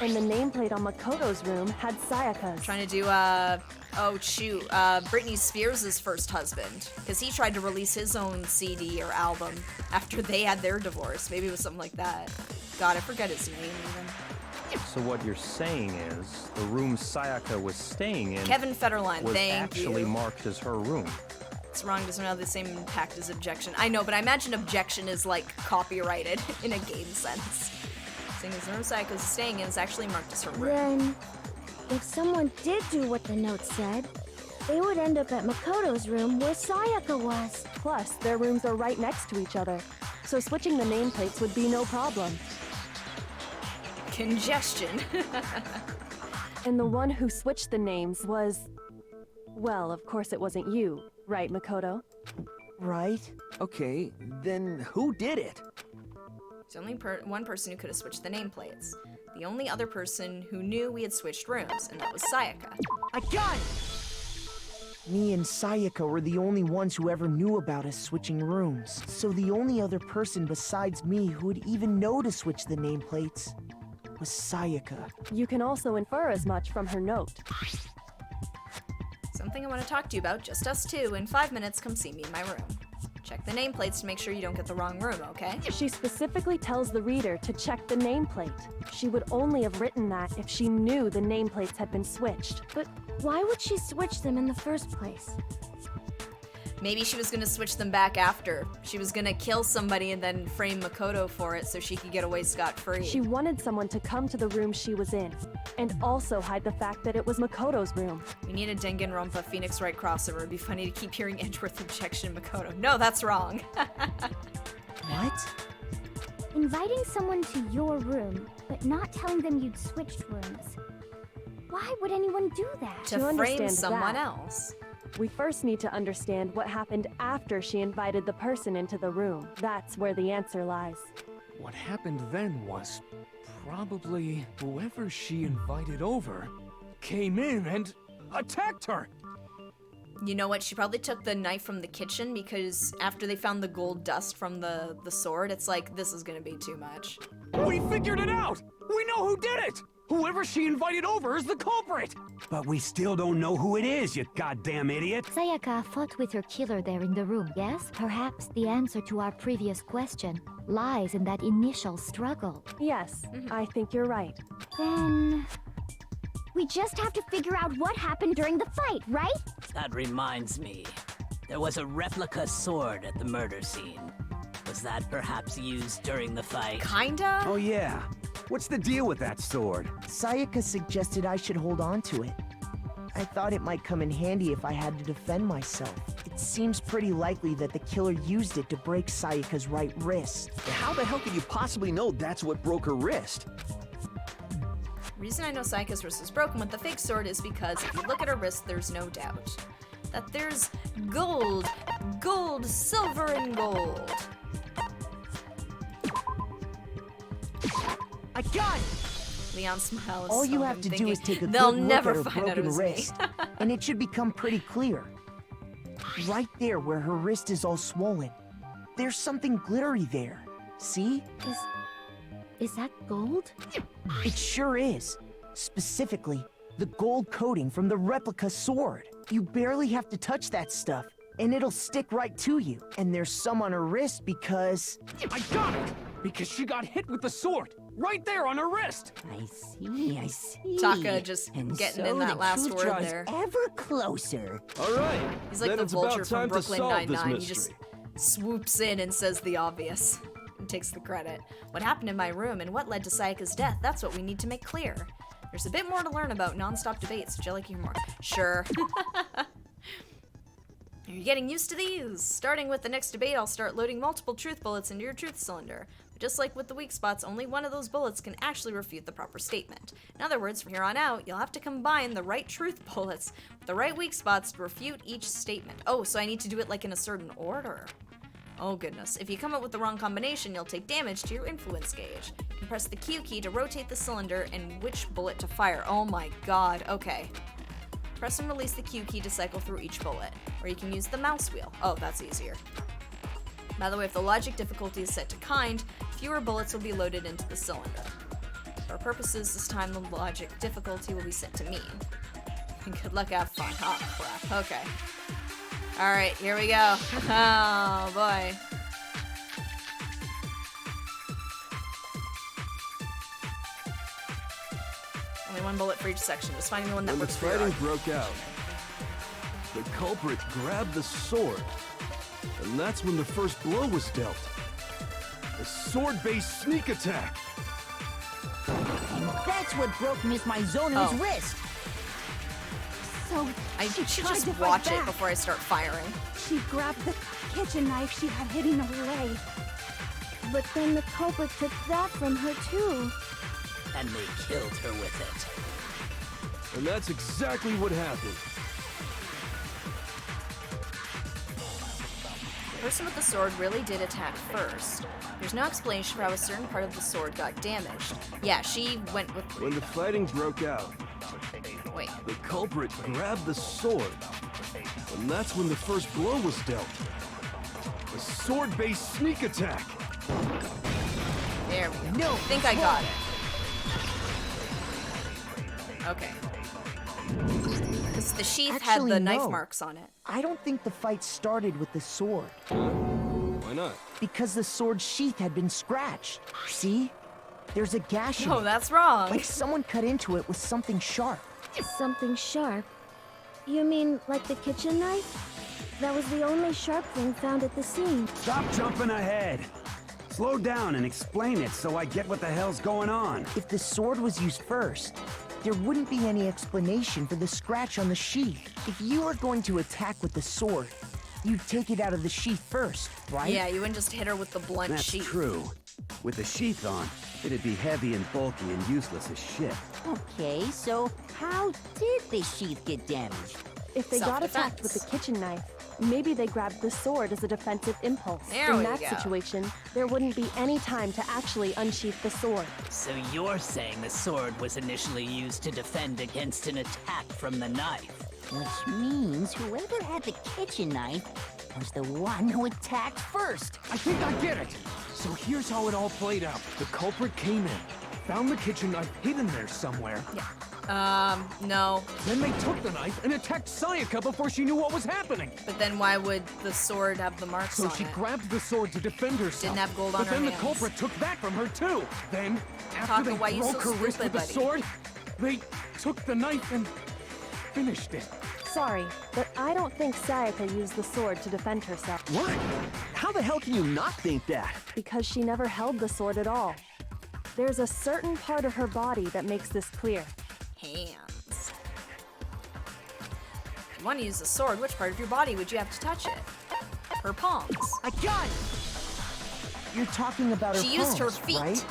And the nameplate on Makoto's room had Sayaka's. Trying to do, Britney Spears' first husband. Because he tried to release his own CD or album after they had their divorce. Maybe it was something like that. God, I forget his name even. So what you're saying is, the room Sayaka was staying in Kevin Federline, was thank actually you. marked as her room. It's wrong, doesn't have the same impact as objection. I know, but I imagine objection is like copyrighted in a game sense. Saying as the room Sayaka is staying in is actually marked as her room. Then, if someone did do what the note said, they would end up at Makoto's room where Sayaka was. Plus, their rooms are right next to each other, so switching the nameplates would be no problem. Congestion. And the one who switched the names was... Well, of course it wasn't you, right, Makoto? Right. Okay, then who did it? There's only one person who could have switched the nameplates. The only other person who knew we had switched rooms, and that was Sayaka. I got it! Me and Sayaka were the only ones who ever knew about us switching rooms. So the only other person besides me who would even know to switch the nameplates was Sayaka. You can also infer as much from her note. Something I want to talk to you about, just us two. In 5 minutes, come see me in my room. Check the nameplates to make sure you don't get the wrong room, okay? She specifically tells the reader to check the nameplate. She would only have written that if she knew the nameplates had been switched. But why would she switch them in the first place? Maybe she was gonna switch them back after. She was gonna kill somebody and then frame Makoto for it so she could get away scot-free. She wanted someone to come to the room she was in, and also hide the fact that it was Makoto's room. We need a Danganronpa Phoenix Wright crossover. It'd be funny to keep hearing Edgeworth objection Makoto. No, that's wrong. What? Inviting someone to your room, but not telling them you'd switched rooms. Why would anyone do that? To frame someone else. We first need to understand what happened after she invited the person into the room. That's where the answer lies. What happened then was probably whoever she invited over came in and attacked her. You know what? She probably took the knife from the kitchen because after they found the gold dust from the sword, it's like, this is gonna be too much. We figured it out! We know who did it! Whoever she invited over is the culprit! But we still don't know who it is, you goddamn idiot! Sayaka fought with her killer there in the room, yes? Perhaps the answer to our previous question lies in that initial struggle. Yes, I think you're right. Then... we just have to figure out what happened during the fight, right? That reminds me. There was a replica sword at the murder scene. Was that perhaps used during the fight? Kinda? Oh yeah. What's the deal with that sword? Sayaka suggested I should hold on to it. I thought it might come in handy if I had to defend myself. It seems pretty likely that the killer used it to break Sayaka's right wrist. How the hell could you possibly know that's what broke her wrist? The reason I know Sayaka's wrist is broken with the fake sword is because if you look at her wrist, there's no doubt that there's gold, silver, and gold. I got it! Leon smiles. All you have to do is take a they'll good never look at her find out it broken was wrist, and it should become pretty clear. Right there where her wrist is all swollen, there's something glittery there. See? Is that gold? It sure is. Specifically, the gold coating from the replica sword. You barely have to touch that stuff, and it'll stick right to you. And there's some on her wrist because... I got it! Because she got hit with the sword! Right there on her wrist! I see. Taka just And getting so in that the last truth word draws there. ever closer. All right. He's like then the it's vulture about from time to Brooklyn solve this Nine-Nine. He just mystery. swoops in and says the obvious and takes the credit. What happened in my room and what led to Sayaka's death, that's what we need to make clear. There's a bit more to learn about non-stop debates. Would you like to hear more? Sure. You're getting used to these. Starting with the next debate, I'll start loading multiple truth bullets into your truth cylinder. But just like with the weak spots, only one of those bullets can actually refute the proper statement. In other words, from here on out, you'll have to combine the right truth bullets with the right weak spots to refute each statement. Oh, so I need to do it like in a certain order. Oh goodness. If you come up with the wrong combination, you'll take damage to your influence gauge. You can press the Q key to rotate the cylinder and which bullet to fire. Oh my god, okay. Press and release the Q key to cycle through each bullet. Or you can use the mouse wheel. Oh, that's easier. By the way, if the logic difficulty is set to kind, fewer bullets will be loaded into the cylinder. For our purposes, this time the logic difficulty will be set to mean. Good luck, have fun. Oh crap, okay. Alright, here we go. Oh boy. Only one bullet for each section. Just finding the one that When the works for your fighting arc. broke out, the culprit grabbed the sword, and that's when the first blow was dealt. A sword-based sneak attack. And that's what broke Miss Maizono's Oh. wrist. So I she should tried just to fight watch it back. before I start firing. She grabbed the kitchen knife she had hidden away. But then the culprit took that from her too. And they killed her with it. And that's exactly what happened. The person with the sword really did attack first, There's no explanation for how a certain part of the sword got damaged. Yeah, she went with... When the fighting broke out, Wait. the culprit grabbed the sword. And that's when the first blow was dealt. A sword-based sneak attack. There we go. No, I think I got it. Okay. Because the sheath had Actually, the knife no. marks on it. I don't think the fight started with the sword. Why not? Because the sword's sheath had been scratched. See? There's a gash in No, it. that's wrong. Like someone cut into it with something sharp. Something sharp? You mean like the kitchen knife? That was the only sharp thing found at the scene. Stop jumping ahead. Slow down and explain it so I get what the hell's going on. If the sword was used first, there wouldn't be any explanation for the scratch on the sheath. If you were going to attack with the sword, you'd take it out of the sheath first, right? Yeah, you wouldn't just hit her with the blunt That's sheath. true. With the sheath on, it'd be heavy and bulky and useless as shit. Okay, so how did the sheath get damaged? If they got attacked with the kitchen knife, maybe they grabbed the sword as a defensive impulse. There In we that go. situation, there wouldn't be any time to actually unsheath the sword. So you're saying the sword was initially used to defend against an attack from the knife? Which means whoever had the kitchen knife was the one who attacked first. I think I get it. So here's how it all played out. The culprit came in, found the kitchen knife hidden there somewhere. No. Then they took the knife and attacked Sayaka before she knew what was happening. But then why would the sword have the marks So on she it? grabbed the sword to defend herself. Didn't have gold on but her then the hands. culprit took that from her too. Then, after Taka, they why you broke so her wrist stupid, with the buddy? sword, they took the knife and finished it. Sorry, but I don't think Sayaka used the sword to defend herself. What? How the hell can you not think that? Because she never held the sword at all. There's a certain part of her body that makes this clear. Hands. If you want to use the sword, which part of your body would you have to touch it? Her palms. I got it! You're talking about her She used her palms, feet. right?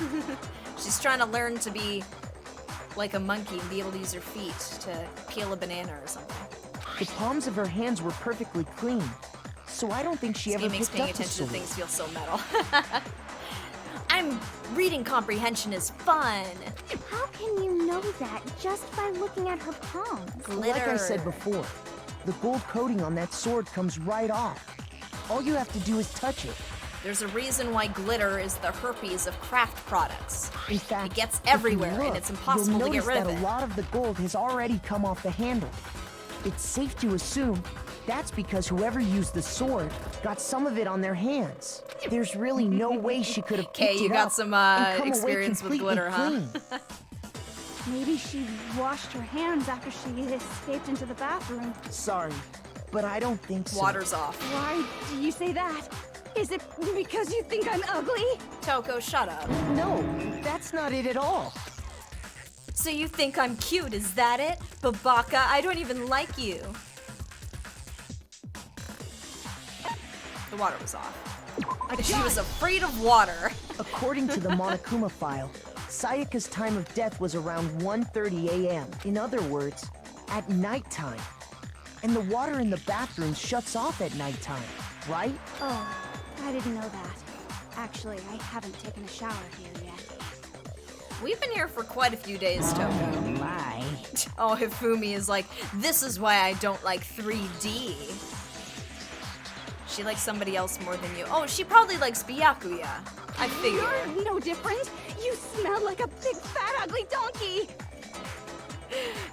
She's trying to learn to be like a monkey and be able to use her feet to peel a banana or something. The palms of her hands were perfectly clean, so I don't think she This ever game makes picked paying up the attention to sword. things feel so metal. Reading comprehension is fun. How can you know that just by looking at her palms? Like I said before, the gold coating on that sword comes right off. All you have to do is touch it. There's a reason why glitter is the herpes of craft products. In fact, It gets if you everywhere look, and it's impossible you'll to get notice rid of that it. a lot of the gold has already come off the handle. It's safe to assume that's because whoever used the sword got some of it on their hands. There's really no way she could have picked Okay, you it got up some and come away experience with completely glitter, huh? clean. Maybe she washed her hands after she escaped into the bathroom. Sorry, but I don't think so. Water's off. Why do you say that? Is it because you think I'm ugly? Toko, shut up. No, that's not it at all. So you think I'm cute, is that it? Babaka, I don't even like you. The water was off. She was afraid of water. According to the Monokuma file, Sayaka's time of death was around 1:30 a.m. In other words, at nighttime. And the water in the bathroom shuts off at nighttime, right? Oh, I didn't know that. Actually, I haven't taken a shower here yet. We've been here for quite a few days, Toko. My. Oh, Hifumi is like, this is why I don't like 3D. She likes somebody else more than you. Oh, she probably likes Byakuya. I figure. You're no different. You smell like a big fat ugly donkey.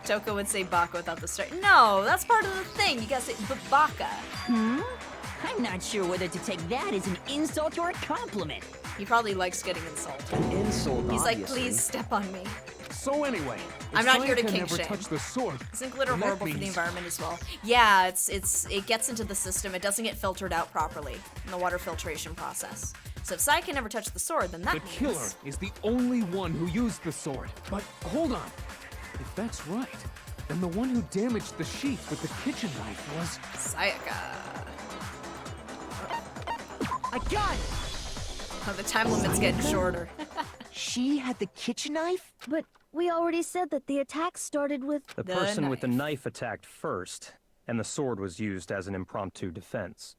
Toko would say Baka without the start. No, that's part of the thing. You gotta say Baka. I'm not sure whether to take that as an insult or a compliment. He probably likes getting insulted. An insult, He's like, obviously. please step on me. So anyway, I'm not here to Sayaka kink never shame. touched the sword. Isn't glitter then that horrible for the means- environment as well? Yeah, it gets into the system. It doesn't get filtered out properly in the water filtration process. So if Sayaka never touched the sword, then that The means killer is the only one who used the sword. But hold on. If that's right, then the one who damaged the sheath with the kitchen knife was... Sayaka. I got it! Oh, the time limit's getting shorter. She had the kitchen knife? But we already said that the attack started with... The person with the knife attacked first, and the sword was used as an impromptu defense.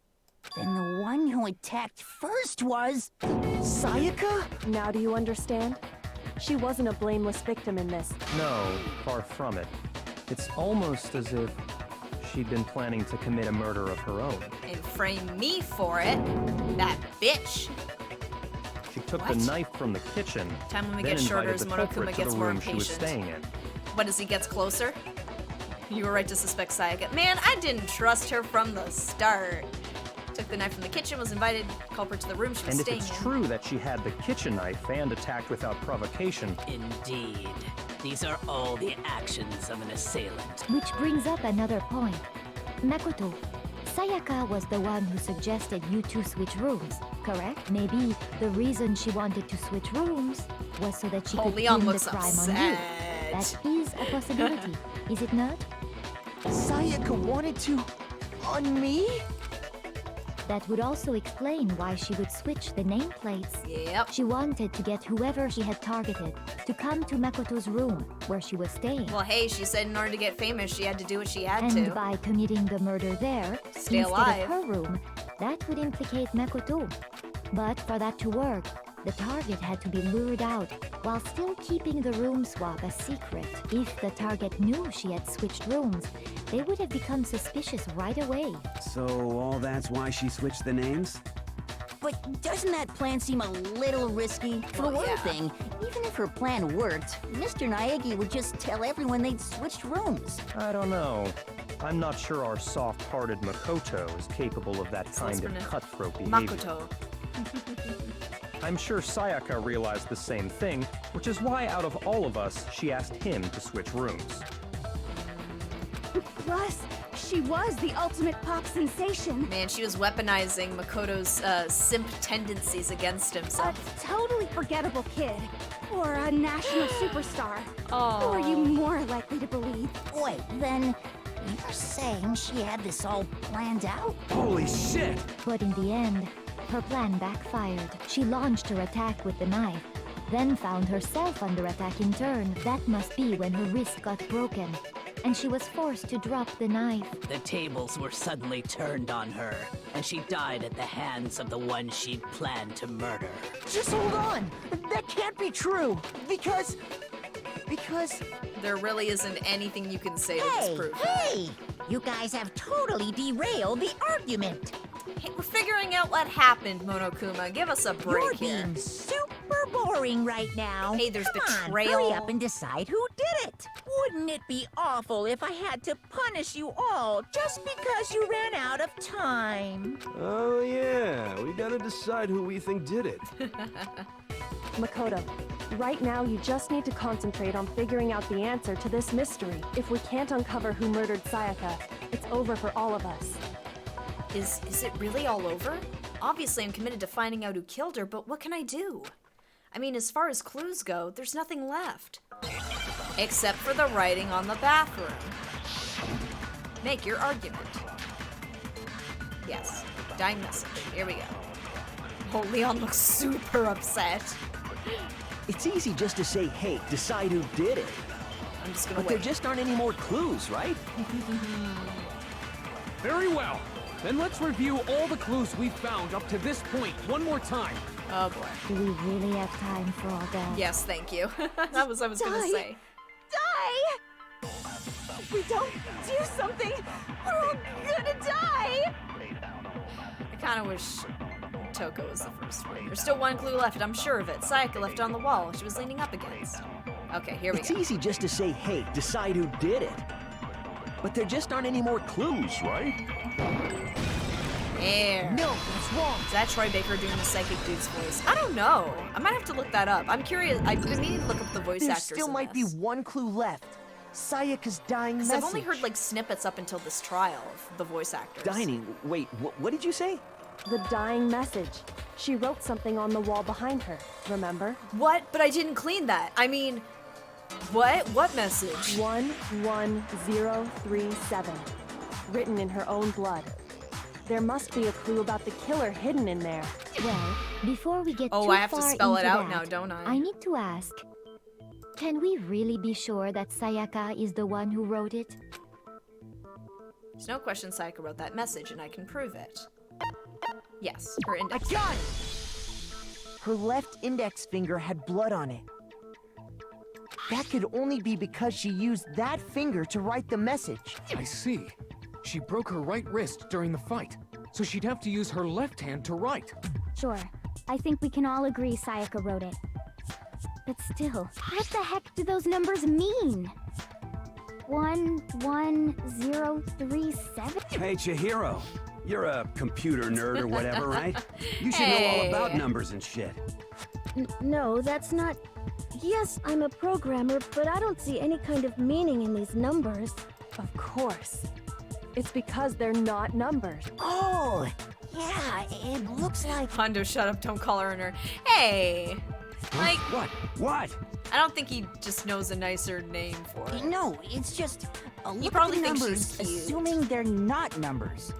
Then the one who attacked first was... Sayaka? Now do you understand? She wasn't a blameless victim in this. No, far from it. It's almost as if she'd been planning to commit a murder of her own. And frame me for it. That bitch. She took the knife from the kitchen, Time limit then gets shorter invited as the culprit Monokuma to gets the more room she was impatient. staying in. What, as he gets closer? You were right to suspect Sayaka. Man, I didn't trust her from the start. Took the knife from the kitchen, was invited culprit to the room she was And if staying it's in. true that she had the kitchen knife and attacked without provocation, Indeed. These are all the actions of an assailant. Which brings up another point. Makoto, Sayaka was the one who suggested you two switch rooms, correct? Maybe the reason she wanted to switch rooms was so that she could Leon pin the looks crime upset. on you. That is a possibility, is it not? Sayaka wanted to... on me? That would also explain why she would switch the nameplates. Yep. She wanted to get whoever she had targeted to come to Makoto's room, where she was staying. Well, hey, she said in order to get famous, she had to do what she had And to. by committing the murder there, Stay instead alive. of her room, that would implicate Makoto. But for that to work, the target had to be lured out, while still keeping the room swap a secret. If the target knew she had switched rooms, they would have become suspicious right away. So all that's why she switched the names? But doesn't that plan seem a little risky? For Well, one yeah. thing, even if her plan worked, Mr. Naegi would just tell everyone they'd switched rooms. I don't know. I'm not sure our soft-hearted Makoto is capable of that kind of pronounced cutthroat behavior. Makoto. I'm sure Sayaka realized the same thing, which is why out of all of us, she asked him to switch rooms. Plus, she was the ultimate pop sensation. Man, she was weaponizing Makoto's simp tendencies against him. So. A totally forgettable kid. Or a national superstar. Oh. Who are you more likely to believe? Wait, then you're saying she had this all planned out? Holy shit! But in the end, her plan backfired. She launched her attack with the knife, then found herself under attack in turn. That must be when her wrist got broken, and she was forced to drop the knife. The tables were suddenly turned on her, and she died at the hands of the one she'd planned to murder. Just hold on! That can't be true! Because... There really isn't anything you can say to Hey, disprove hey! You guys have totally derailed the argument. Hey, we're figuring out what happened, Monokuma. Give us a break You're here. being super boring right now. Hey, there's Come on, betrayal. hurry up and decide who did it. Wouldn't it be awful if I had to punish you all just because you ran out of time? Oh yeah, we gotta decide who we think did it. Makoto, right now you just need to concentrate on figuring out the answer to this mystery. If we can't uncover who murdered Sayaka, it's over for all of us. Is it really all over? Obviously, I'm committed to finding out who killed her, but what can I do? I mean, as far as clues go, there's nothing left. Except for the writing on the bathroom. Make your argument. Yes. Dying message. Here we go. Oh, Leon looks super upset. It's easy just to say, hey, decide who did it. I'm just gonna But wait. there just aren't any more clues, right? Very well. Then let's review all the clues we've found up to this point one more time. Oh boy. Do we really have time for all that? Yes, thank you. That was I was gonna Die. say. Die! If we don't do something, we're all gonna die! I kinda wish Toko was the first one. There's still one clue left, I'm sure of it. Sayaka left it on the wall she was leaning up against. Okay, here we It's go. easy just to say, hey, decide who did it. But there just aren't any more clues, right? There. No, that's wrong. Is that Troy Baker doing the psychic dude's voice? I don't know. I might have to look that up. I'm curious. I need to look up the voice There actors. still in might this. be one clue left. Sayaka's dying Because message. I've only heard like snippets up until this trial of the voice actors. Dining. Wait, what did you say? The dying message. She wrote something on the wall behind her, remember? What? But I didn't clean that. I mean, what? What message? 11037. Written in her own blood. There must be a clue about the killer hidden in there. Well, before we get Oh, too I have to far spell it into out that, now, don't I? I need to ask, can we really be sure that Sayaka is the one who wrote it? There's no question Sayaka wrote that message, and I can prove it. Yes, her index. I got it! Her left index finger had blood on it. That could only be because she used that finger to write the message. I see. She broke her right wrist during the fight, so she'd have to use her left hand to write. Sure. I think we can all agree Sayaka wrote it. But still, what the heck do those numbers mean? 11037? Hey, Chihiro. You're a computer nerd or whatever, right? You should know all about numbers and shit. No, that's not... Yes, I'm a programmer, but I don't see any kind of meaning in these numbers. Of course. It's because they're not numbers. Oh, yeah, it looks like... Hondo, shut up, don't call her a nerd. Hey! Like... What? I don't think he just knows a nicer name for it. No, it's just a look probably at the thinks numbers, she's cute. assuming they're not numbers.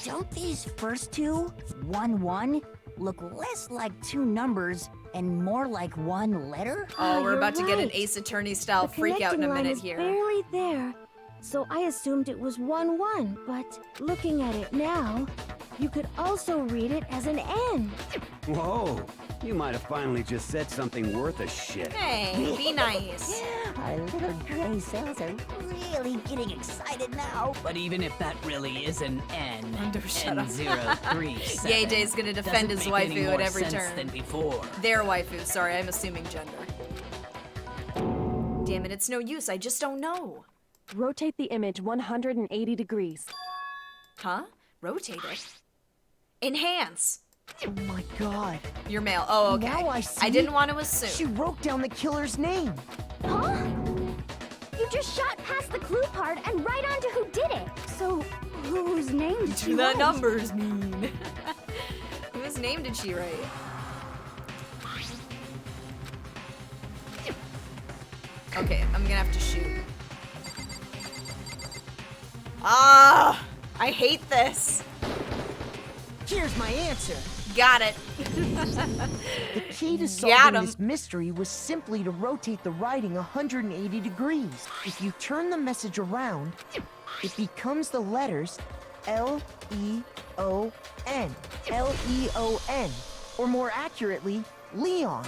Don't these first two, 1-1, look less like two numbers and more like one letter? Oh, we're you're about to get an right. Ace Attorney style The freak out in a connecting line minute is here. barely there, so I assumed it was 1-1. But looking at it now, you could also read it as an N. Whoa. You might have finally just said something worth a shit. Hey, be nice. Our little gray cells are really getting excited now. But even if that really is an N, Hondo, shut up. N037. Yay Day's gonna defend doesn't his make any waifu more at every sense turn. than before. Their waifu, sorry, I'm assuming gender. Damn it, it's no use, I just don't know. Rotate the image 180 degrees. Huh? Rotate it? Enhance! Oh my god. Your mail. Oh, okay. Now I see. didn't want to assume. She wrote down the killer's name. Huh? You just shot past the clue part and right on to who did it. So, whose name did she The write? numbers mean. Whose name did she write? Okay, I'm gonna have to shoot. Ah! I hate this. Here's my answer. Got it. The key to Got solving 'em. this mystery was simply to rotate the writing 180 degrees. If you turn the message around, it becomes the letters L-E-O-N. L-E-O-N. Or more accurately, Leon.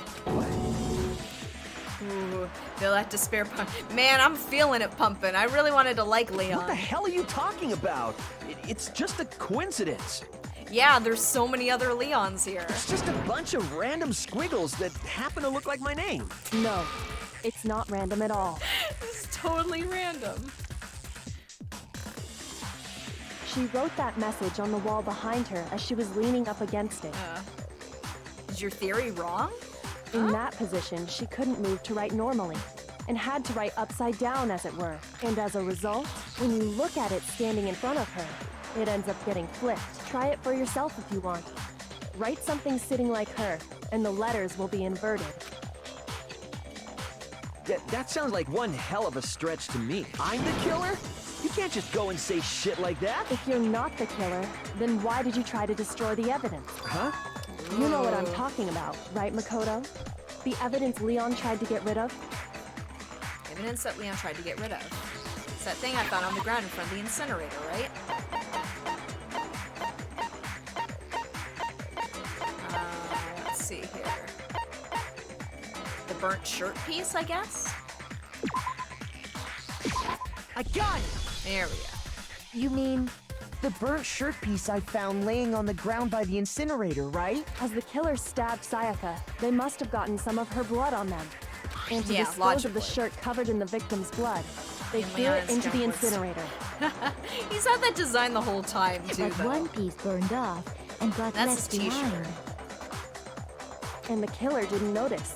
Ooh, they'll have to spare pump. Man, I'm feeling it pumping. I really wanted to like Leon. What the hell are you talking about? It's just a coincidence. Yeah, there's so many other Leons here. It's just a bunch of random squiggles that happen to look like my name. No, it's not random at all. It's totally random. She wrote that message on the wall behind her as she was leaning up against it. Is your theory wrong? In that position, she couldn't move to write normally, and had to write upside down, as it were. And as a result, when you look at it standing in front of her, it ends up getting flipped. Try it for yourself if you want. Write something sitting like her, and the letters will be inverted. That sounds like one hell of a stretch to me. I'm the killer? You can't just go and say shit like that. If you're not the killer, then why did you try to destroy the evidence? Huh? You know what I'm talking about, right, Makoto? The evidence Leon tried to get rid of? Evidence that Leon tried to get rid of. It's that thing I found on the ground in front of the incinerator, right? Let's see here. The burnt shirt piece, I guess? I got it! There we go. You mean the burnt shirt piece I found laying on the ground by the incinerator, right? As the killer stabbed Sayaka, they must have gotten some of her blood on them. And to Yeah, dispose of the logically. shirt covered in the victim's blood, they And threw Leon it is into the Jumper's. incinerator. He's had that design the whole time, too, But though. one piece burned off and got That's left his t-shirt. behind. And the killer didn't notice.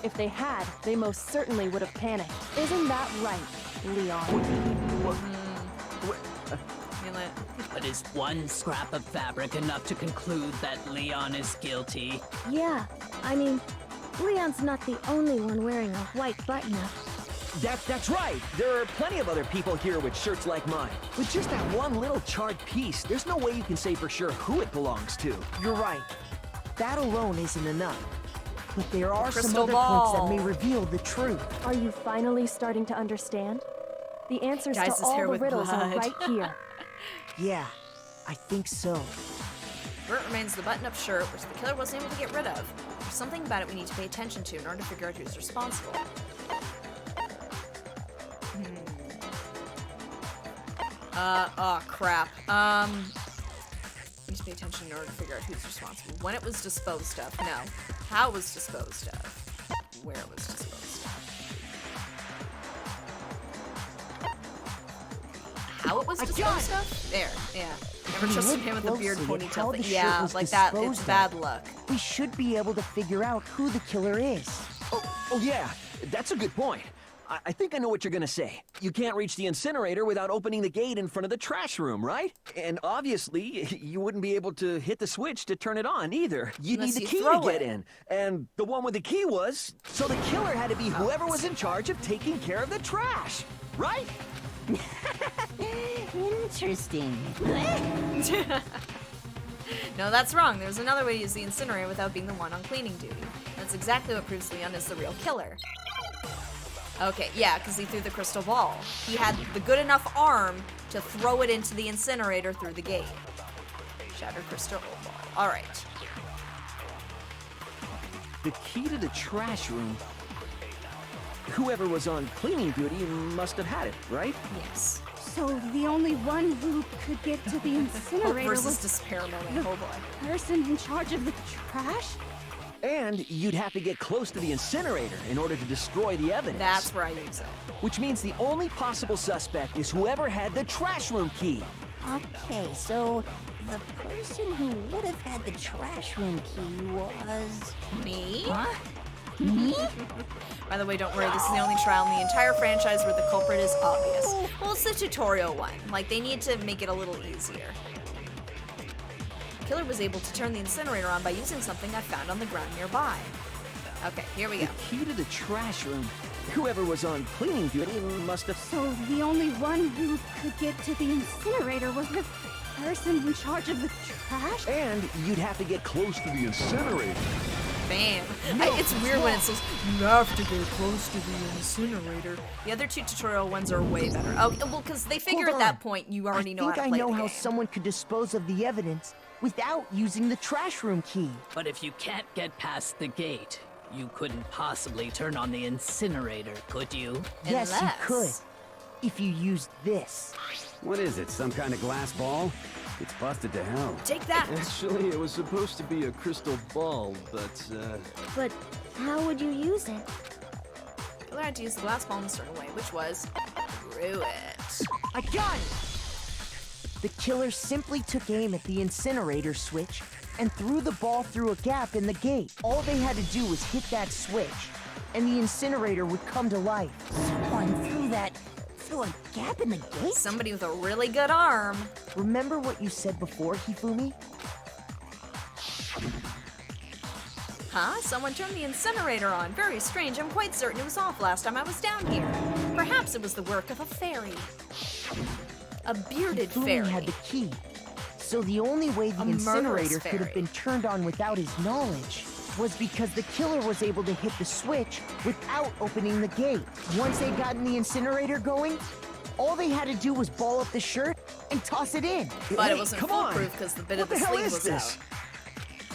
If they had, they most certainly would have panicked. Isn't that right, Leon? But is one scrap of fabric enough to conclude that Leon is guilty? Yeah, I mean, Leon's not the only one wearing a white button-up. That's right. There are plenty of other people here with shirts like mine. With just that one little charred piece, there's no way you can say for sure who it belongs to. You're right. That alone isn't enough. But there are some Crystal other points that ball. may reveal the truth. Are you finally starting to understand? The answers Dyes to his hair all the with riddles are blood. right here. Yeah, I think so. Bert remains the button-up shirt, which the killer wasn't able to get rid of. There's something about it we need to pay attention to in order to figure out who's responsible. Oh crap. We need to pay attention in order to figure out who's responsible. When it was disposed of. No. How it was disposed of. Where it was disposed of. How it was disposed of? There, yeah. Never trusted him with the beard ponytail thing. Yeah, like that, it's bad luck. We should be able to figure out who the killer is. Oh yeah, that's a good point. I think I know what you're gonna say. You can't reach the incinerator without opening the gate in front of the trash room, right? And obviously, you wouldn't be able to hit the switch to turn it on either. You'd need the key to get in. And the one with the key was... So the killer had to be whoever was in charge of taking care of the trash, right? Interesting. No, that's wrong. There's another way to use the incinerator without being the one on cleaning duty. That's exactly what proves Leon is the real killer. Okay, yeah, because he threw the crystal ball. He had the good enough arm to throw it into the incinerator through the gate. Shattered crystal ball. All right. The key to the trash room... Whoever was on cleaning duty must have had it, right? Yes. So the only one who could get to the incinerator versus was despair moment. the Oh boy. person in charge of the trash? And you'd have to get close to the incinerator in order to destroy the evidence. That's where I use it. Which means the only possible suspect is whoever had the trash room key. Okay, so the person who would have had the trash room key was... Me? Huh? Me? By the way, don't worry, this is the only trial in the entire franchise where the culprit is obvious. Well, it's the tutorial one. Like, they need to make it a little easier. The killer was able to turn the incinerator on by using something I found on the ground nearby. Okay, here we go. The key to the trash room. Whoever was on cleaning duty must have... So the only one who could get to the incinerator was the person in charge of the trash? And you'd have to get close to the incinerator. Bam. It's weird when it says, you have to get close to the incinerator. The other two tutorial ones are way better. Oh, well, because they figure at that point you already know how to play the game. I think I know how someone could dispose of the evidence without using the trash room key. But if you can't get past the gate, you couldn't possibly turn on the incinerator, could you? Yes, you could. If you used this. What is it, some kind of glass ball? It's busted to hell. Take that! Actually, it was supposed to be a crystal ball, but, But how would you use it? Killer had to use the glass ball in a certain way, which was through it. I got it! The killer simply took aim at the incinerator switch and threw the ball through a gap in the gate. All they had to do was hit that switch, and the incinerator would come to life. Someone threw that through a gap in the gate? Somebody with a really good arm. Remember what you said before, Hifumi? Huh? Someone turned the incinerator on. Very strange. I'm quite certain it was off last time I was down here. Perhaps it was the work of a fairy. A bearded Hifumi fairy. had the key, so the only way the incinerator could have been turned on without his knowledge was because the killer was able to hit the switch without opening the gate. Once they'd gotten the incinerator going, all they had to do was ball up the shirt and toss it in. But it wasn't foolproof because the bit of the sleeve was out.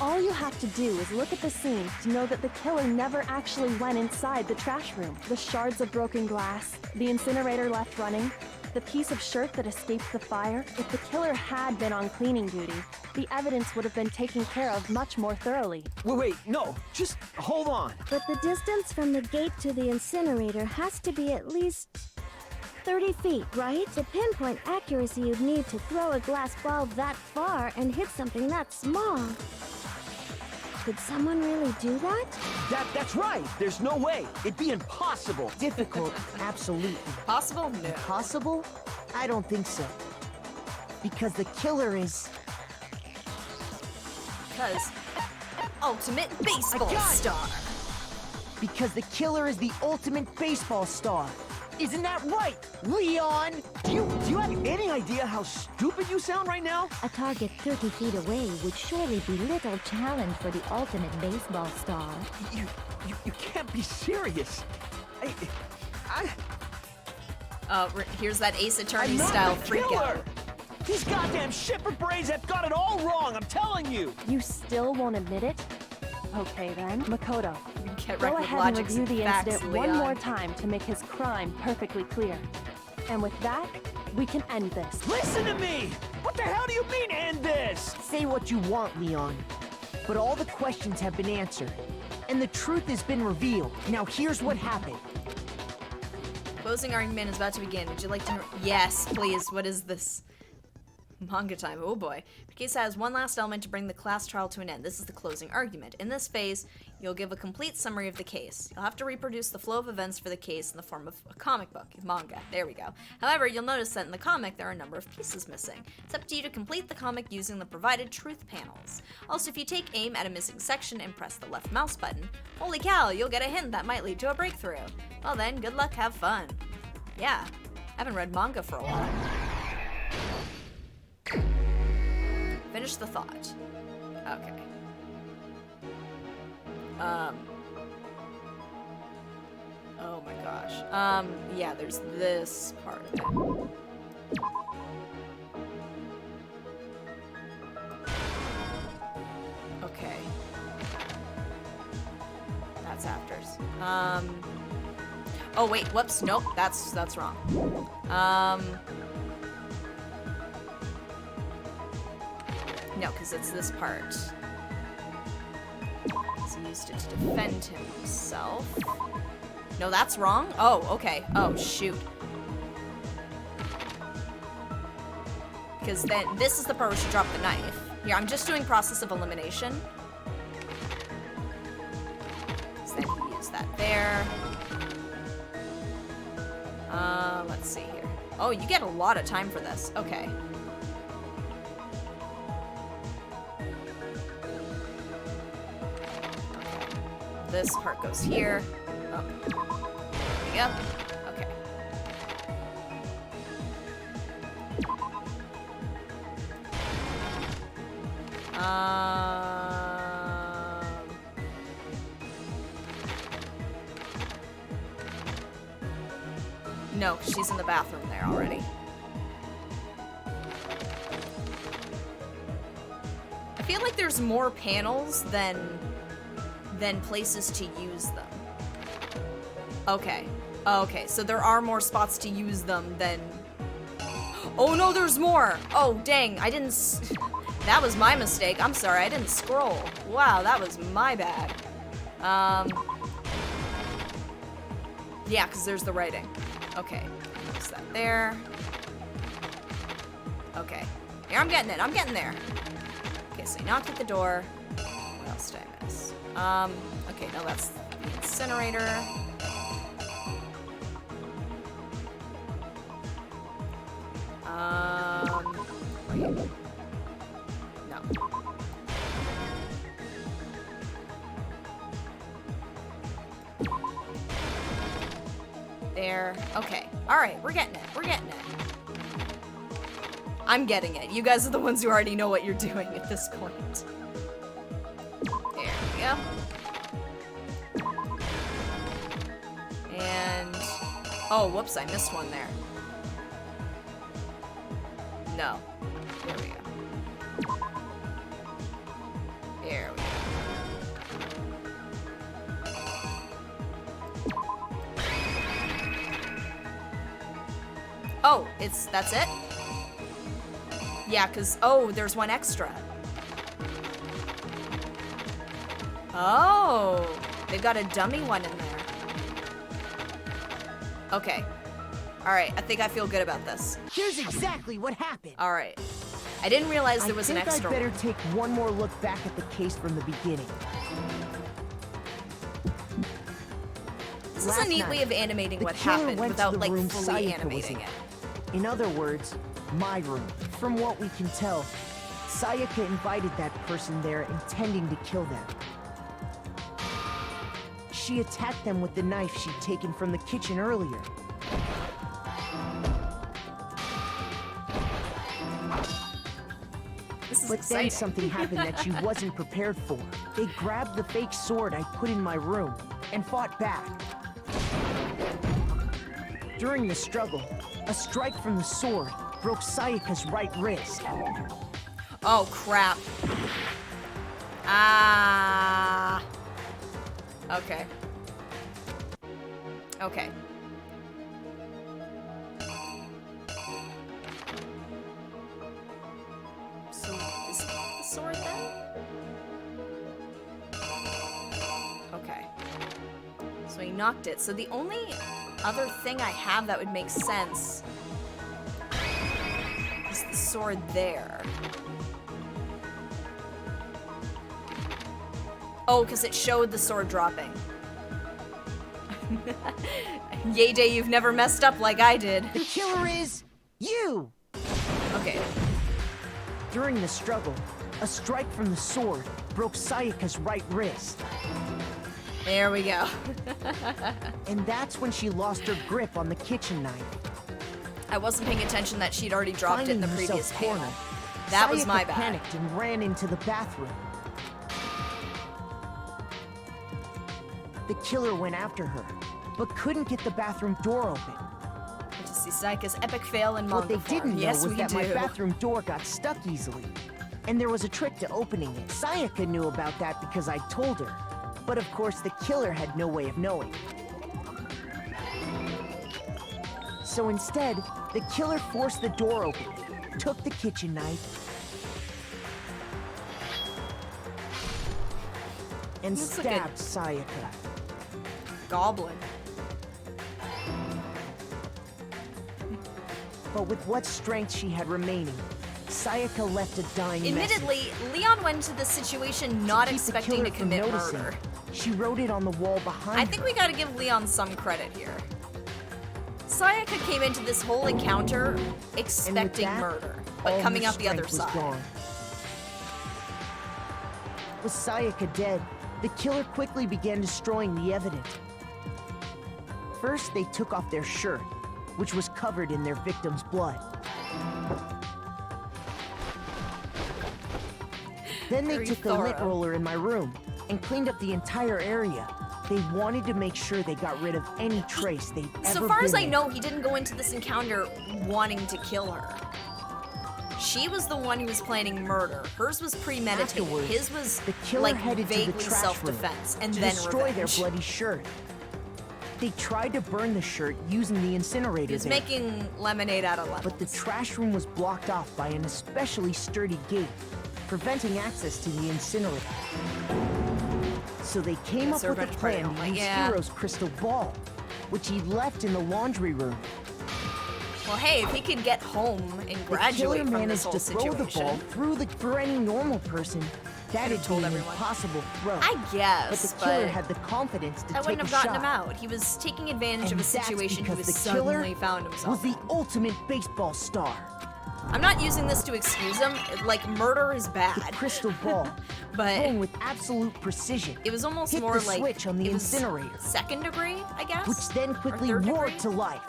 All you have to do is look at the scene to know that the killer never actually went inside the trash room. The shards of broken glass, the incinerator left running, the piece of shirt that escaped the fire. If the killer had been on cleaning duty, the evidence would have been taken care of much more thoroughly. Wait, no, just hold on. But the distance from the gate to the incinerator has to be at least 30 feet, right? To pinpoint accuracy, you'd need to throw a glass ball that far and hit something that small. Could someone really do that? That's right. There's no way. It'd be impossible. Difficult, absolutely. Possible? No. Possible? I don't think so. Because the killer is... Because ultimate baseball star. Because the killer is the ultimate baseball star. Isn't that right, Leon? Do you have any idea how stupid you sound right now? A target 30 feet away would surely be little challenge for the ultimate baseball star. You can't be serious. Here's that Ace Attorney style freak out. These goddamn shipper brains have got it all wrong, I'm telling you! You still won't admit it? Okay then, Makoto. Get Go right with ahead and logic review the facts, incident one Leon. more time to make his crime perfectly clear. And with that, we can end this. Listen to me! What the hell do you mean, end this? Say what you want, Leon. But all the questions have been answered. And the truth has been revealed. Now here's what happened. Closing argument is about to begin. Would you like to... Yes, please. What is this? Manga time. Oh boy. The case has one last element to bring the class trial to an end. This is the closing argument. In this phase, you'll give a complete summary of the case. You'll have to reproduce the flow of events for the case in the form of a comic book, manga. There we go. However, you'll notice that in the comic, there are a number of pieces missing. It's up to you to complete the comic using the provided truth panels. Also, if you take aim at a missing section and press the left mouse button, holy cow, you'll get a hint that might lead to a breakthrough. Well then, good luck, have fun. Yeah, I haven't read manga for a while. Finish the thought. Okay. Oh my gosh. Yeah, there's this part of it. Okay. That's afters. Oh wait, whoops, nope, that's wrong. No, because it's this part. He used it to defend himself. No, that's wrong? Oh, okay. Oh, shoot. Because then, this is the part where she dropped the knife. Here, I'm just doing process of elimination. So then he used that there. Let's see here. Oh, you get a lot of time for this. Okay. This part goes here. Oh. There we go. Okay. No, 'cause she's in the bathroom there already. I feel like there's more panels than places to use them. Okay. Okay, so there are more spots to use them than... Oh no, there's more! Oh, dang, I didn't... That was my mistake. I'm sorry, I didn't scroll. Wow, that was my bad. Yeah, because there's the writing. Okay, what's that there? Okay, here, I'm getting it, I'm getting there. Okay, so he knocked at the door. What else did I miss? Okay, no, that's the incinerator. Wait. No. There. Okay. Alright, we're getting it. We're getting it. I'm getting it. You guys are the ones who already know what you're doing at this point. There we go. And... Oh, whoops, I missed one there. No. There we go. There we go. Oh, that's it? Yeah, because, oh, there's one extra. Oh, they've got a dummy one in there. Okay. Alright, I think I feel good about this. Here's exactly what happened. Alright. I didn't realize there was an extra I think I'd better one. take one more look back at the case from the beginning. This is a neat way of animating what happened without, like, fully animating it. In other words, my room. From what we can tell, Sayaka invited that person there intending to kill them. She attacked them with the knife she'd taken from the kitchen earlier. But then something happened that she wasn't prepared for. They grabbed the fake sword I put in my room and fought back. During the struggle, a strike from the sword broke Sayaka's right wrist. Oh, crap. Ah. Okay. Okay. So, is it the sword then? Okay. So he knocked it. So the only other thing I have that would make sense is the sword there. Oh, because it showed the sword dropping. Yay, Day, you've never messed up like I did. The killer is you! Okay. During the struggle, a strike from the sword broke Sayaka's right wrist. There we go. And that's when she lost her grip on the kitchen knife. I wasn't paying attention that she'd already dropped it in the Finding previous herself panel. cornered, That was Sayaka my bad. panicked and ran into the bathroom. The killer went after her, but couldn't get the bathroom door open. Good to see Sayaka's epic fail in What manga they didn't form. know Yes, was we that do. my bathroom door got stuck easily. And there was a trick to opening it. Sayaka knew about that because I told her. But of course, the killer had no way of knowing. So instead, the killer forced the door open, took the kitchen knife, and Looks like a- stabbed Sayaka. Goblin. But with what strength she had remaining, Sayaka left a dying Admittedly, message. Leon went into this situation not keep the expecting killer to from commit noticing, murder. She wrote it on the wall behind I think we gotta give Leon some credit here. Sayaka came into this whole encounter expecting that, murder, but all coming her out the other strength was side. gone. With Sayaka dead, the killer quickly began destroying the evidence. First, they took off their shirt, which was covered in their victim's blood. Then they Very took the lint thorough. roller in my room and cleaned up the entire area. They wanted to make sure they got rid of any trace they'd ever So far as been I in. know, he didn't go into this encounter wanting to kill her. She was the one who was planning murder. Hers was premeditated. Afterwards, His was the killer like headed to the vaguely trash self-defense room and to then destroy revenge. their bloody shirt. They tried to burn the shirt using the incinerator He was there, making lemonade out of lemons. but the trash room was blocked off by an especially sturdy gate, preventing access to the incinerator. So they came Guess up with a revenge party plan don't to like- use yeah. Hero's crystal ball, which he left in the laundry room. Well, hey, if he could get home and The graduate killer from this managed whole to throw the situation. ball through the for any normal person. That'd be told an everyone. impossible throw. I guess, but the killer but had the confidence to I take wouldn't a have gotten shot. him out. He was taking advantage And of a that's situation he because was the killer suddenly found was himself the in. ultimate baseball star. I'm not using this to excuse him. Like, murder is bad. The crystal ball, But thrown with absolute precision, it was almost hit more the like switch on the it was incinerator, second degree, I guess. which then Or quickly third roared degree? to life.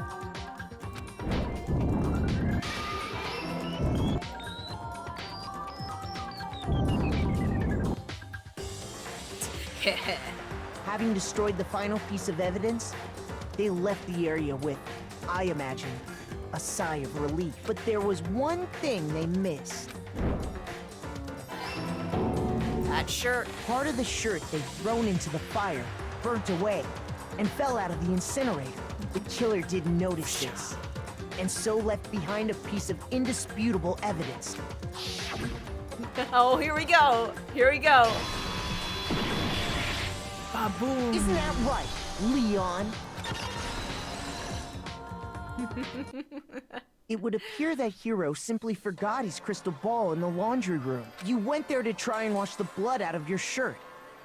Having destroyed the final piece of evidence, they left the area with, I imagine, a sigh of relief. But there was one thing they missed. That shirt. Part of the shirt they'd thrown into the fire burnt away and fell out of the incinerator. The killer didn't notice this, and so left behind a piece of indisputable evidence. Oh, here we go. Here we go. Ba-boom. Isn't that right, Leon? It would appear that Hero simply forgot his crystal ball in the laundry room. You went there to try and wash the blood out of your shirt.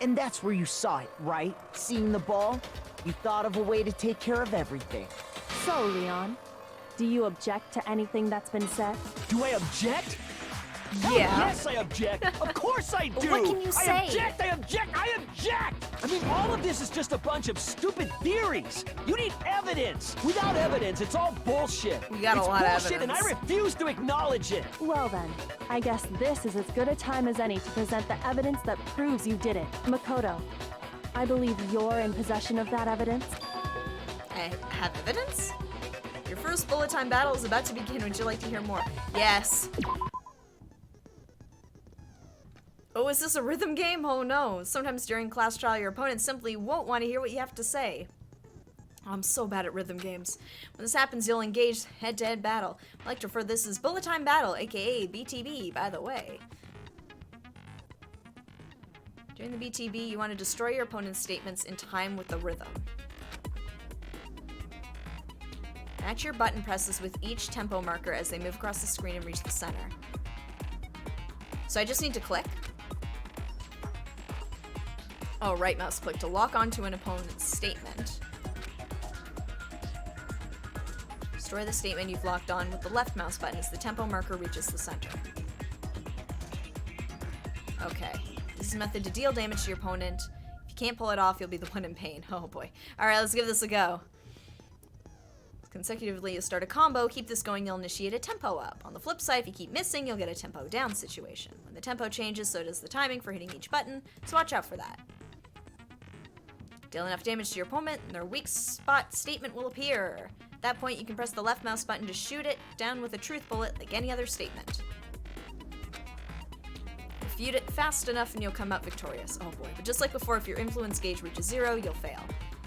And that's where you saw it, right? Seeing the ball? You thought of a way to take care of everything. So, Leon, do you object to anything that's been said? Do I object? Hell Yeah. yes, I object. Of course I do. What can you say? I object. I object. I object. I mean, all of this is just a bunch of stupid theories. You need evidence. Without evidence, it's all bullshit. We got a it's lot of bullshit, and I evidence. refuse to acknowledge it. Well then, I guess this is as good a time as any to present the evidence that proves you did it. Makoto, I believe you're in possession of that evidence. I have evidence? You're first bullet time battle is about to begin. Would you like to hear more? Yes. Oh, is this a rhythm game? Oh no. Sometimes during class trial, your opponent simply won't want to hear what you have to say. Oh, I'm so bad at rhythm games. When this happens, you'll engage head-to-head battle. I like to refer this as bullet time battle, aka BTB, by the way. During the BTB, you want to destroy your opponent's statements in time with the rhythm. Match your button presses with each tempo marker as they move across the screen and reach the center. So I just need to click. Oh, right mouse click to lock onto an opponent's statement. Destroy the statement you've locked on with the left mouse button as the tempo marker reaches the center. Okay. This is a method to deal damage to your opponent. If you can't pull it off, you'll be the one in pain. Oh boy. Alright, let's give this a go. Consecutively, you'll start a combo. Keep this going, you'll initiate a tempo up. On the flip side, if you keep missing, you'll get a tempo down situation. When the tempo changes, so does the timing for hitting each button, so watch out for that. Deal enough damage to your opponent, and their weak spot statement will appear. At that point, you can press the left mouse button to shoot it down with a truth bullet like any other statement. Defeat it fast enough and you'll come out victorious. Oh boy, but just like before, if your influence gauge reaches 0, you'll fail.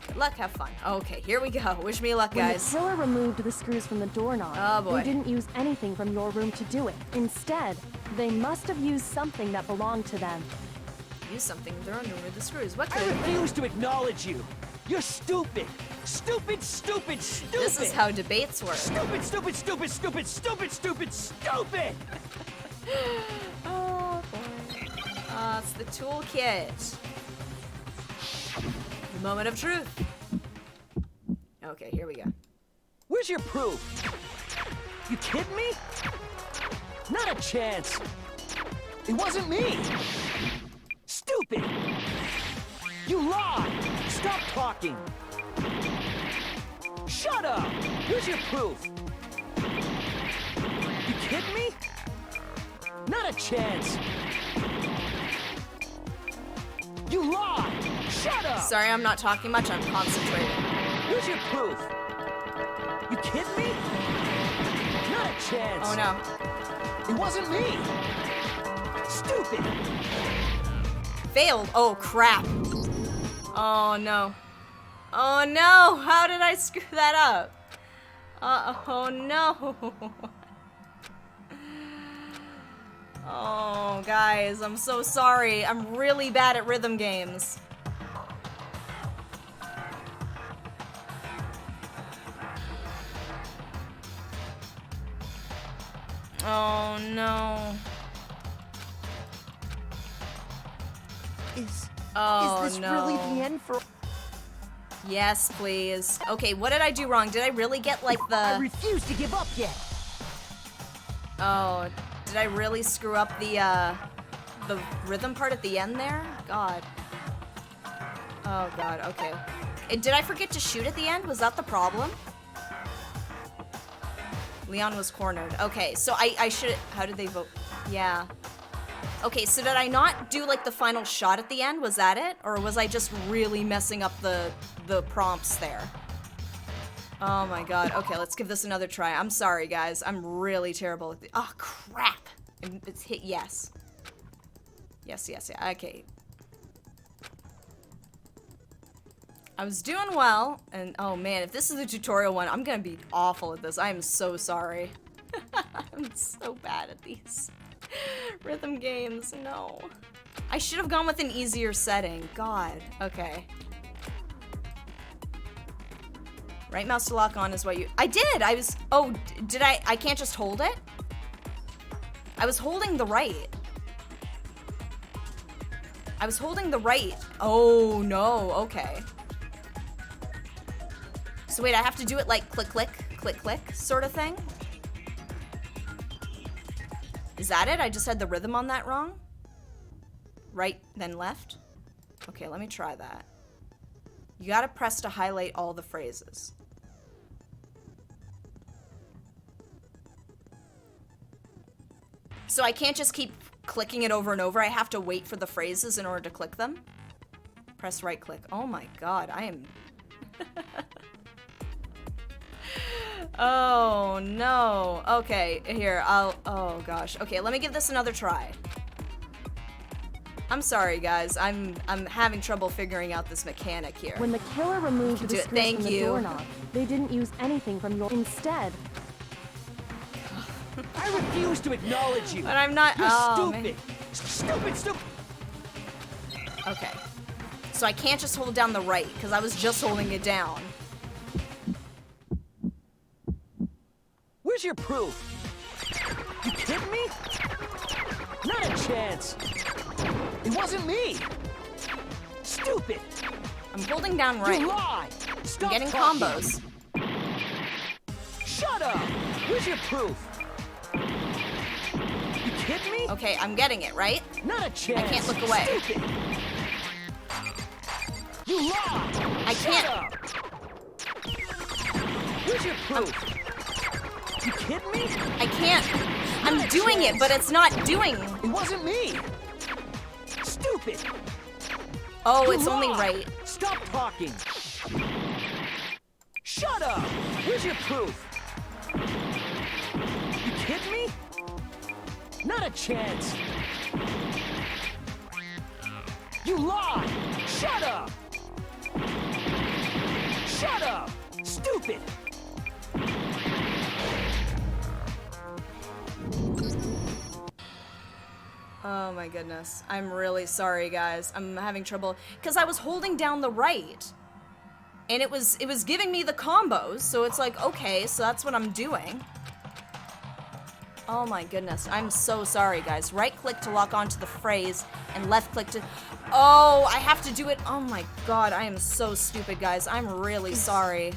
Good luck, have fun. Okay, here we go. Wish me luck, guys. When the killer removed the screws from the doorknob, oh boy. They didn't use anything from your room to do it. Instead, they must have used something that belonged to them. Use something in their own room with the screws. What I refuse to acknowledge you. You're stupid. Stupid, stupid, stupid. This is how debates work. Stupid, stupid, stupid, stupid, stupid, stupid, stupid. Oh boy. It's the toolkit. The moment of truth. Okay, here we go. Where's your proof? You kidding me? Not a chance. It wasn't me. Stupid. You lied. Stop talking. Shut up. Where's your proof? You kidding me? Not a chance. You lied. Shut up. Sorry, I'm not talking much. I'm concentrating. Where's your proof? You kidding me? Not a chance. Oh no. It wasn't me. Stupid. Failed. Oh crap. Oh no. Oh no. How did I screw that up? Oh no. Oh guys, I'm so sorry. I'm really bad at rhythm games. Oh no. Is this no. really the end for... Yes, please. Okay, what did I do wrong? Did I really get like the... I refuse to give up yet. Oh, did I really screw up the rhythm part at the end there? God. Oh god, okay. Did I forget to shoot at the end? Was that the problem? Leon was cornered. Okay, so I should... How did they vote? Yeah. Okay, so did I not do like the final shot at the end? Was that it? Or was I just really messing up the prompts there? Oh my god. Okay, let's give this another try. I'm sorry, guys. I'm really terrible at the... Oh, crap. It's hit yes. Yes, yes, yeah. Okay. I was doing well, and oh man, if this is the tutorial one, I'm gonna be awful at this. I am so sorry. I'm so bad at these rhythm games. No. I should have gone with an easier setting. God. Okay. Right mouse to lock on is what you... I did! I was... Oh, did I... I can't just hold it? I was holding the right. I was holding the right. Oh, no. Okay. So wait, I have to do it like click, click, click, click sort of thing? Is that it? I just had the rhythm on that wrong? Right, then left? Okay, let me try that. You gotta press to highlight all the phrases. So I can't just keep clicking it over and over. I have to wait for the phrases in order to click them. Press right click. Oh my god, I am... Oh, no. Okay, here, oh gosh. Okay, let me give this another try. I'm sorry, guys. I'm having trouble figuring out this mechanic here. When the killer removed the screws Thank from the you. doorknob, they didn't use anything from your... Instead... I refuse to acknowledge you. But I'm not... You're oh, stupid. Stupid. Okay. So I can't just hold down the right, because I was just holding it down. Where's your proof? You kidding me? Not a chance. It wasn't me. Stupid. I'm holding down right. You lie. Stop I'm getting talking. combos. Shut up. Where's your proof? You kidding me? Okay, I'm getting it, right? Not a chance. I can't look away. Stupid. You lie. I Shut can't. Up. Where's your proof? You kidding me? I can't. I'm doing it, but it's not doing. It wasn't me. Stupid. Oh, You it's only lie. right. Stop talking. Shut up. Where's your proof? You kidding me? Not a chance. You lie. Shut up. Shut up. Stupid. Oh my goodness. I'm really sorry, guys. I'm having trouble because I was holding down the right. And it was giving me the combos, so it's like, okay, so that's what I'm doing. Oh my goodness. I'm so sorry, guys. Right click to lock onto the phrase and left click to... Oh, I have to do it. Oh my god, I am so stupid, guys. I'm really sorry.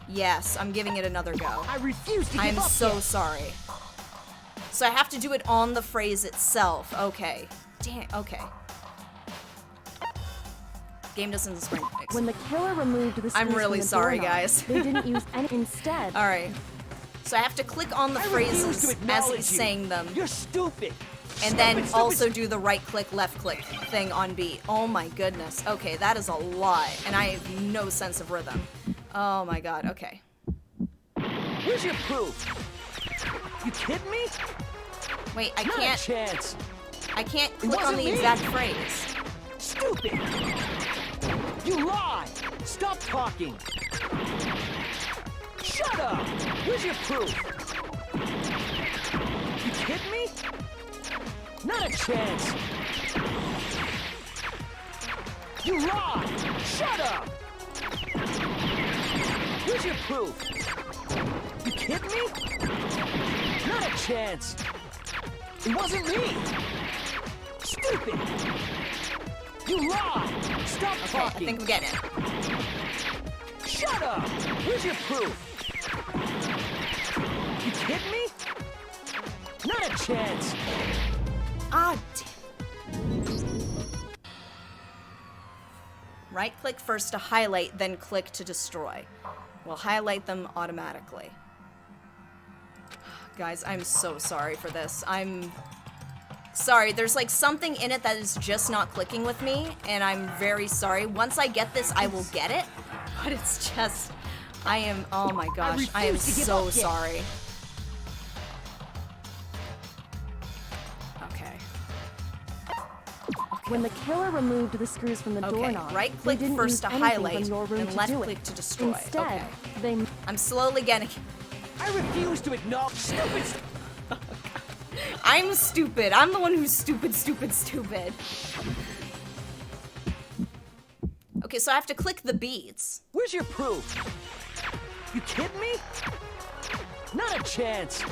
Yes, I'm giving it another go. I refuse to give I'm up so yet. sorry. So I have to do it on the phrase itself. Okay. Damn, okay. Game doesn't explain. When the killer removed the screws I'm really from the sorry, doorknob, guys. they didn't use any... Instead... Alright. So I have to click on the I refuse phrases to as acknowledge he's you. saying them. You're stupid. And then also do the right click, left click thing on beat. Oh my goodness. Okay, that is a lot. And I have no sense of rhythm. Oh my god, okay. Where's your proof? You kidding me? Wait, I Not can't... a chance. I can't It click on wasn't the me. exact phrase. Stupid. You lie. Stop talking. Shut up. Where's your proof? You kidding me? Not a chance. You lie. Shut up. Where's your proof? You kidding me? Not a chance. It wasn't me. Stupid. You lie. Stop Okay, I talking. think I'm getting it. Shut up. Where's your proof? You kidding me? Not a chance. Ah, right click first to highlight, then click to destroy. We'll highlight them automatically. Guys, I'm so sorry for this. I'm sorry. There's like something in it that is just not clicking with me, and I'm very sorry. Once I get this, I will get it. But it's just, I am, oh my gosh, I am so sorry. Okay. When the killer removed the screws from the Okay, doorknob, right they click didn't first use to anything highlight, from your room and to left do click it. to destroy. Instead, Okay. they... I'm slowly getting... I refuse to acknowledge stupid. I'm stupid. I'm the one who's stupid. Okay, so I have to click the beats. Where's your proof? You kidding me? Not a chance.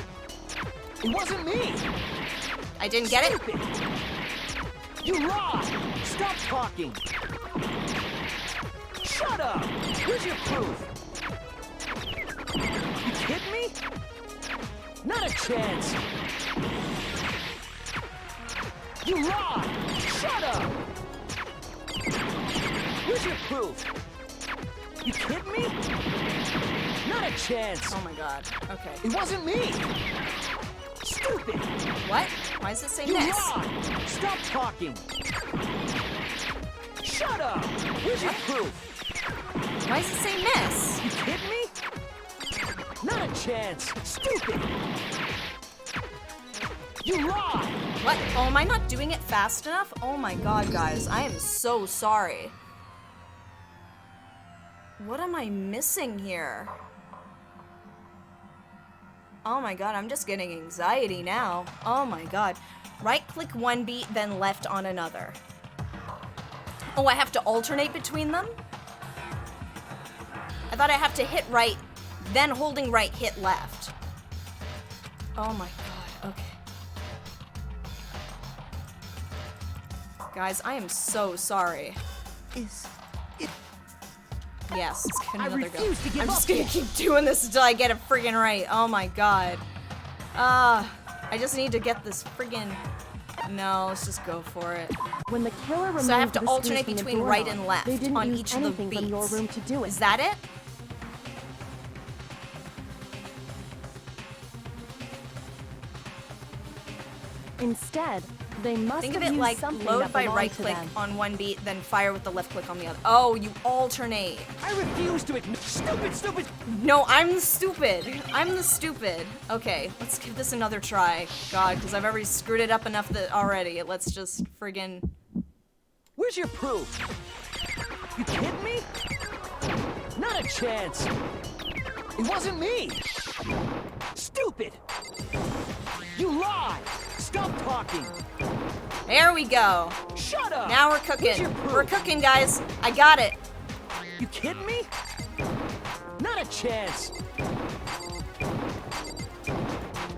It wasn't me. I didn't get it. You lie. Stop talking. Shut up. Where's your proof? You kidding me? Not a chance. You lie. Shut up. Where's your proof? You kidding me? Not a chance. Oh my god. Okay. It wasn't me. Stupid. What? Why does it say You miss? lie. Stop talking. Shut up. Where's your proof? Why does it say miss? You kidding me? chance! Stupid! You lie! What? Oh, am I not doing it fast enough? Oh my god, guys. I am so sorry. What am I missing here? Oh my god, I'm just getting anxiety now. Oh my god. Right-click one beat, then left on another. Oh, I have to alternate between them? I thought I have to hit right, then holding right, hit left. Oh my god, okay. Guys, I am so sorry. Yes, let's get another go. I'm just gonna keep doing this until I get it friggin' right. Oh my god. I just need to get this friggin'... No, let's just go for it. When the killer removed So I have to the alternate screws from the between right doorknob, and left they didn't on use each of the anything beats. from your room to do it. Is that it? Instead, they must Think of have it used like something load that by belonged right to click them. on one beat, then fire with the left click on the other. Oh, you alternate. I refuse to ignore. Stupid! No, I'm the stupid. I'm the stupid. Okay, let's give this another try. God, because I've already screwed it up enough that already. Let's just friggin'... Where's your proof? You kidding me? Not a chance! It wasn't me! Stupid! You lie! Stop talking! There we go. Shut up! Now we're Where's cooking. your proof? We're cooking, guys. I got it. You kidding me? Not a chance!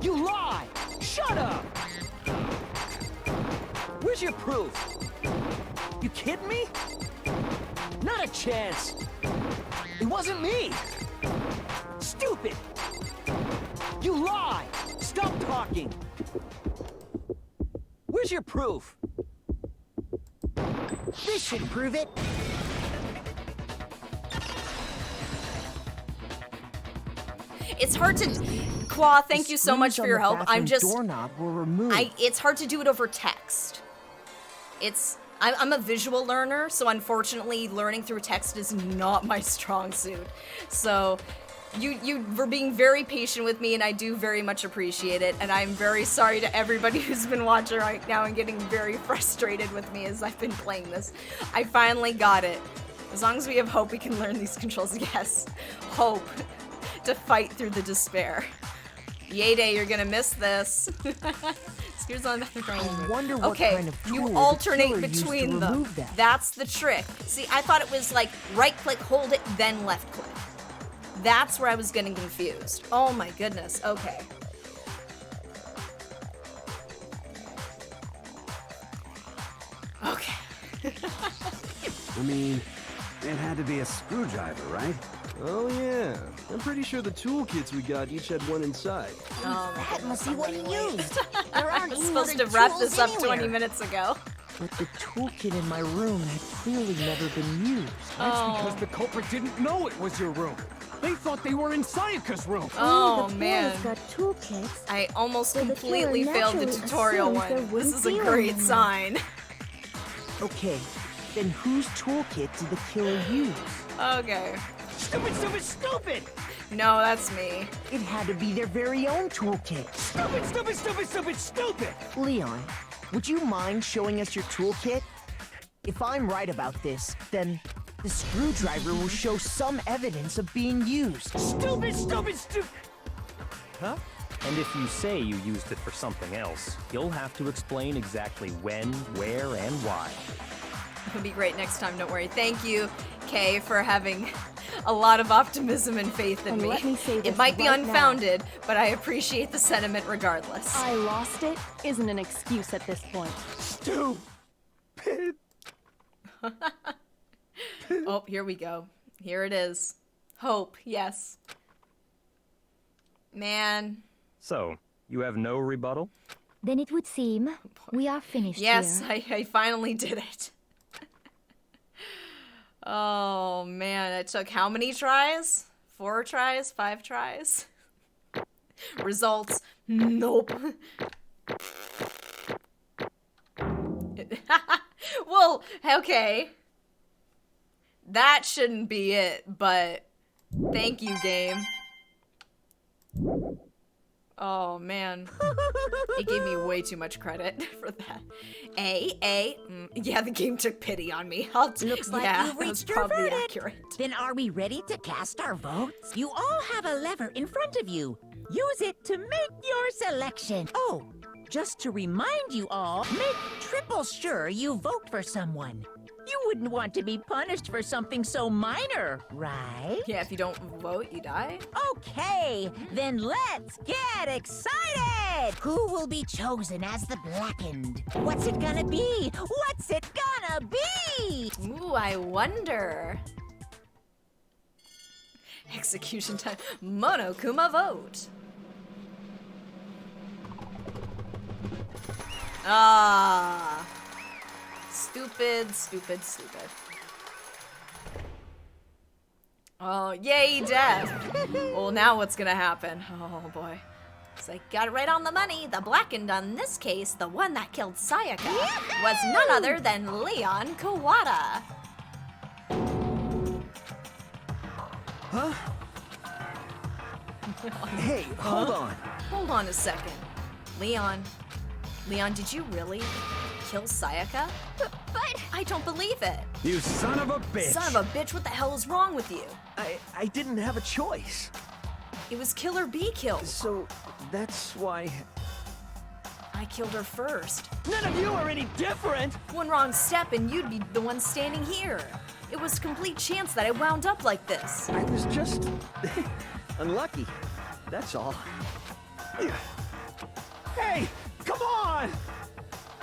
You lie! Shut up! Where's your proof? You kidding me? Not a chance! It wasn't me! Stupid! You lie! Stop talking! Where's your proof? This should prove it. It's hard to... Qua, thank you so much Screws for your on the help. I'm bathroom just... doorknob were removed. It's hard to do it over text. I'm a visual learner, so unfortunately learning through text is not my strong suit. So you were being very patient with me, and I do very much appreciate it, and I'm very sorry to everybody who's been watching right now and getting very frustrated with me as I've been playing this. I finally got it. As long as we have hope, we can learn these controls. Yes, hope to fight through the despair. Yay day, you're gonna miss this. Excuse on the I wonder what okay, kind of tool you the alternate killer used to between them. remove that. That's the trick. See, I thought it was like right click, hold it, then left click. That's where I was getting confused. Oh my goodness, okay. Okay. I mean, it had to be a screwdriver, right? Oh yeah, I'm pretty sure the toolkits we got each had one inside. Oh, That must be what he used. There I aren't was any supposed other to wrap tools this up anywhere. 20 minutes ago. But the toolkit in my room had clearly never been used. That's because the culprit didn't know it was your room. They thought they were in Sayaka's room. Oh the man. boys got toolkits. I almost So the completely killer failed the naturally tutorial assumed there one. This wouldn't is a be one great in there. sign. Okay, then whose toolkit did the killer use? Okay. Stupid! No, that's me. It had to be their very own toolkit. Stupid! Leon, would you mind showing us your toolkit? If I'm right about this, then the screwdriver will show some evidence of being used. Stupid! Huh? And if you say you used it for something else, you'll have to explain exactly when, where, and why. It'll be great next time, don't worry. Thank you, Kay, for having a lot of optimism and faith in And me. let me say It this might be right now. unfounded, but I appreciate the sentiment regardless. I lost it isn't an excuse at this point. Stupid! Oh, here we go. Here it is. Hope, yes. Man. So, you have no rebuttal? Then it would seem we are finished Yes, here. I finally did it. Oh, man. It took how many tries? 4 tries? 5 tries? Results? Nope. Well, okay. That shouldn't be it, but thank you, game. Oh, man. It gave me way too much credit for that. Yeah, the game took pity on me. Looks like yeah, you've that was reached your probably verdict. accurate. Then are we ready to cast our votes? You all have a lever in front of you. Use it to make your selection. Oh, just to remind you all, make triple sure you vote for someone. You wouldn't want to be punished for something so minor, right? Yeah, if you don't vote, you die. Okay, then let's get excited! Who will be chosen as the Blackened? What's it gonna be? What's it gonna be? Ooh, I wonder. Execution time. Monokuma vote. Ah. Stupid, stupid, stupid. Oh, yay, death. Well, now what's gonna happen? Oh, boy. So I got it right on the money. The Blackened on this case, the one that killed Sayaka, was none other than Leon Kawada. Huh? Hey, hold on. Hold on a second. Leon, did you really kill Sayaka? But I don't believe it. You son of a bitch! Son of a bitch, what the hell is wrong with you? I didn't have a choice. It was kill or be killed. So that's why... I killed her first. None of you are any different! One wrong step and you'd be the one standing here. It was complete chance that I wound up like this. I was just... unlucky. That's all. Hey! Come on!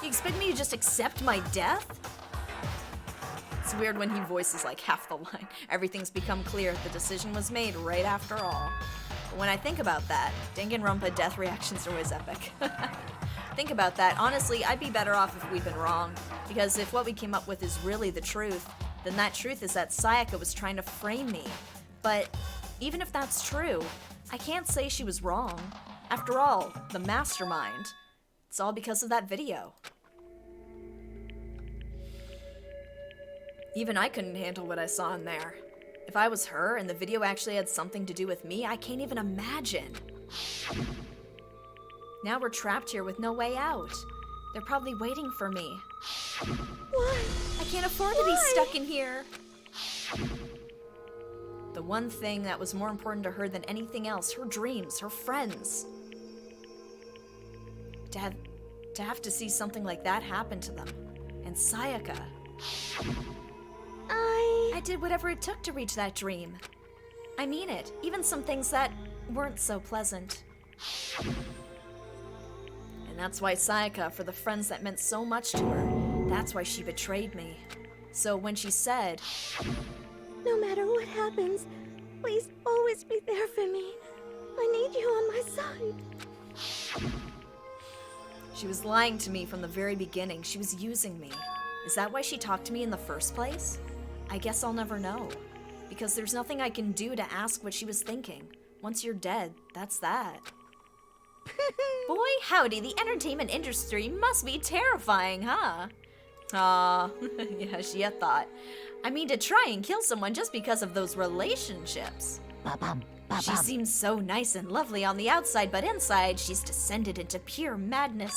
You expect me to just accept my death? It's weird when he voices like half the line. Everything's become clear. The decision was made right after all. But when I think about that, Danganronpa death reactions are always epic. Think about that. Honestly, I'd be better off if we'd been wrong. Because if what we came up with is really the truth, then that truth is that Sayaka was trying to frame me. But even if that's true, I can't say she was wrong. After all, the mastermind. It's all because of that video. Even I couldn't handle what I saw in there. If I was her and the video actually had something to do with me, I can't even imagine. Now we're trapped here with no way out. They're probably waiting for me. Why? I can't afford to be stuck in here. The one thing that was more important to her than anything else, her dreams, her friends. To have to see something like that happen to them. And Sayaka. I did whatever it took to reach that dream. I mean it, even some things that weren't so pleasant. And that's why Sayaka, for the friends that meant so much to her, that's why she betrayed me. So when she said, No matter what happens, please always be there for me. I need you on my side. She was lying to me from the very beginning. She was using me. Is that why she talked to me in the first place? I guess I'll never know. Because there's nothing I can do to ask what she was thinking. Once you're dead, that's that. Boy, howdy, the entertainment industry must be terrifying, huh? Aw, yeah, she had thought. I mean, to try and kill someone just because of those relationships. She seems so nice and lovely on the outside, but inside, she's descended into pure madness.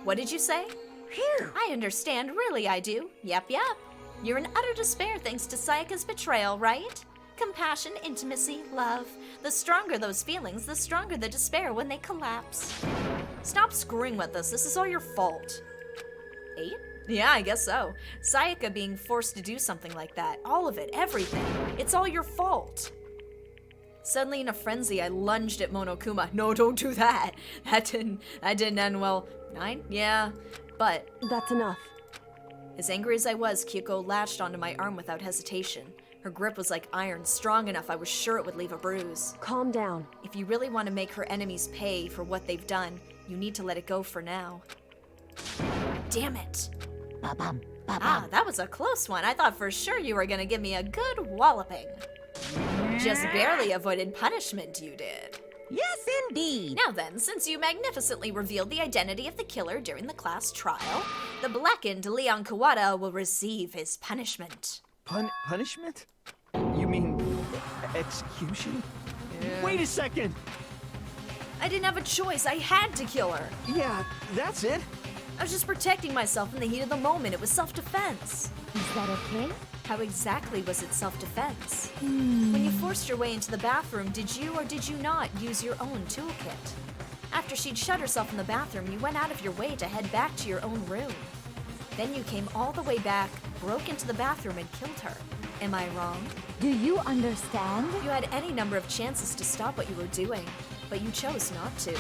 What did you say? I understand, really I do. Yep. You're in utter despair thanks to Sayaka's betrayal, right? Compassion, intimacy, love. The stronger those feelings, the stronger the despair when they collapse. Stop screwing with us, this is all your fault. 8? Yeah, I guess so. Sayaka being forced to do something like that. All of it, everything. It's all your fault. Suddenly in a frenzy, I lunged at Monokuma. No, don't do that. That didn't end well. 9? Yeah, but... That's enough. As angry as I was, Kyoko latched onto my arm without hesitation. Her grip was like iron, strong enough I was sure it would leave a bruise. Calm down. If you really want to make her enemies pay for what they've done, you need to let it go for now. Damn it. Ah, that was a close one. I thought for sure you were gonna give me a good walloping. Just barely avoided punishment, you did. Yes, indeed. Now then, since you magnificently revealed the identity of the killer during the class trial, the blackened Leon Kawada will receive his punishment. Punishment? You mean execution? Yeah. Wait a second! I didn't have a choice. I had to kill her. Yeah, that's it. I was just protecting myself in the heat of the moment. It was self-defense. Is that okay? How exactly was it self-defense? Hmm. When you forced your way into the bathroom, did you or did you not use your own toolkit? After she'd shut herself in the bathroom, you went out of your way to head back to your own room. Then you came all the way back, broke into the bathroom, and killed her. Am I wrong? Do you understand? You had any number of chances to stop what you were doing, but you chose not to.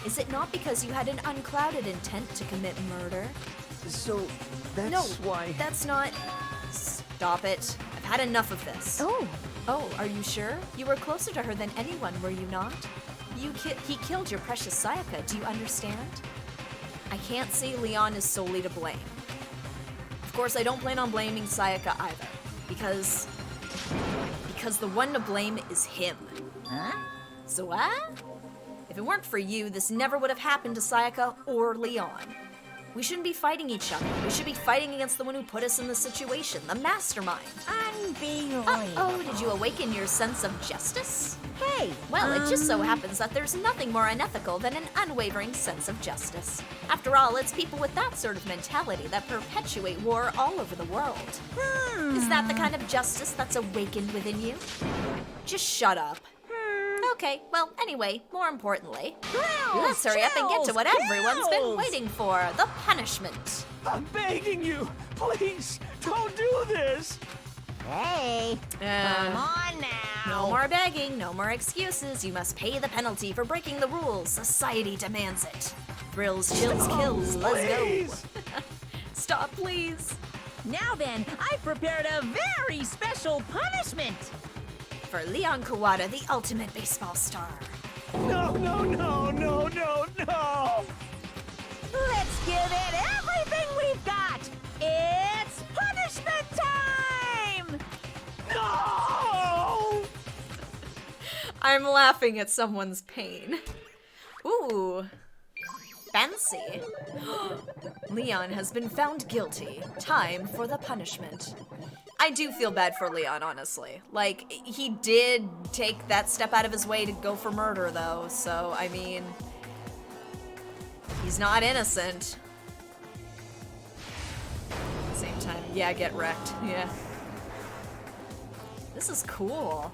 Is it not because you had an unclouded intent to commit murder? So, that's No, why... that's not... Stop it. I've had enough of this. Oh. Oh, are you sure? You were closer to her than anyone, were you not? He killed your precious Sayaka, do you understand? I can't say Leon is solely to blame. Of course, I don't plan on blaming Sayaka either, because the one to blame is him. Huh? So what? If it weren't for you, this never would have happened to Sayaka or Leon. We shouldn't be fighting each other. We should be fighting against the one who put us in this situation, the mastermind. Unbelievable. Uh-oh, did you awaken your sense of justice? Hey, Well, it just so happens that there's nothing more unethical than an unwavering sense of justice. After all, it's people with that sort of mentality that perpetuate war all over the world. Is that the kind of justice that's awakened within you? Just shut up. Okay, well, anyway, more importantly, let's hurry up and get to what everyone's been waiting for, the punishment. I'm begging you, please, don't do this. Hey, come on now. No more begging, no more excuses. You must pay the penalty for breaking the rules. Society demands it. Thrills, chills, kills. Let's go. Stop, please. Now then, I've prepared a very special punishment. For Leon Kawada, the ultimate baseball star. No, no, no, no, no, no. Let's give it everything we've got. It's punishment time! No! I'm laughing at someone's pain. Ooh. Fancy. Leon has been found guilty. Time for the punishment. I do feel bad for Leon, honestly. Like, he did take that step out of his way to go for murder, though, so, I mean... He's not innocent. At the same time, yeah, get wrecked, yeah. This is cool.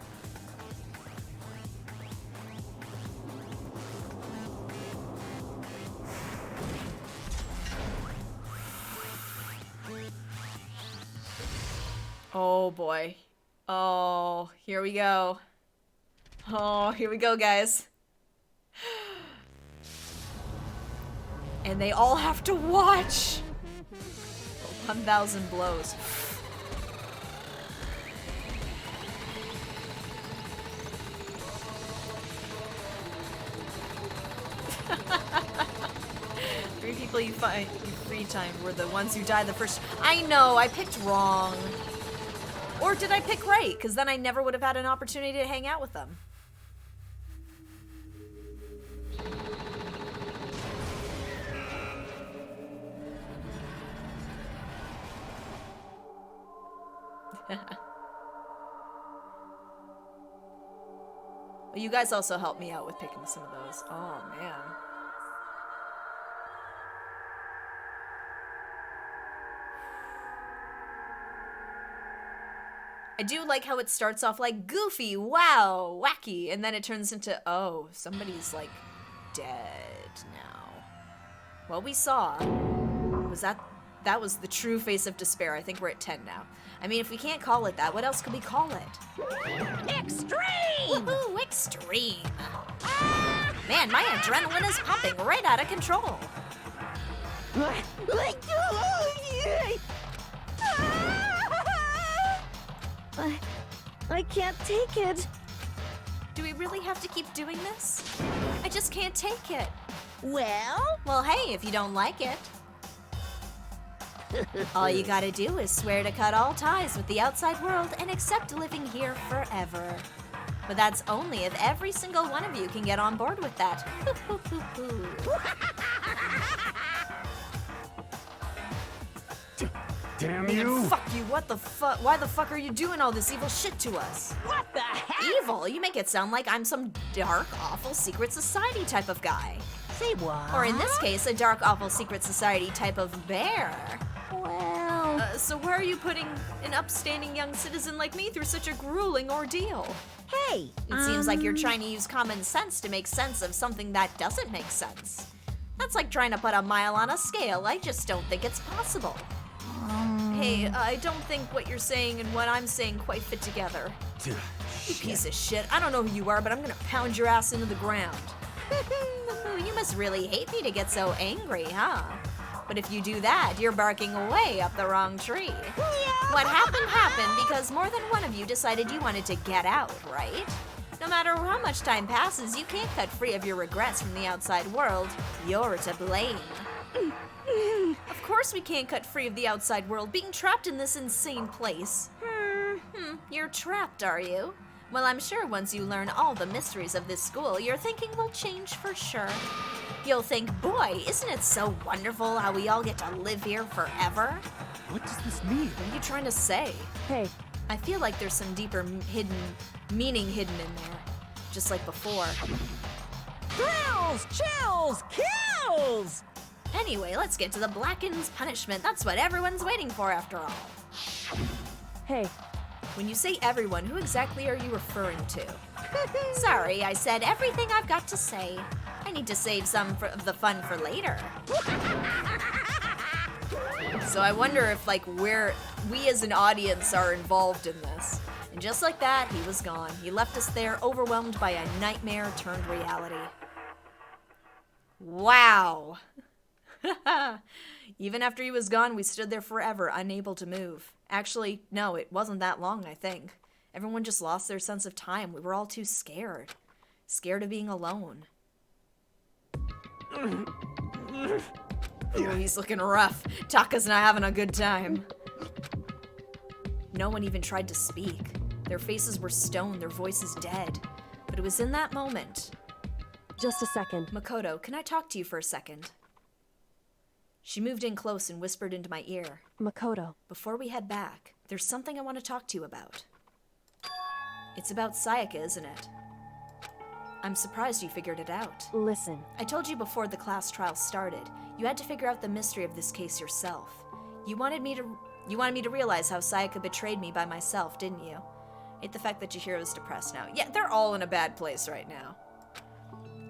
Oh boy. Oh, here we go. Oh, here we go, guys. And they all have to watch. 1,000 blows. Three people you find you free time were the ones who died the first. I know, I picked wrong. Or did I pick right? Because then I never would have had an opportunity to hang out with them. Well, you guys also helped me out with picking some of those. Oh, man. I do like how it starts off like goofy, wow, wacky, and then it turns into, oh, somebody's like dead now. What we saw was that was the true face of despair. I think we're at 10 now. I mean, if we can't call it that, what else could we call it? Extreme! Woohoo, extreme! Man, my adrenaline is pumping right out of control. I can't take it. Do we really have to keep doing this? I just can't take it. Well, hey, if you don't like it, all you gotta do is swear to cut all ties with the outside world and accept living here forever. But that's only if every single one of you can get on board with that. Damn Man, you! fuck you, what the fuck? Why the fuck are you doing all this evil shit to us? What the heck? Evil? You make it sound like I'm some dark, awful secret society type of guy. Say what? Or in this case, a dark, awful secret society type of bear. Well... So why are you putting an upstanding young citizen like me through such a grueling ordeal? Hey, It seems like you're trying to use common sense to make sense of something that doesn't make sense. That's like trying to put a mile on a scale. I just don't think it's possible. Hey, I don't think what you're saying and what I'm saying quite fit together. You piece of shit. I don't know who you are, but I'm gonna pound your ass into the ground. You must really hate me to get so angry, huh? But if you do that, you're barking way up the wrong tree. What happened happened because more than one of you decided you wanted to get out, right? No matter how much time passes, you can't cut free of your regrets from the outside world. You're to blame. Of course we can't cut free of the outside world, being trapped in this insane place. You're trapped, are you? Well, I'm sure once you learn all the mysteries of this school, your thinking will change for sure. You'll think, boy, isn't it so wonderful how we all get to live here forever? What does this mean? What are you trying to say? Hey, I feel like there's some deeper meaning hidden in there, just like before. Thrills, chills, kills! Anyway, let's get to the Blackened's punishment. That's what everyone's waiting for after all. hey, When you say everyone, who exactly are you referring to? Sorry, I said everything I've got to say. I need to save some of the fun for later. So I wonder if, like, we as an audience are involved in this. And just like that, he was gone. He left us there, overwhelmed by a nightmare turned reality. Wow. Even after he was gone, we stood there forever, unable to move. Actually, no, it wasn't that long, I think. Everyone just lost their sense of time. We were all too scared. Scared of being alone. Oh, he's looking rough. Taka's not having a good time. No one even tried to speak. Their faces were stone, their voices dead. But it was in that moment. just a second. Makoto, can I talk to you for a second? She moved in close and whispered into my ear. Makoto. Before we head back, there's something I want to talk to you about. It's about Sayaka, isn't it? I'm surprised you figured it out. Listen. I told you before the class trial started, you had to figure out the mystery of this case yourself. You wanted me to realize how Sayaka betrayed me by myself, didn't you? Hate the fact that Chihiro's depressed now. Yeah, they're all in a bad place right now.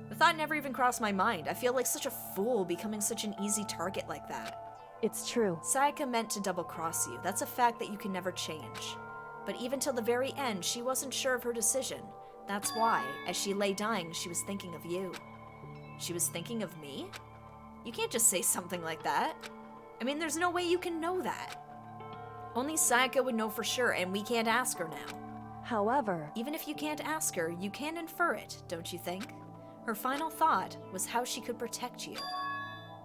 The thought never even crossed my mind. I feel like such a fool becoming such an easy target like that. It's true. Sayaka meant to double-cross you. That's a fact that you can never change. But even till the very end, she wasn't sure of her decision. That's why, as she lay dying, she was thinking of you. She was thinking of me? You can't just say something like that. I mean, there's no way you can know that. Only Sayaka would know for sure, and we can't ask her now. However... Even if you can't ask her, you can infer it, don't you think? Her final thought was how she could protect you.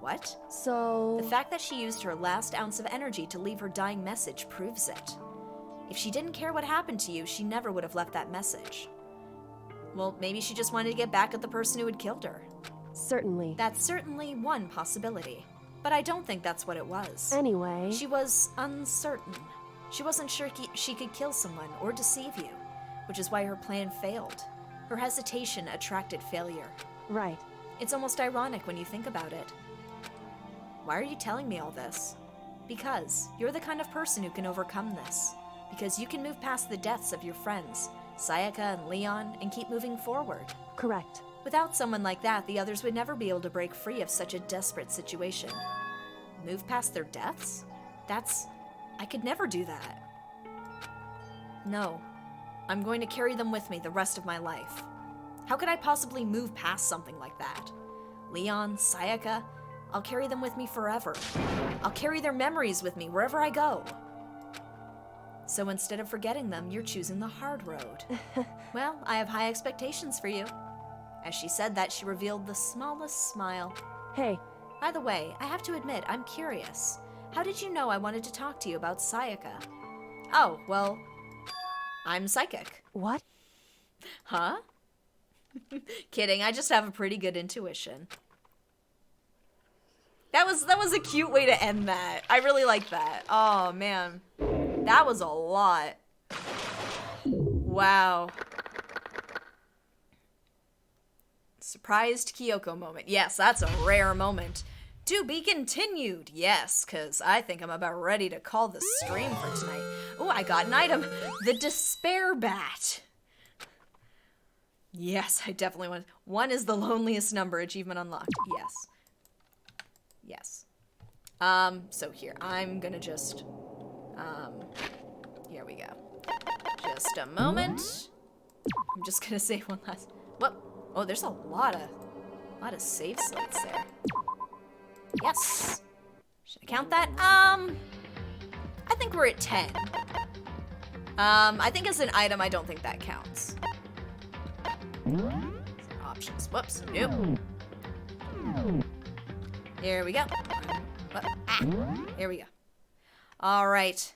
What? So... The fact that she used her last ounce of energy to leave her dying message proves it. If she didn't care what happened to you, she never would have left that message. Well, maybe she just wanted to get back at the person who had killed her. Certainly. That's certainly one possibility. But I don't think that's what it was. Anyway... She was uncertain. She wasn't sure she could kill someone or deceive you, which is why her plan failed. Her hesitation attracted failure. Right. It's almost ironic when you think about it. Why are you telling me all this? Because you're the kind of person who can overcome this. Because you can move past the deaths of your friends, Sayaka and Leon, and keep moving forward. Correct. Without someone like that, the others would never be able to break free of such a desperate situation. Move past their deaths? I could never do that. No. I'm going to carry them with me the rest of my life. How could I possibly move past something like that? Leon, Sayaka, I'll carry them with me forever. I'll carry their memories with me wherever I go. So instead of forgetting them, you're choosing the hard road. Well, I have high expectations for you. As she said that, she revealed the smallest smile. Hey. By the way, I have to admit, I'm curious. How did you know I wanted to talk to you about Sayaka? Oh, well, I'm psychic. What? Huh? Kidding, I just have a pretty good intuition. That was a cute way to end that. I really like that. Oh, man. That was a lot. Wow. Surprised Kyoko moment. Yes, that's a rare moment. To be continued. Yes, because I think I'm about ready to call the stream for tonight. Oh, I got an item. The Despair Bat. Yes, I definitely want. 1 is the loneliest number. Achievement unlocked. Yes. Yes. So here, I'm gonna just, here we go. Just a moment. I'm just gonna say one last, whoop. Oh, there's a lot of save slates there. Yes. Should I count that? I think we're at 10. I think as an item, I don't think that counts. Options, whoops, nope. Here we go. Here we go. All right.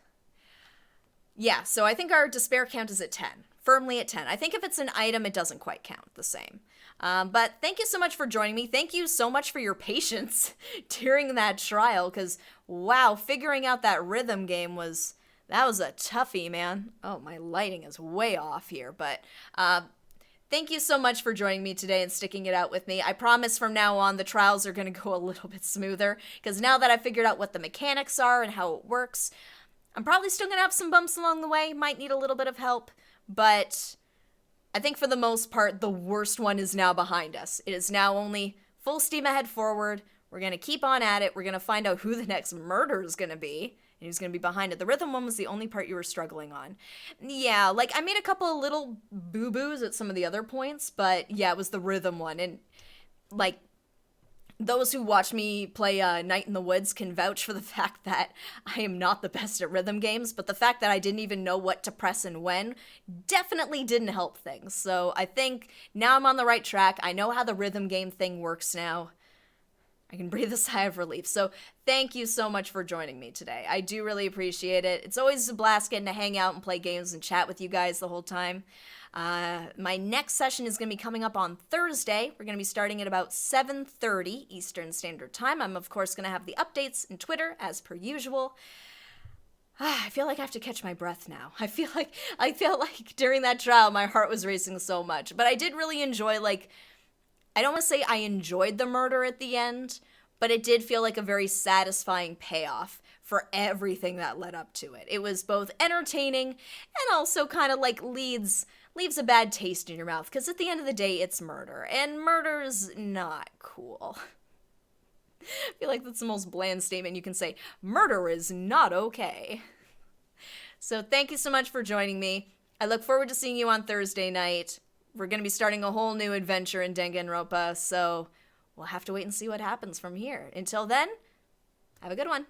Yeah, so I think our despair count is at 10. Firmly at 10. I think if it's an item, it doesn't quite count the same. But thank you so much for joining me. Thank you so much for your patience during that trial, because, wow, figuring out that rhythm game that was a toughie, man. Oh, my lighting is way off here, but thank you so much for joining me today and sticking it out with me. I promise from now on the trials are going to go a little bit smoother, because now that I've figured out what the mechanics are and how it works, I'm probably still going to have some bumps along the way, might need a little bit of help, but I think for the most part, the worst one is now behind us. It is now only full steam ahead forward. We're going to keep on at it. We're going to find out who the next murderer is going to be. And who's going to be behind it. The rhythm one was the only part you were struggling on. Yeah, like, I made a couple of little boo-boos at some of the other points, but yeah, it was the rhythm one. And, like, those who watch me play Night in the Woods can vouch for the fact that I am not the best at rhythm games, but the fact that I didn't even know what to press and when definitely didn't help things. So I think now I'm on the right track. I know how the rhythm game thing works now. I can breathe a sigh of relief. So thank you so much for joining me today. I do really appreciate it. It's always a blast getting to hang out and play games and chat with you guys the whole time. My next session is going to be coming up on Thursday. We're going to be starting at about 7:30 Eastern Standard Time. I'm, of course, going to have the updates in Twitter, as per usual. I feel like I have to catch my breath now. I feel like during that trial, my heart was racing so much. But I did really enjoy, like, I don't want to say I enjoyed the murder at the end, but it did feel like a very satisfying payoff for everything that led up to it. It was both entertaining and also kind of like leaves a bad taste in your mouth, because at the end of the day, it's murder, and murder's not cool. I feel like that's the most bland statement you can say. Murder is not okay. So thank you so much for joining me. I look forward to seeing you on Thursday night. We're going to be starting a whole new adventure in Danganronpa, so we'll have to wait and see what happens from here. Until then, have a good one.